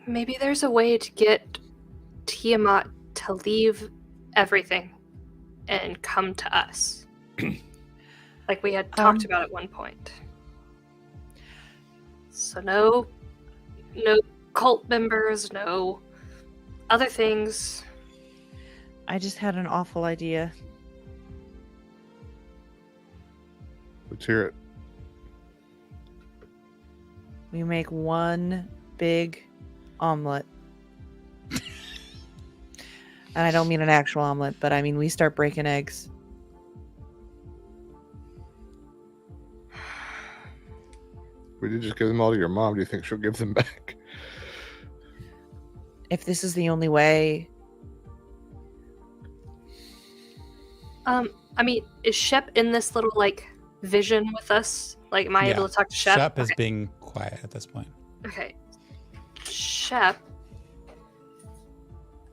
Maybe there's a way to get Tiamat to leave everything and come to us. Like we had talked about at one point. So no cult members, no other things. I just had an awful idea. Let's hear it. We make one big omelet. And I don't mean an actual omelet, but I mean we start breaking eggs. We did just give them all to your mom. Do you think she'll give them back? If this is the only way. I mean, is Shep in this little like vision with us? Like, am I able to talk to Shep? Shep is Okay. being quiet at this point. Okay. Shep.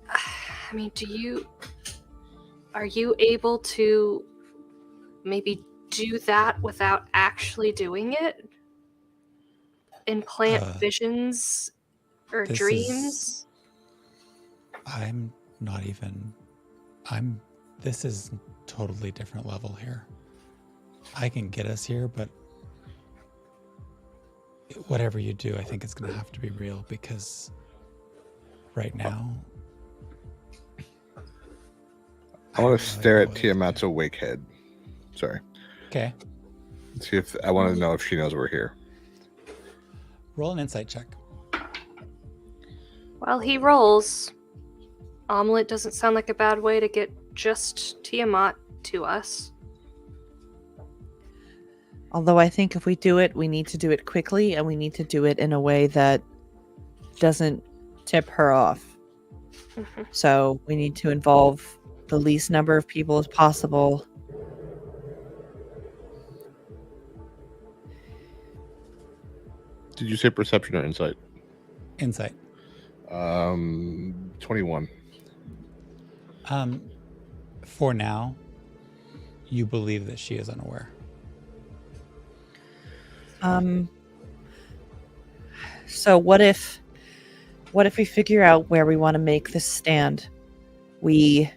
I mean, are you able to maybe do that without actually doing it? Implant visions or this dreams? This is totally different level here. I can get us here, but whatever you do, I think it's going to have to be real, because right now I want to stare at Tiamat's awake head. Sorry. Okay. See if I want to know if she knows we're here. Roll an insight check. While he rolls, omelet doesn't sound like a bad way to get just Tiamat to us. Although I think if we do it, we need to do it quickly, and we need to do it in a way that doesn't tip her off. Mhm. So we need to involve the least number of people as possible. Did you say perception or insight? Insight. 21. For now, you believe that she is unaware. So what if we figure out where we want to make this stand? We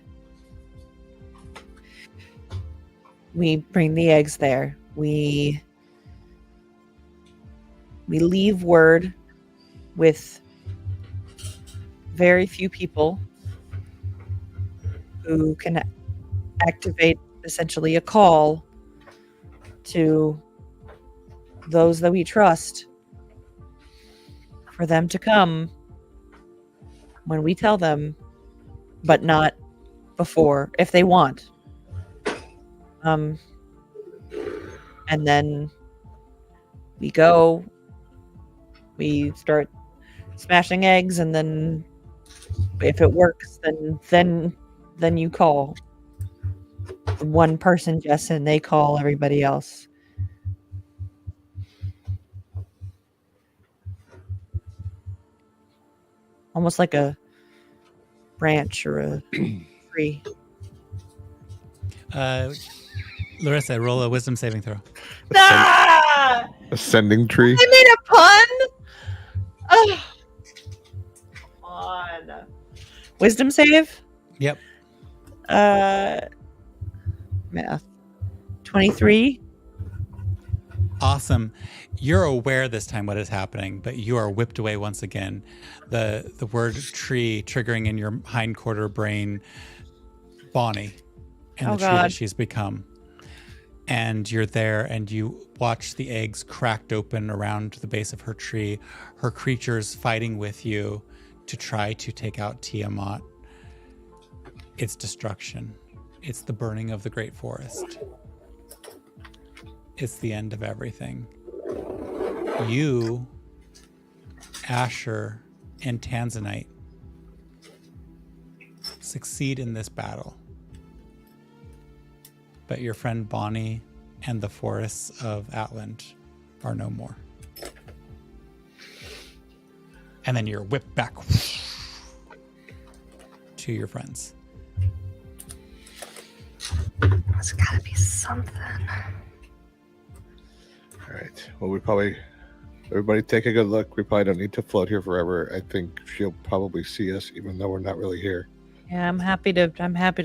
bring the eggs there. We leave word with very few people who can activate essentially a call to those that we trust for them to come when we tell them, but not before if they want. And then we go, we start smashing eggs, and then if it works, then you call one person, Jess, and they call everybody else. Almost like a branch or a tree. Larissa, roll a wisdom saving throw. Ah! Ascending tree. I made a pun. Oh. Come on. Wisdom save. Yep. Math. 23. Awesome. You're aware this time what is happening, but you are whipped away once again. The word tree triggering in your hindquarter brain, Bonnie, and the tree that she's become. And you're there and you watch the eggs cracked open around the base of her tree, her creatures fighting with you to try to take out Tiamat. It's destruction. It's the burning of the great forest. It's the end of everything. You, Asher, and Tanzanite succeed in this battle. But your friend Bonnie and the forests of Atland are no more. And then you're whipped back to your friends. There's gotta be something. All right. Well, everybody take a good look. We probably don't need to float here forever. I think she'll probably see us, even though we're not really here. Yeah, I'm happy to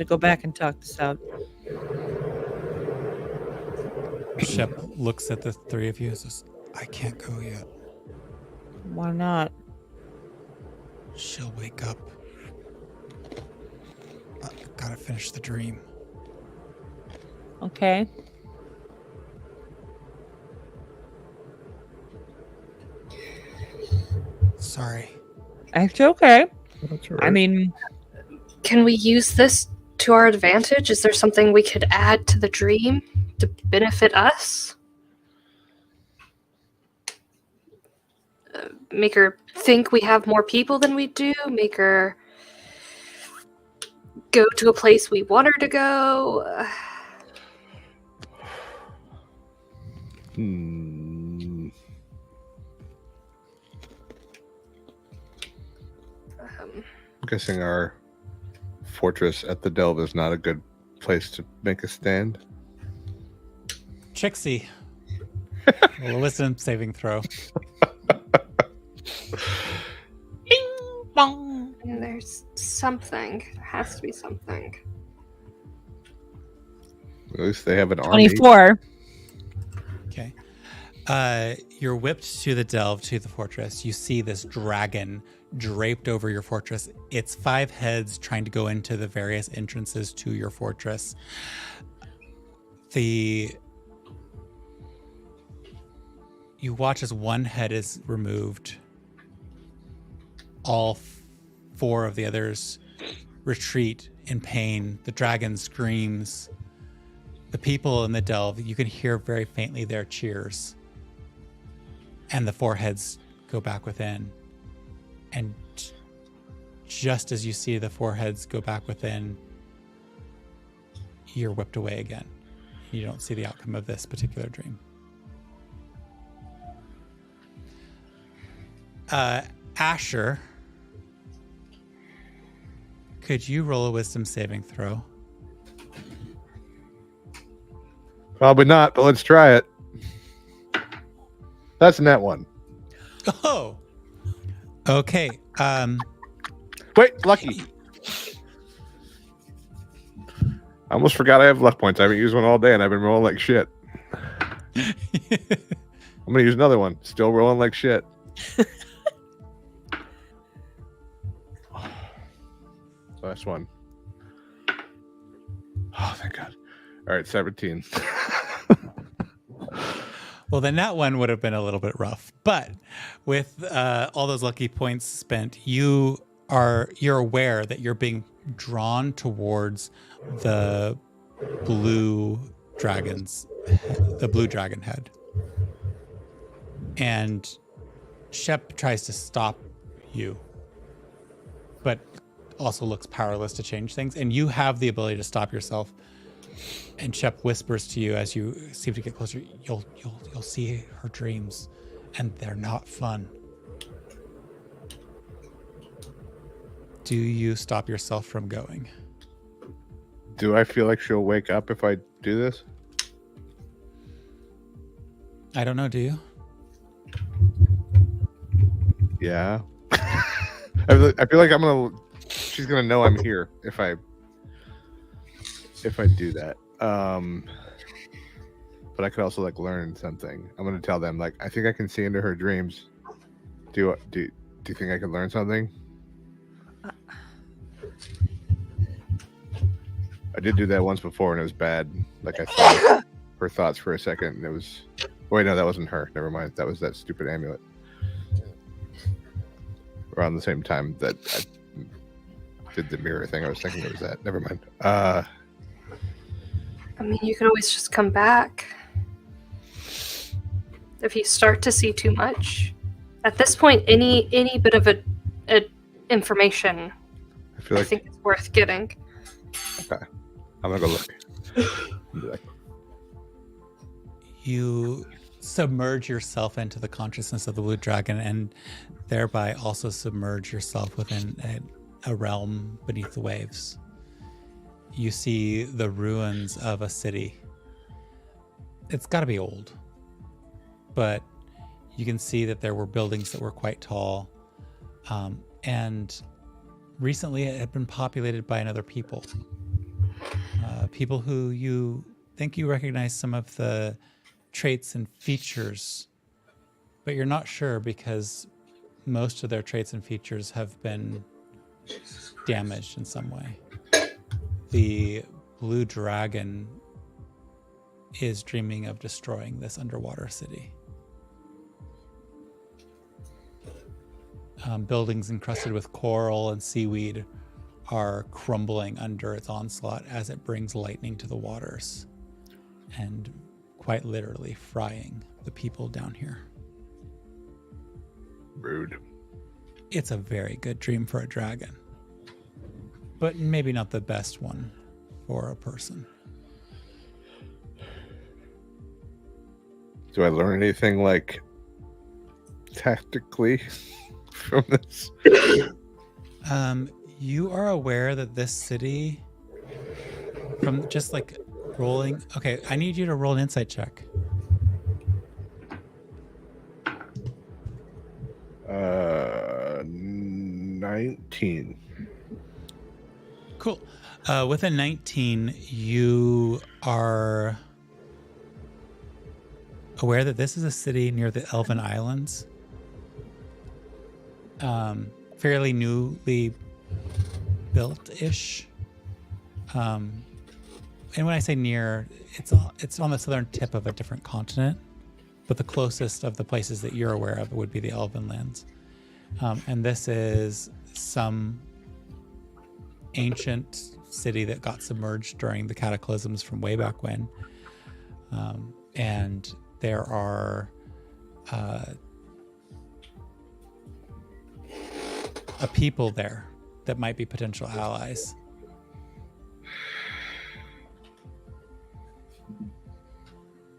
go back and talk this out. Shep looks at the three of you and says, I can't go yet. Why not? She'll wake up. I gotta finish the dream. Okay. Sorry. It's okay. That's all I right. mean, Can we use this to our advantage? Is there something we could add to the dream to benefit us? Make her think we have more people than we do? Make her go to a place we want her to go? Hmm. I'm guessing our fortress at the Delve is not a good place to make a stand. Trixie. Roll a wisdom saving throw. bing bong. And there's something. There has to be something. At least they have an army. 24. Okay. You're whipped to the delve, to the fortress. You see this dragon draped over your fortress. Its 5 heads trying to go into the various entrances to your fortress. You watch as one head is removed. All 4 of the others retreat in pain. The dragon screams. The people in the delve, you can hear very faintly their cheers. And the 4 heads go back within. And just as you see the 4 heads go back within, you're whipped away again. You don't see the outcome of this particular dream. Asher, could you roll a wisdom saving throw? Probably not, but let's try it. That's a net 1. Oh, okay. Wait, lucky. I almost forgot I have luck points. I haven't used one all day, and I've been rolling like shit. I'm gonna use another one. Still rolling like shit. Last one. Oh, thank God. All right, 17. Well, then that one would have been a little bit rough. But with all those lucky points spent, you're aware that you're being drawn towards the blue dragon head. And Shep tries to stop you, but also looks powerless to change things. And you have the ability to stop yourself. And Shep whispers to you as you seem to get closer, you'll see her dreams, and they're not fun. Do you stop yourself from going? Do I feel like she'll wake up if I do this? I don't know, do you? Yeah. I feel like she's gonna know I'm here if I do that. But I could also like learn something. I'm gonna tell them like I think I can see into her dreams. Do you think I can learn something? I did do that once before and it was bad. Like I saw her thoughts for a second and it was. Wait, no, that wasn't her. Never mind. That was that stupid amulet. Around the same time that I did the mirror thing, I was thinking it was that. Never mind. I mean, you could always just come back. If you start to see too much. At this point, any bit of a information I think is worth getting. Okay. I'm gonna go look. You submerge yourself into the consciousness of the blue dragon and thereby also submerge yourself within a realm beneath the waves. You see the ruins of a city. It's got to be old, but you can see that there were buildings that were quite tall, and recently it had been populated by another people. People who you think you recognize some of the traits and features, but you're not sure because most of their traits and features have been damaged in some way. The blue dragon is dreaming of destroying this underwater city. Buildings encrusted with coral and seaweed are crumbling under its onslaught as it brings lightning to the waters and quite literally frying the people down here. Rude. It's a very good dream for a dragon, but maybe not the best one for a person. Do I learn anything like tactically from this? You are aware that this city, from just like rolling. Okay, I need you to roll an insight check. 19. Cool. With a 19, you are aware that this is a city near the Elven Islands. Fairly newly built-ish. And when I say near, it's on the southern tip of a different continent, but the closest of the places that you're aware of would be the Elven lands. And this is some ancient city that got submerged during the cataclysms from way back when. And there are a people there that might be potential allies.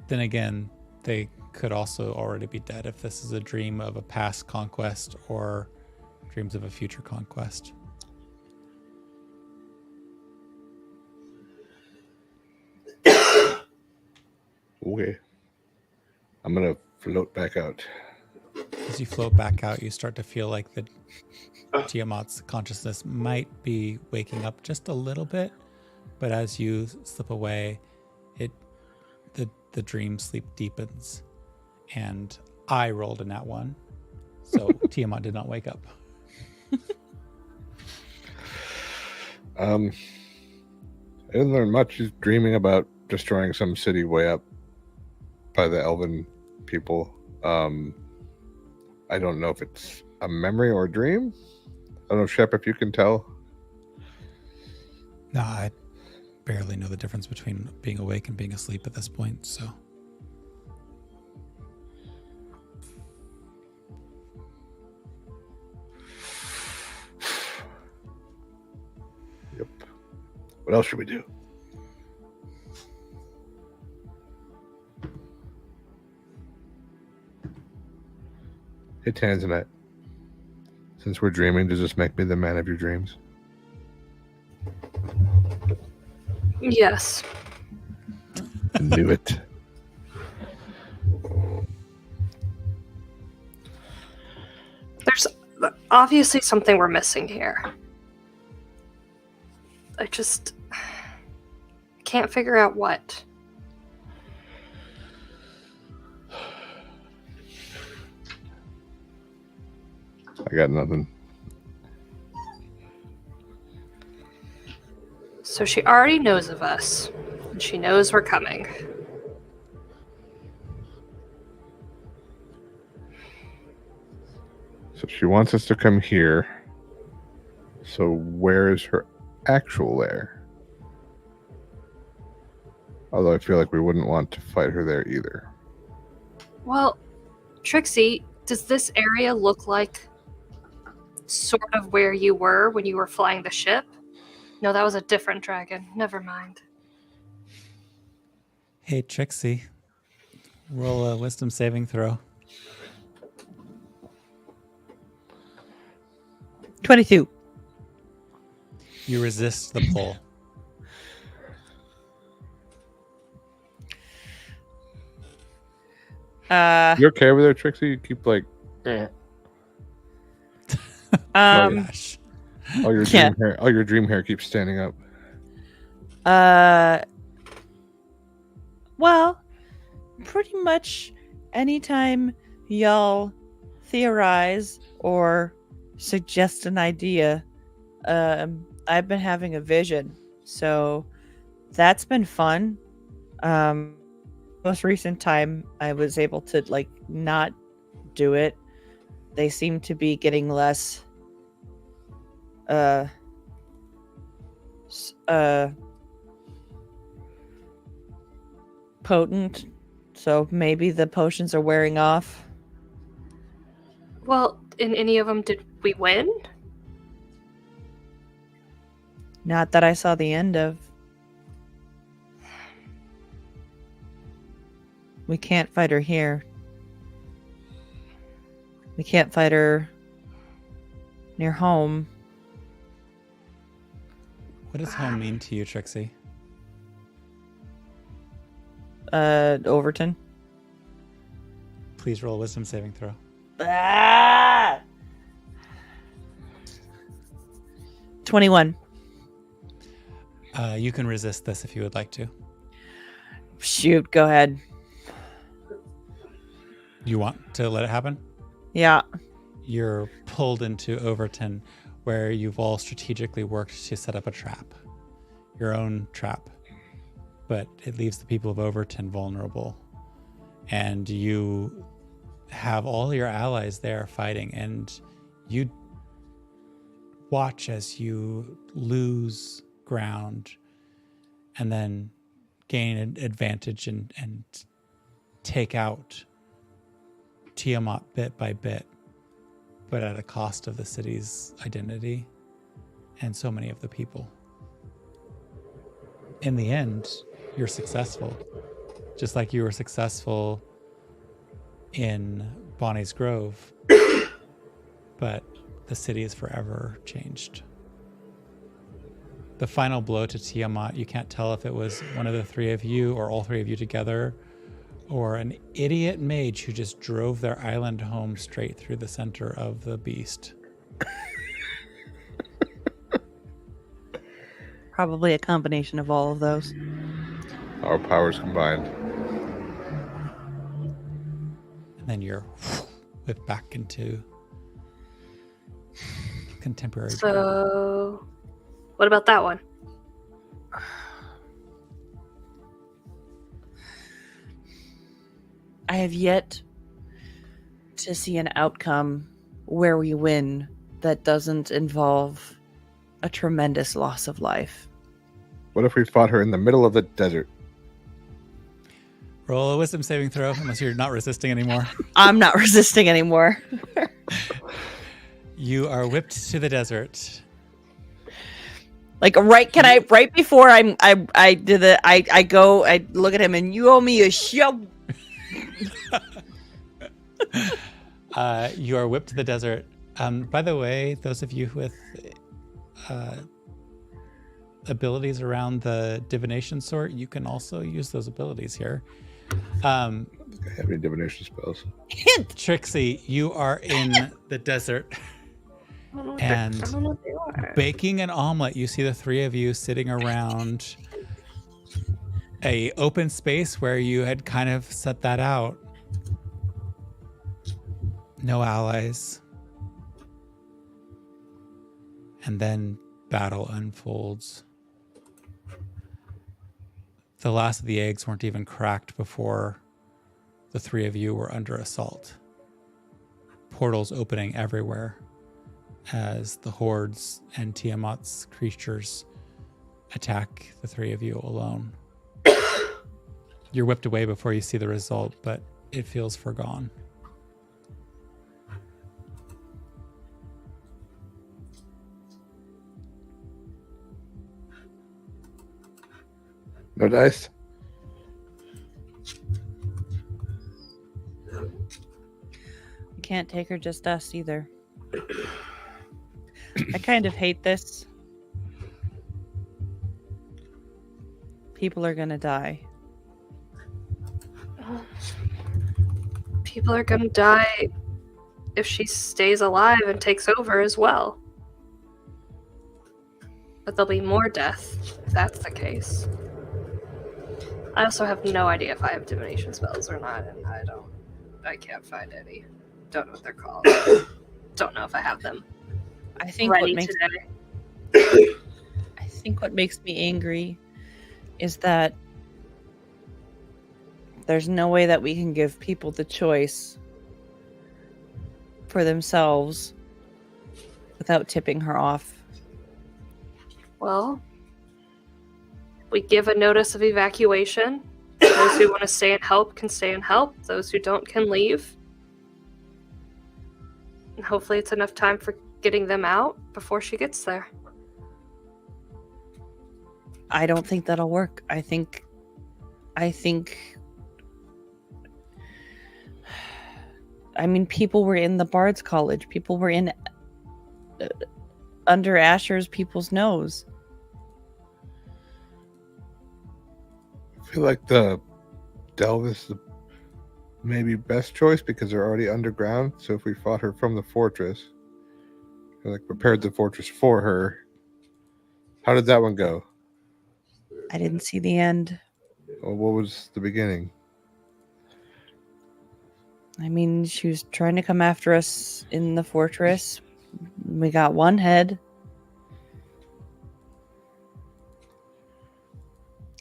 Then again, they could also already be dead if this is a dream of a past conquest or dreams of a future conquest. Okay. I'm gonna float back out. As you float back out, you start to feel like the Tiamat's consciousness might be waking up just a little bit, but as you slip away, the dream sleep deepens. And I rolled a nat 1, so Tiamat did not wake up. I didn't learn much. She's dreaming about destroying some city way up by the Elven people. I don't know if it's a memory or a dream. I don't know, Shep, if you can tell. No, I barely know the difference between being awake and being asleep at this point, so. Yep. What else should we do? Hey, Tanzanite. Since we're dreaming, does this make me the man of your dreams? Yes. I knew it. There's obviously something we're missing here. I just can't figure out what. I got nothing. So she already knows of us, and she knows we're coming. So she wants us to come here. So where is her actual lair? Although I feel like we wouldn't want to fight her there either. Well, Trixie, does this area look like sort of where you were when you were flying the ship? No, that was a different dragon. Never mind. Hey, Trixie. Roll a wisdom saving throw. 22. You resist the pull. You okay over there, Trixie? You keep like Gosh. all your Yeah. dream hair. All your dream hair keeps standing up. Well, pretty much anytime y'all theorize or suggest an idea, I've been having a vision. So that's been fun. Most recent time I was able to like not do it. They seem to be getting less potent, so maybe the potions are wearing off. Well, in any of them, did we win? Not that I saw the end of. We can't fight her here. We can't fight her near home. What does home mean to you, Trixie? Overton. Please roll a wisdom saving throw. Ah! 21. You can resist this if you would like to. Shoot, go ahead. You want to let it happen? Yeah. You're pulled into Overton, where you've all strategically worked to set up a trap. Your own trap. But it leaves the people of Overton vulnerable. And you have all your allies there fighting, and you watch as you lose ground and then gain an advantage and take out Tiamat bit by bit, but at a cost of the city's identity and so many of the people. In the end, you're successful, just like you were successful in Bonnie's Grove, but the city is forever changed. The final blow to Tiamat, you can't tell if it was one of the three of you or all three of you together, or an idiot mage who just drove their island home straight through the center of the beast. Probably a combination of all of those. Our powers combined. And then you're whipped back into contemporary. So, what about that one? I have yet to see an outcome where we win that doesn't involve a tremendous loss of life. What if we fought her in the middle of the desert? Roll a wisdom saving throw, unless you're not resisting anymore. I'm not resisting anymore. You are whipped to the desert. Like right before I look at him and you owe me a show. You are whipped to the desert. By the way, those of you with abilities around the divination sort, you can also use those abilities here. I have any divination spells. Trixie, you are in the desert and I don't know what they are. baking an omelet. You see the three of you sitting around a open space where you had kind of set that out. No allies. And then battle unfolds. The last of the eggs weren't even cracked before the three of you were under assault. Portals opening everywhere as the hordes and Tiamat's creatures attack the three of you alone. You're whipped away before you see the result, but it feels forgone. No dice? I can't take her just us either. I kind of hate this. People are gonna die. People are gonna die if she stays alive and takes over as well. But there'll be more death if that's the case. I also have no idea if I have divination spells or not, and I can't find any. Don't know what they're called. Don't know if I have them I think ready what makes today. I think what makes me angry is that there's no way that we can give people the choice for themselves without tipping her off. Well, we give a notice of evacuation. Those who want to stay and help can stay and help. Those who don't can leave. And hopefully it's enough time for getting them out before she gets there. I don't think that'll work. I think I mean, people were in the Bard's College. People were in under Asher's people's nose. I feel like the delve is the maybe best choice because they're already underground. So if we fought her from the fortress, like prepared the fortress for her. How did that one go? I didn't see the end. Well, what was the beginning? I mean, she was trying to come after us in the fortress. We got one head.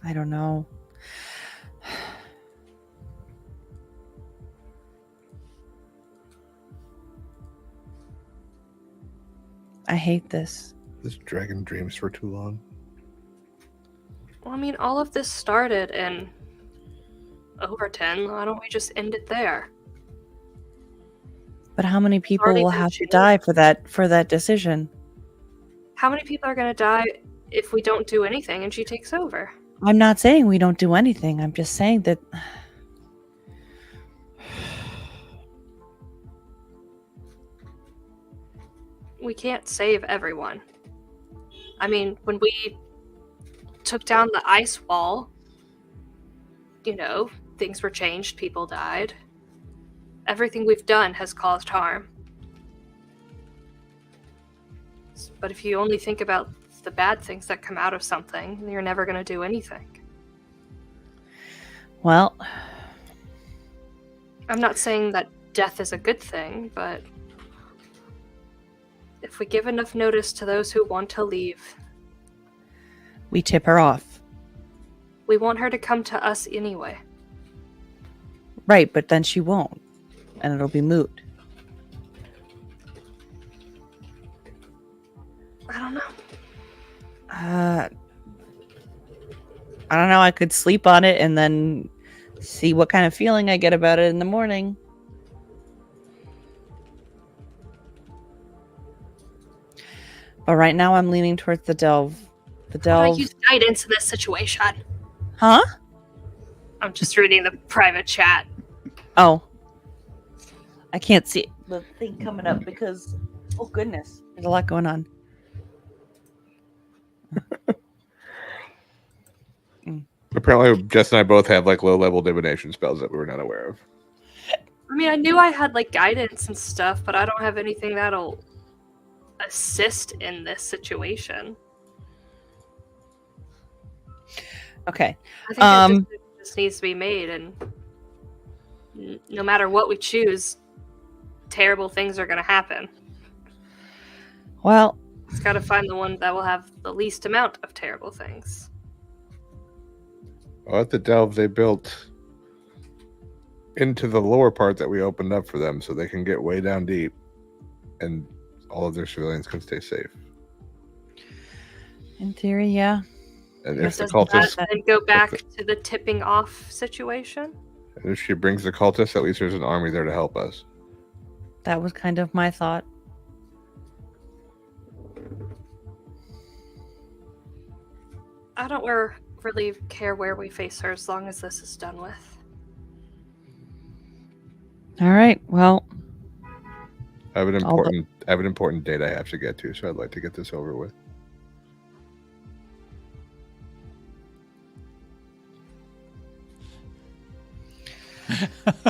I don't know. I hate this. This dragon dreams for too long. Well, I mean, all of this started in Overton. Why don't we just end it there? But how many people Already will been have to changed. die for that decision? How many people are going to die if we don't do anything and she takes over? I'm not saying we don't do anything. I'm just saying that We can't save everyone. I mean, when we took down the ice wall, things were changed, people died. Everything we've done has caused harm. But if you only think about the bad things that come out of something, you're never going to do anything. well, I'm not saying that death is a good thing, but if we give enough notice to those who want to leave, we tip her off. we want her to come to us anyway. Right, but then she won't, and it'll be moot. I don't know. I don't know. I could sleep on it and then see what kind of feeling I get about it in the morning. But right now, I'm leaning towards the delve. The How do I delve. use guidance in this situation? Huh? I'm just reading the private chat. Oh. I can't see the thing coming up because, oh goodness, there's a lot going on. Apparently, Jess and I both have like low-level divination spells that we were not aware of. I mean, I knew I had like guidance and stuff, but I don't have anything that'll assist in this situation. Okay. I think a decision just needs to be made, and no matter what we choose, terrible things are going to happen. Well, It's got to find the one that will have the least amount of terrible things. Well, at the delve, they built into the lower part that we opened up for them so they can get way down deep and all of their civilians can stay safe. in theory, yeah. And if the Does that cultists, then go back to the tipping off situation? and if she brings the cultists, at least there's an army there to help us. That was kind of my thought. I don't really care where we face her as long as this is done with. All right. Well, I have an important date I have to get to, so I'd like to get this over with.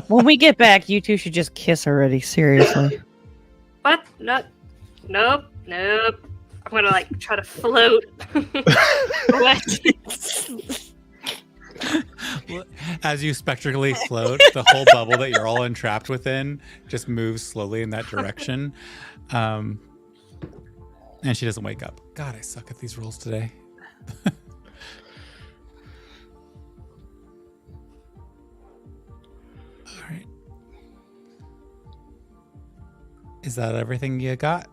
when we get back, you two should just kiss already. Seriously. What? No. Nope. I'm gonna like try to float. What? As you spectrally float, the whole bubble that you're all entrapped within just moves slowly in that direction. And she doesn't wake up. God, I suck at these rolls today. All right. Is that everything you got?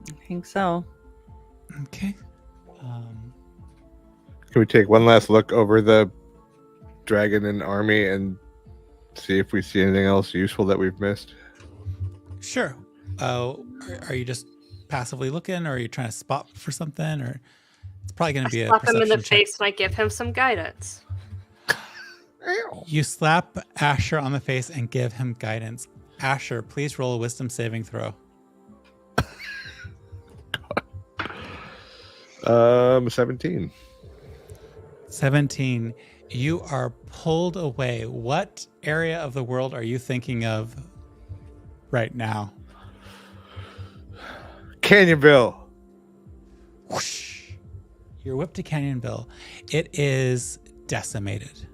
I think so. Okay. Can we take one last look over the dragon and army and see if we see anything else useful that we've missed? Sure. Are you just passively looking, or are you trying to spot for something? Or it's probably going to be I a slap him in the perception check. face and I give him some guidance. You slap Asher on the face and give him guidance. Asher, please roll a wisdom saving throw. 17. 17. You are pulled away. What area of the world are you thinking of right now? Canyonville. Whoosh. You're whipped to Canyonville. It is decimated.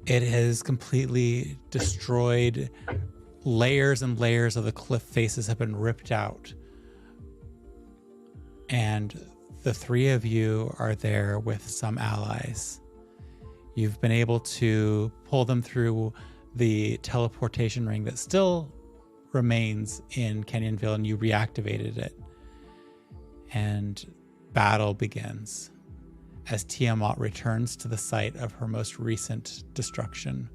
It has completely destroyed. Layers and layers of the cliff faces have been ripped out. And the three of you are there with some allies. You've been able to pull them through the teleportation ring that still remains in Canyonville, and you reactivated it. And battle begins as Tiamat returns to the site of her most recent destruction,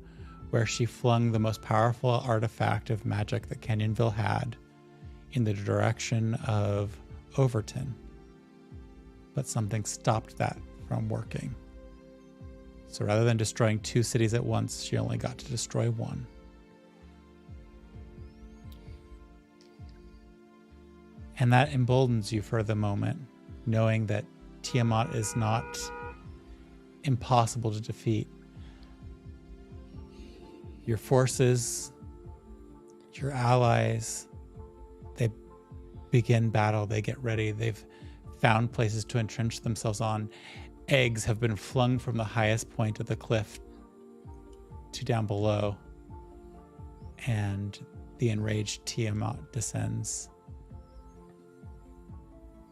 where she flung the most powerful artifact of magic that Canyonville had in the direction of Overton. But something stopped that from working. So rather than destroying two cities at once, she only got to destroy one. And that emboldens you for the moment, knowing that Tiamat is not impossible to defeat. Your forces, your allies, they begin battle, they get ready, they've found places to entrench themselves on. Eggs have been flung from the highest point of the cliff to down below, and the enraged Tiamat descends.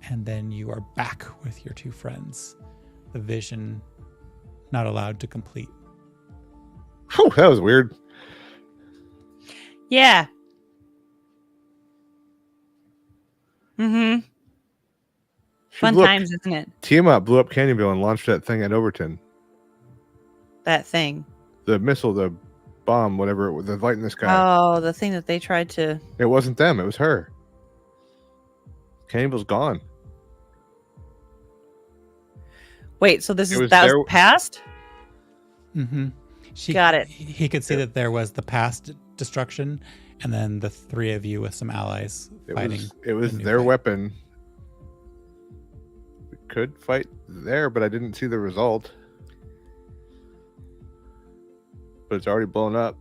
And then you are back with your two friends. The vision not allowed to complete. Whew, that was weird. Yeah. Mm-hmm. Fun Blew up- times, isn't it? Tiamat blew up Canyonville and launched that thing at Overton. That thing. The missile, the bomb, whatever it was, the light in the sky. Oh, the thing that they tried to. It wasn't them. It was her. Canyonville's gone. Wait, so It was that their- was past? Mm-hmm. Got it. He could see that there was the past destruction, and then the three of you with some allies fighting. It was the new their fight. weapon. We could fight there, but I didn't see the result. But it's already blown up.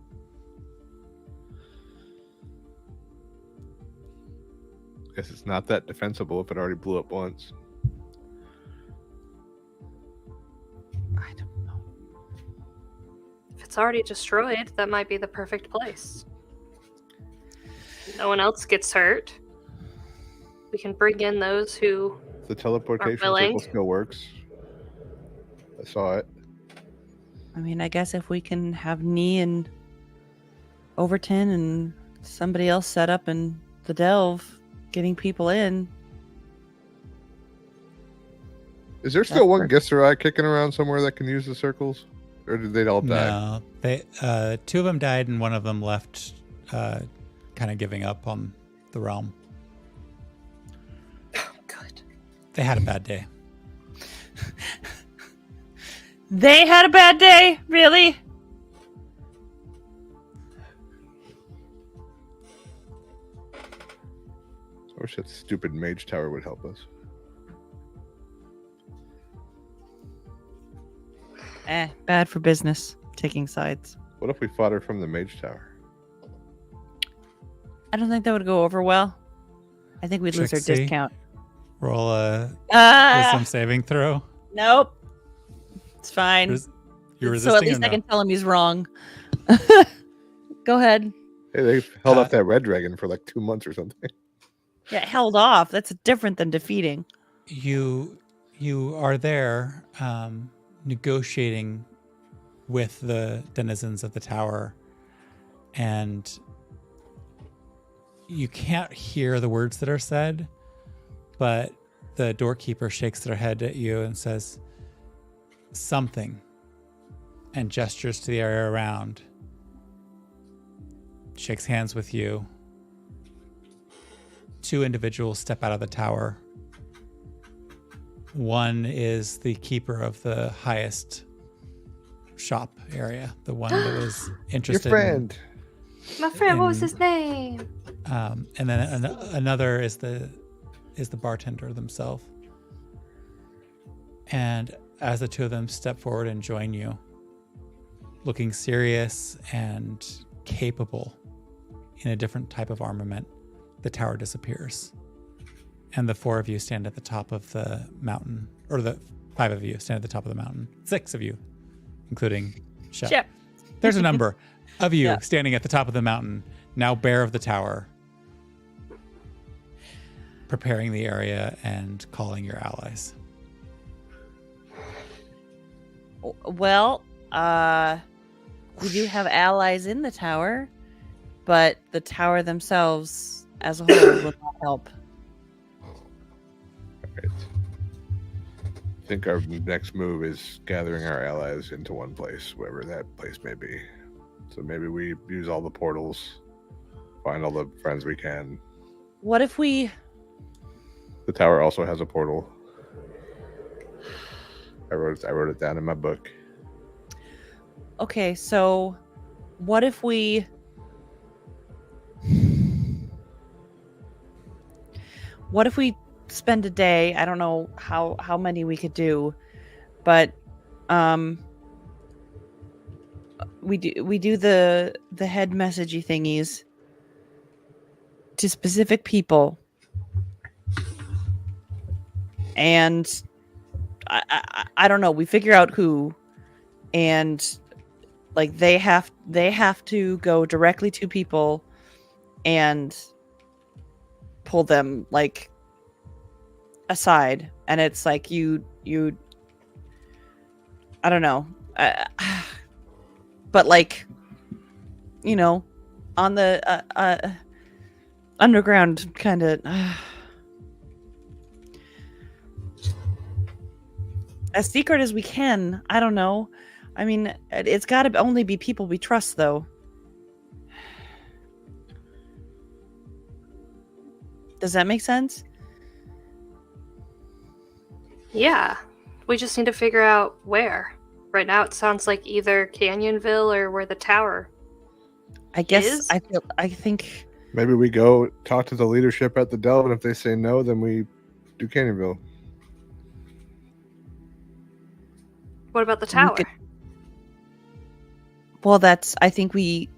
Guess it's not that defensible if it already blew up once. I don't know. If it's already destroyed, that might be the perfect place. No one else gets hurt. We can bring in those who. The teleportation willing. circle still works. I saw it. I mean, I guess if we can have Nee and Overton and somebody else set up in the Delve, getting people in. Is there still one That's Githzerai kicking around somewhere that can use the circles? Or did they all die? No, they two of them died, and one of them left, kind of giving up on the realm. Oh, good. They had a bad day. They had a bad day? Really? I wish that stupid mage tower would help us. Bad for business. Taking sides. What if we fought her from the mage tower? I don't think that would go over well. I think we'd lose our Trixie? discount. Roll a Ah, wisdom saving throw. nope. It's fine. You're resisting So at least or I no? can tell him he's wrong. Go ahead. Hey, they held Uh, off that red dragon for like 2 months or something. Yeah, held off. That's different than defeating. You are there negotiating with the denizens of the tower, and you can't hear the words that are said, but the doorkeeper shakes their head at you and says something and gestures to the area around, shakes hands with you. Two individuals step out of the tower. One is the keeper of the highest shop area, the one that was Your interested. friend. My friend, what was in- his name? And then another is the bartender themselves. And as the two of them step forward and join you, looking serious and capable in a different type of armament, the tower disappears. And the four of you stand at the top of the mountain, or the five of you stand at the top of the mountain. 6 of you, including Shep. Shep. There's a number of you Yeah. standing at the top of the mountain, now bare of the tower, preparing the area and calling your allies. Well, we do have allies in the tower, but the tower themselves as a whole will not help. Right. I think our next move is gathering our allies into one place, wherever that place may be. So maybe we use all the portals, find all the friends we can. What if we... The tower also has a portal. I wrote it down in my book. Okay, so what if we... What if we spend a day, I don't know how many we could do, but we do the head messagey thingies to specific people, and I don't know, we figure out who, and like they have to go directly to people and pull them like aside, and it's like you I don't know. but like, on the underground kind of. As secret as we can. I don't know. I mean, it's got to only be people we trust, though. Does that make sense? Yeah. We just need to figure out where. Right now it sounds like either Canyonville or where the tower I guess is? I think Maybe we go talk to the leadership at the Delve, and if they say no, then we do Canyonville. What about the tower? well, I think we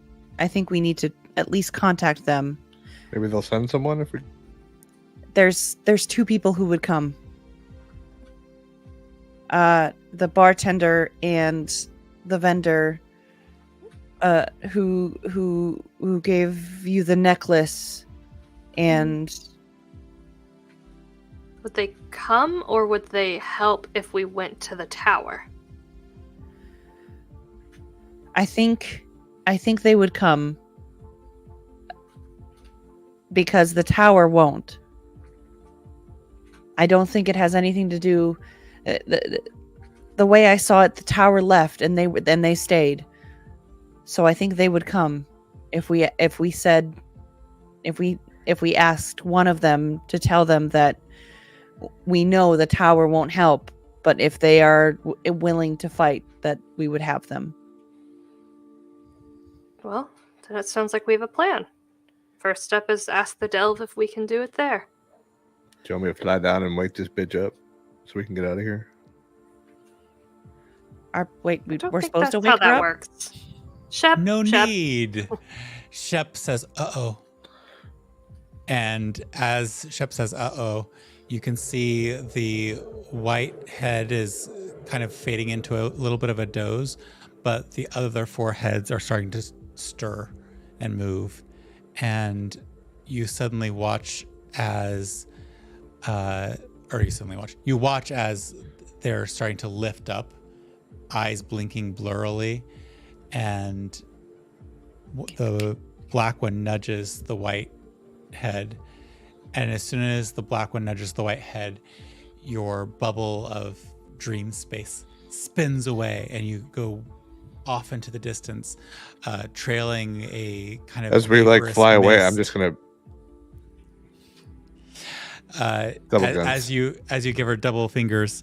need to at least contact them. Maybe they'll send someone if we. There's two people who would come. The bartender and the vendor who gave you the necklace, and Would they come or would they help if we went to the tower? I think they would come because the tower won't. I don't think it has anything to do. The way I saw it, the tower left and they stayed. So I think they would come if we asked one of them to tell them that we know the tower won't help, but if they are willing to fight, that we would have them. Well, then it sounds like we have a plan. First step is ask the Delve if we can do it there. Do you want me to fly down and wake this bitch up so we can get out of here? I don't We're think supposed to that's wake how her that up? works. Shep, No Shep. need. Shep says, "Uh-oh." And as Shep says, "Uh-oh," you can see the white head is kind of fading into a little bit of a doze, but the other four heads are starting to stir and move. And you suddenly watch as you watch as they're starting to lift up, eyes blinking blurrily, and the black one nudges the white head. And as soon as the black one nudges the white head, your bubble of dream space spins away and you go off into the distance, trailing a kind of As we vaporous fly away, I'm mist. just gonna As you give her double fingers,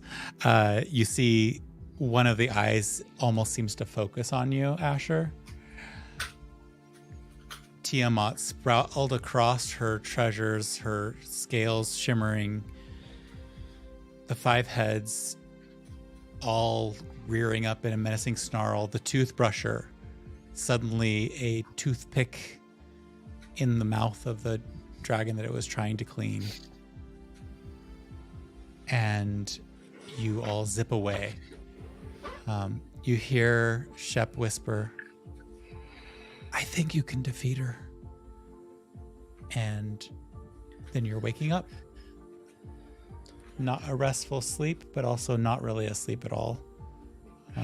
you see one of the eyes almost seems to focus on you, Asher. Tiamat sprawled across her treasures, her scales shimmering. The five heads all rearing up in a menacing snarl. The toothbrusher, suddenly a toothpick in the mouth of the dragon that it was trying to clean. And you all zip away. You hear Shep whisper, "I think you can defeat her." And then you're waking up. Not a restful sleep, but also not really asleep at all. I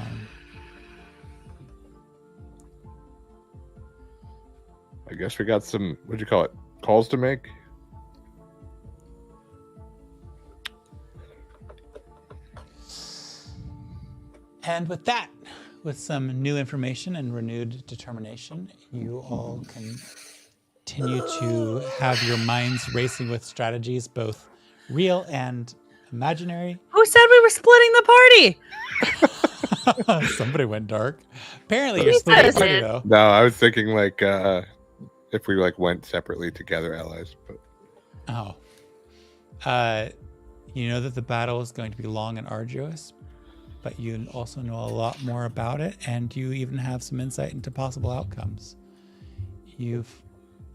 guess we got some, what'd you call it, calls to make? And with that, with some new information and renewed determination, you all can continue to have your minds racing with strategies, both real and imaginary. Who said we were splitting the party? Somebody went dark. Apparently, you're He splitting the said party, it. though. No, I was thinking if we went separately together, allies. But You know that the battle is going to be long and arduous, but you also know a lot more about it, and you even have some insight into possible outcomes. You've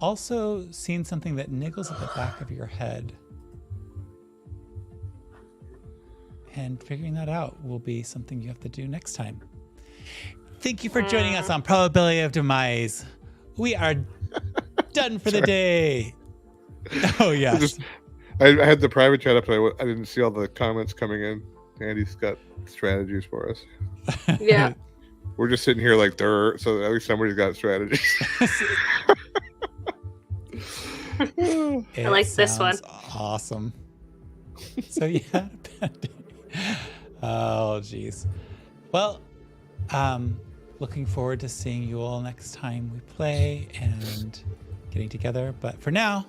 also seen something that niggles at the back of your head. And figuring that out will be something you have to do next time. Thank you for joining us on Probability of Demise. We are done for the day. Oh, yes. I had the private chat up, so I didn't see all the comments coming in. Andy's got strategies for us. Yeah. We're just sitting here like dirt, so at least somebody's got strategies. It like this one. sounds Awesome. So you had a bad day. Oh, geez. Well, looking forward to seeing you all next time we play and getting together. But for now,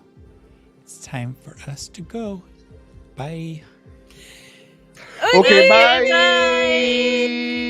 it's time for us to go. Bye. Okay, bye. bye.